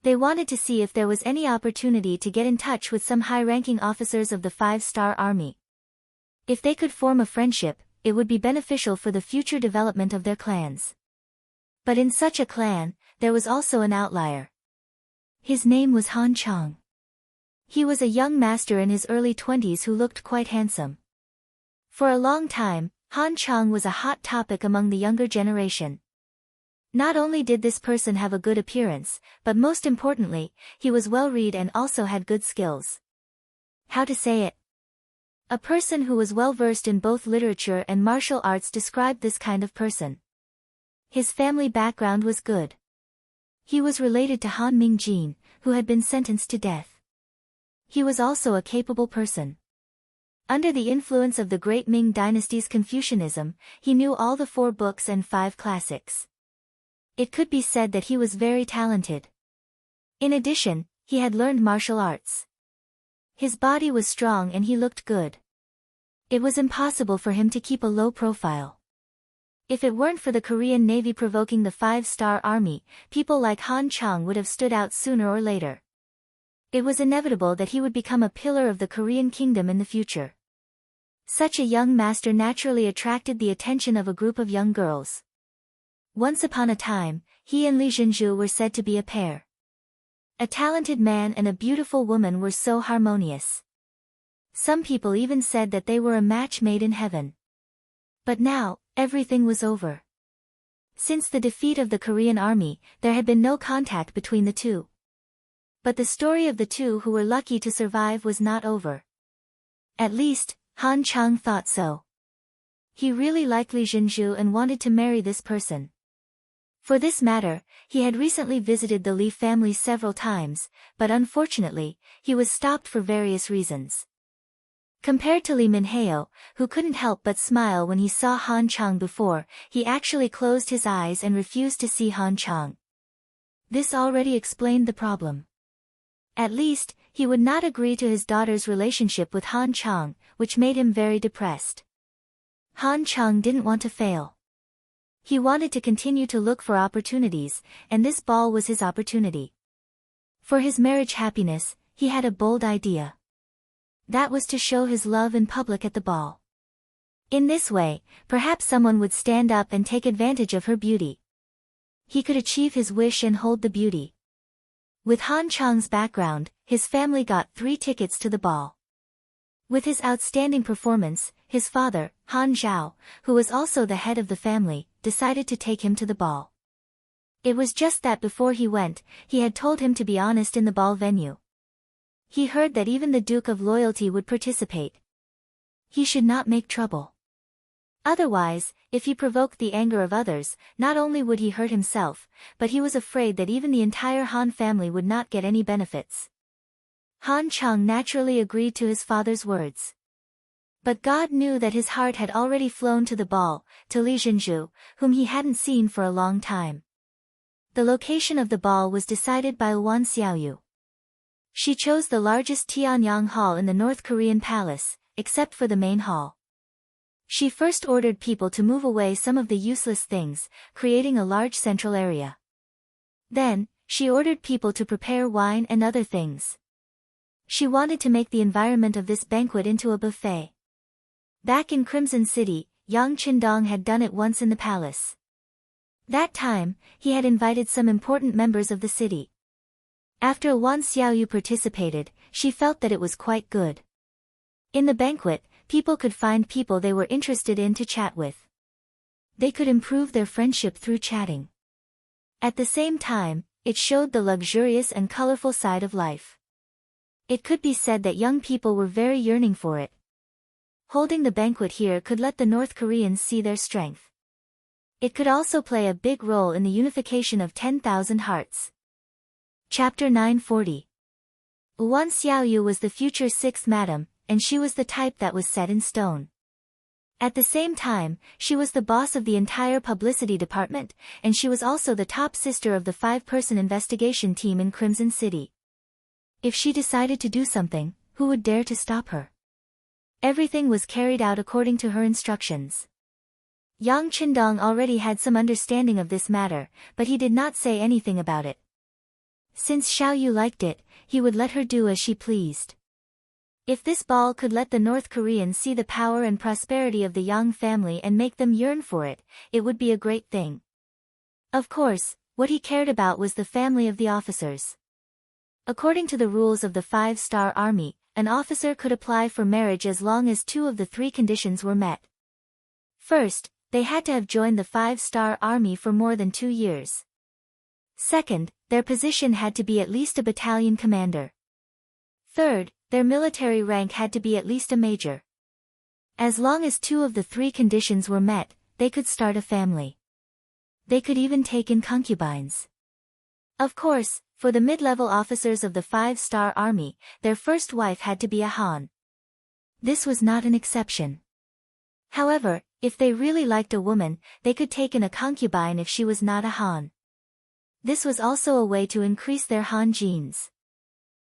They wanted to see if there was any opportunity to get in touch with some high-ranking officers of the 5-star army. If they could form a friendship, it would be beneficial for the future development of their clans. But in such a clan, there was also an outlier. His name was Han Chang. He was a young master in his early 20s who looked quite handsome. For a long time, Han Chang was a hot topic among the younger generation. Not only did this person have a good appearance, but most importantly, he was well-read and also had good skills. How to say it? A person who was well-versed in both literature and martial arts described this kind of person. His family background was good. He was related to Han Mingjin, who had been sentenced to death. He was also a capable person. Under the influence of the great Ming dynasty's Confucianism, he knew all the 4 books and 5 classics. It could be said that he was very talented. In addition, he had learned martial arts. His body was strong and he looked good. It was impossible for him to keep a low profile. If it weren't for the Korean Navy provoking the 5-star army, people like Han Chang would have stood out sooner or later. It was inevitable that he would become a pillar of the Korean kingdom in the future. Such a young master naturally attracted the attention of a group of young girls. Once upon a time, he and Li Jinzhu were said to be a pair. A talented man and a beautiful woman were so harmonious. Some people even said that they were a match made in heaven. But now, everything was over. Since the defeat of the Korean army, there had been no contact between the two. But the story of the two who were lucky to survive was not over. At least, Han Chang thought so. He really liked Li Jinzhu and wanted to marry this person. For this matter, he had recently visited the Li family several times, but unfortunately, he was stopped for various reasons. Compared to Li Minheo, who couldn't help but smile when he saw Han Chang before, he actually closed his eyes and refused to see Han Chang. This already explained the problem. At least, he would not agree to his daughter's relationship with Han Chang, which made him very depressed. Han Chang didn't want to fail. He wanted to continue to look for opportunities, and this ball was his opportunity. For his marriage happiness, he had a bold idea. That was to show his love in public at the ball. In this way, perhaps someone would stand up and take advantage of her beauty. He could achieve his wish and hold the beauty. With Han Chang's background, his family got 3 tickets to the ball. With his outstanding performance, his father, Han Zhao, who was also the head of the family, decided to take him to the ball. It was just that before he went, he had told him to be honest in the ball venue. He heard that even the Duke of Loyalty would participate. He should not make trouble. Otherwise, if he provoked the anger of others, not only would he hurt himself, but he was afraid that even the entire Han family would not get any benefits. Han Chang naturally agreed to his father's words. But God knew that his heart had already flown to the ball, to Li Zhenju, whom he hadn't seen for a long time. The location of the ball was decided by Wan Xiaoyu. She chose the largest Tianyang Hall in the North Korean palace, except for the main hall. She first ordered people to move away some of the useless things, creating a large central area. Then, she ordered people to prepare wine and other things. She wanted to make the environment of this banquet into a buffet. Back in Crimson City, Yang Qindong had done it once in the palace. That time, he had invited some important members of the city. After Wan Xiaoyu participated, she felt that it was quite good. In the banquet, people could find people they were interested in to chat with. They could improve their friendship through chatting. At the same time, it showed the luxurious and colorful side of life. It could be said that young people were very yearning for it. Holding the banquet here could let the North Koreans see their strength. It could also play a big role in the unification of 10,000 hearts. Chapter 940. Wan Xiaoyu was the future 6th madam, and she was the type that was set in stone. At the same time, she was the boss of the entire publicity department, and she was also the top sister of the 5-person investigation team in Crimson City. If she decided to do something, who would dare to stop her? Everything was carried out according to her instructions. Yang Qindong already had some understanding of this matter, but he did not say anything about it. Since Xiaoyu liked it, he would let her do as she pleased. If this ball could let the North Koreans see the power and prosperity of the Yang family and make them yearn for it, it would be a great thing. Of course, what he cared about was the family of the officers. According to the rules of the 5-star army, an officer could apply for marriage as long as 2 of the 3 conditions were met. First, they had to have joined the 5-star army for more than 2 years. Second, their position had to be at least a battalion commander. Third, their military rank had to be at least a major. As long as 2 of the 3 conditions were met, they could start a family. They could even take in concubines. Of course, for the mid-level officers of the 5-star army, their first wife had to be a Han. This was not an exception. However, if they really liked a woman, they could take in a concubine if she was not a Han. This was also a way to increase their Han genes.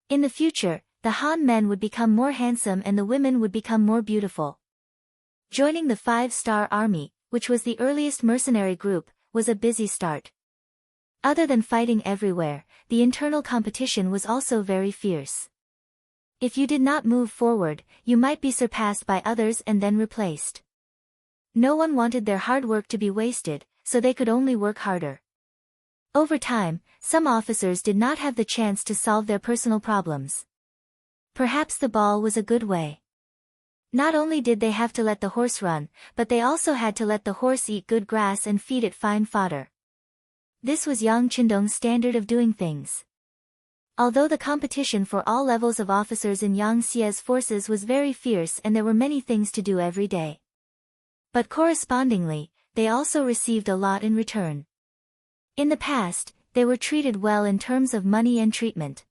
In the future, the Han men would become more handsome and the women would become more beautiful. Joining the 5-star army, which was the earliest mercenary group, was a busy start. Other than fighting everywhere, the internal competition was also very fierce. If you did not move forward, you might be surpassed by others and then replaced. No one wanted their hard work to be wasted, so they could only work harder. Over time, some officers did not have the chance to solve their personal problems. Perhaps the ball was a good way. Not only did they have to let the horse run, but they also had to let the horse eat good grass and feed it fine fodder. This was Yang Qindong's standard of doing things. Although the competition for all levels of officers in Yang Xie's forces was very fierce and there were many things to do every day. But correspondingly, they also received a lot in return. In the past, they were treated well in terms of money and treatment.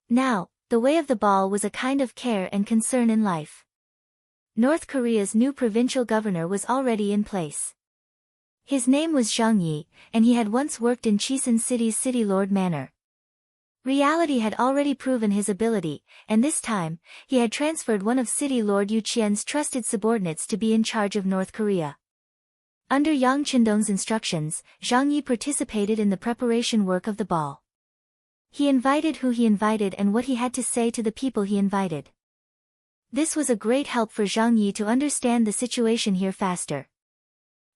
Now, the way of the ball was a kind of care and concern in life. North Korea's new provincial governor was already in place. His name was Zhang Yi, and he had once worked in Chisun City's city lord manor. Reality had already proven his ability, and this time, he had transferred one of city lord Yu Qian's trusted subordinates to be in charge of North Korea. Under Yang Qindong's instructions, Zhang Yi participated in the preparation work of the ball. He invited who he invited and what he had to say to the people he invited. This was a great help for Zhang Yi to understand the situation here faster.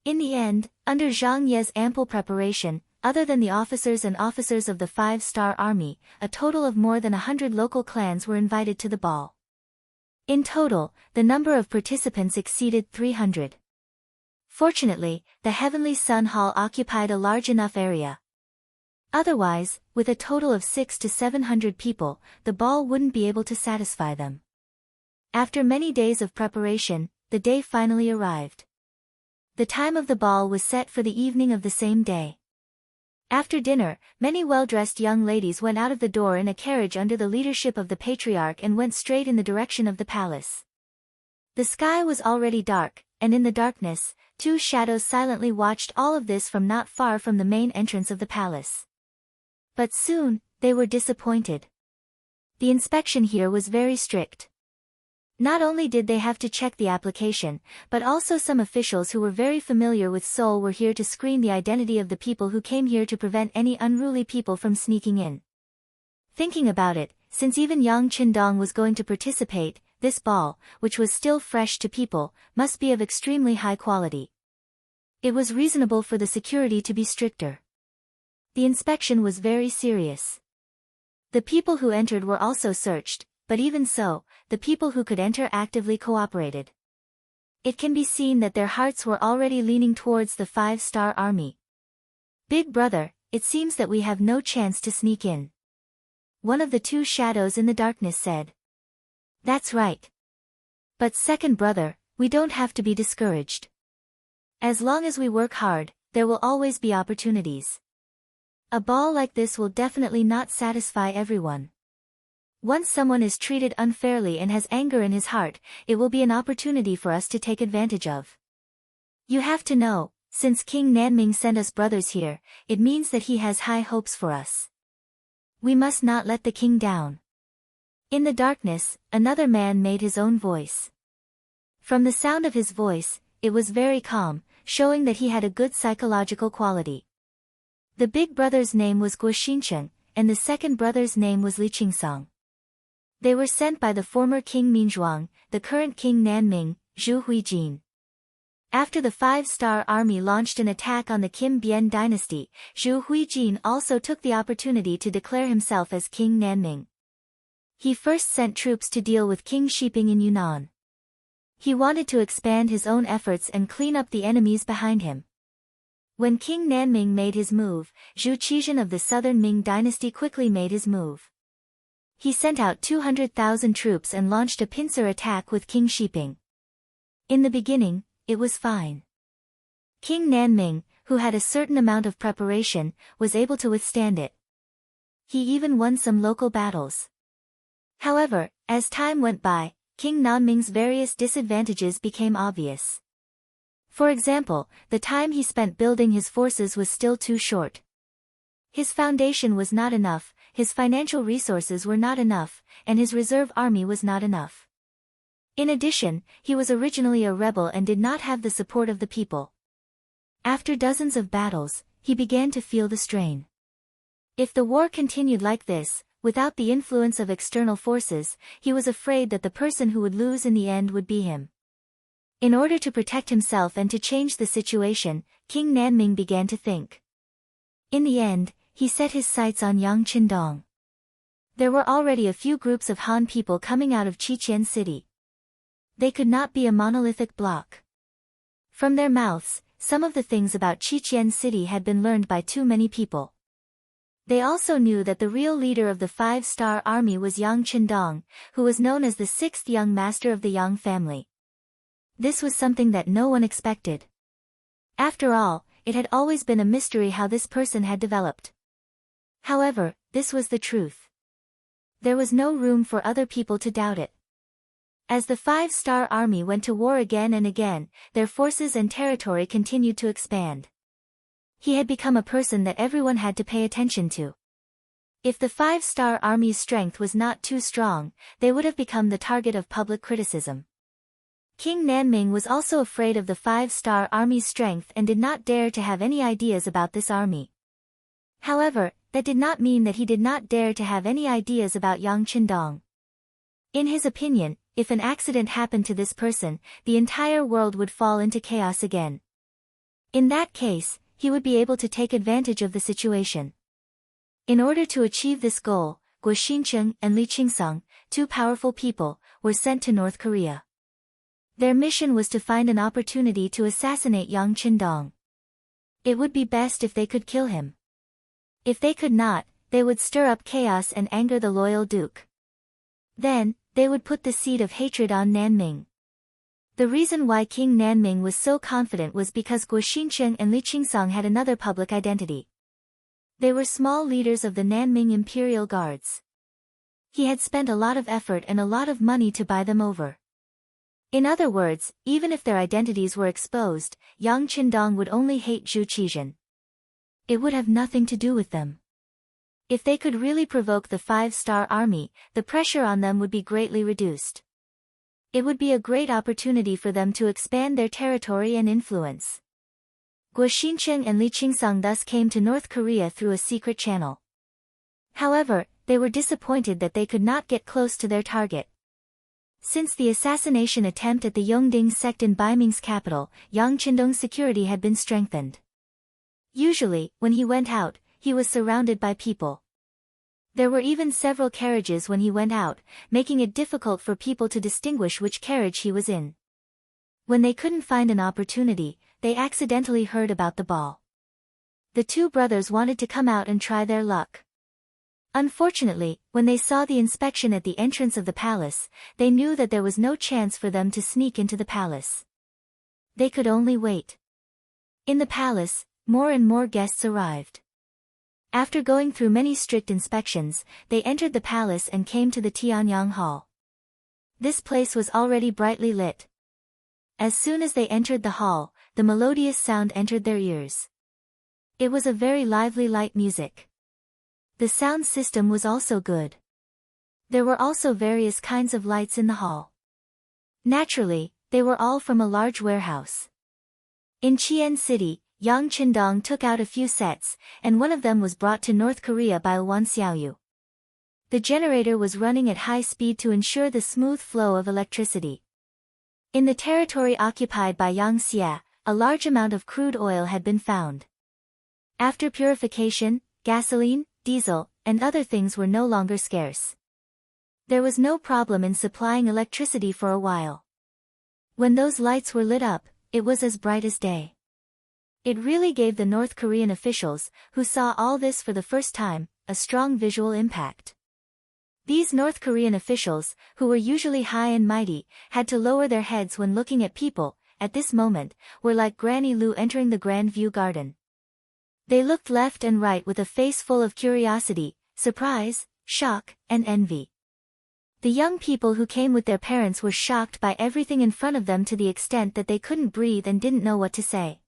In the end, under Zhang Ye's ample preparation, other than the officers and officers of the 5-star army, a total of more than 100 local clans were invited to the ball. In total, the number of participants exceeded 300. Fortunately, the Heavenly Sun Hall occupied a large enough area. Otherwise, with a total of 600 to 700 people, the ball wouldn't be able to satisfy them. After many days of preparation, the day finally arrived. The time of the ball was set for the evening of the same day. After dinner, many well-dressed young ladies went out of the door in a carriage under the leadership of the patriarch and went straight in the direction of the palace. The sky was already dark, and in the darkness, 2 shadows silently watched all of this from not far from the main entrance of the palace. But soon, they were disappointed. The inspection here was very strict. Not only did they have to check the application, but also some officials who were very familiar with Seoul were here to screen the identity of the people who came here to prevent any unruly people from sneaking in. Thinking about it, since even Yang Qindong was going to participate, this ball, which was still fresh to people, must be of extremely high quality. It was reasonable for the security to be stricter. The inspection was very serious. The people who entered were also searched, but even so, the people who could enter actively cooperated. It can be seen that their hearts were already leaning towards the 5-star army. Big brother, it seems that we have no chance to sneak in. One of the 2 shadows in the darkness said. That's right. But second brother, we don't have to be discouraged. As long as we work hard, there will always be opportunities. A ball like this will definitely not satisfy everyone. Once someone is treated unfairly and has anger in his heart, it will be an opportunity for us to take advantage of. You have to know, since King Nanming sent us brothers here, it means that he has high hopes for us. We must not let the king down. In the darkness, another man made his own voice. From the sound of his voice, it was very calm, showing that he had a good psychological quality. The big brother's name was Guo Xincheng, and the second brother's name was Li Qingsong. They were sent by the former King Minzhuang, the current King Nanming, Zhu Huijin. After the 5-star army launched an attack on the Kim Bian dynasty, Zhu Huijin also took the opportunity to declare himself as King Nanming. He first sent troops to deal with King Shiping in Yunnan. He wanted to expand his own efforts and clean up the enemies behind him. When King Nanming made his move, Zhu Qizhen of the southern Ming dynasty quickly made his move. He sent out 200,000 troops and launched a pincer attack with King Shiping. In the beginning, it was fine. King Nanming, who had a certain amount of preparation, was able to withstand it. He even won some local battles. However, as time went by, King Nanming's various disadvantages became obvious. For example, the time he spent building his forces was still too short. His foundation was not enough, his financial resources were not enough, and his reserve army was not enough. In addition, he was originally a rebel and did not have the support of the people. After dozens of battles, he began to feel the strain. If the war continued like this, without the influence of external forces, he was afraid that the person who would lose in the end would be him. In order to protect himself and to change the situation, King Nanming began to think. In the end, he set his sights on Yang Qindong. There were already a few groups of Han people coming out of Chichen City. They could not be a monolithic block. From their mouths, some of the things about Chichen City had been learned by too many people. They also knew that the real leader of the 5-star army was Yang Qindong, who was known as the 6th young master of the Yang family. This was something that no one expected. After all, it had always been a mystery how this person had developed. However, this was the truth. There was no room for other people to doubt it. As the five-star army went to war again and again, their forces and territory continued to expand. He had become a person that everyone had to pay attention to. If the five-star army's strength was not too strong, they would have become the target of public criticism. King Nanming was also afraid of the five-star army's strength and did not dare to have any ideas about this army. However, that did not mean that he did not dare to have any ideas about Yang Qindong. In his opinion, if an accident happened to this person, the entire world would fall into chaos again. In that case, he would be able to take advantage of the situation. In order to achieve this goal, Guo Xincheng and Li Qingsong, two powerful people, were sent to North Korea. Their mission was to find an opportunity to assassinate Yang Qindong. It would be best if they could kill him. If they could not, they would stir up chaos and anger the loyal duke. Then, they would put the seed of hatred on Nanming. The reason why King Nanming was so confident was because Guo Xincheng and Li Qingsong had another public identity. They were small leaders of the Nanming Imperial Guards. He had spent a lot of effort and a lot of money to buy them over. In other words, even if their identities were exposed, Yang Qindong would only hate Zhu Qizhen. It would have nothing to do with them. If they could really provoke the five-star army, the pressure on them would be greatly reduced. It would be a great opportunity for them to expand their territory and influence. Guo Xincheng and Li Qingsong thus came to North Korea through a secret channel. However, they were disappointed that they could not get close to their target. Since the assassination attempt at the Yongding sect in Baiming's capital, Yang Qindong's security had been strengthened. Usually, when he went out, he was surrounded by people. There were even several carriages when he went out, making it difficult for people to distinguish which carriage he was in. When they couldn't find an opportunity, they accidentally heard about the ball. The two brothers wanted to come out and try their luck. Unfortunately, when they saw the inspection at the entrance of the palace, they knew that there was no chance for them to sneak into the palace. They could only wait. In the palace, more and more guests arrived. After going through many strict inspections, they entered the palace and came to the Tianyang Hall. This place was already brightly lit. As soon as they entered the hall, the melodious sound entered their ears. It was a very lively light music. The sound system was also good. There were also various kinds of lights in the hall. Naturally, they were all from a large warehouse. In Qian City, Yang Qindong took out a few sets, and one of them was brought to North Korea by Wan Xiaoyu. The generator was running at high speed to ensure the smooth flow of electricity. In the territory occupied by Yang Xia, a large amount of crude oil had been found. After purification, gasoline, diesel, and other things were no longer scarce. There was no problem in supplying electricity for a while. When those lights were lit up, it was as bright as day. It really gave the North Korean officials, who saw all this for the first time, a strong visual impact. These North Korean officials, who were usually high and mighty, had to lower their heads when looking at people, at this moment, were like Granny Lu entering the Grand View Garden. They looked left and right with a face full of curiosity, surprise, shock, and envy. The young people who came with their parents were shocked by everything in front of them to the extent that they couldn't breathe and didn't know what to say.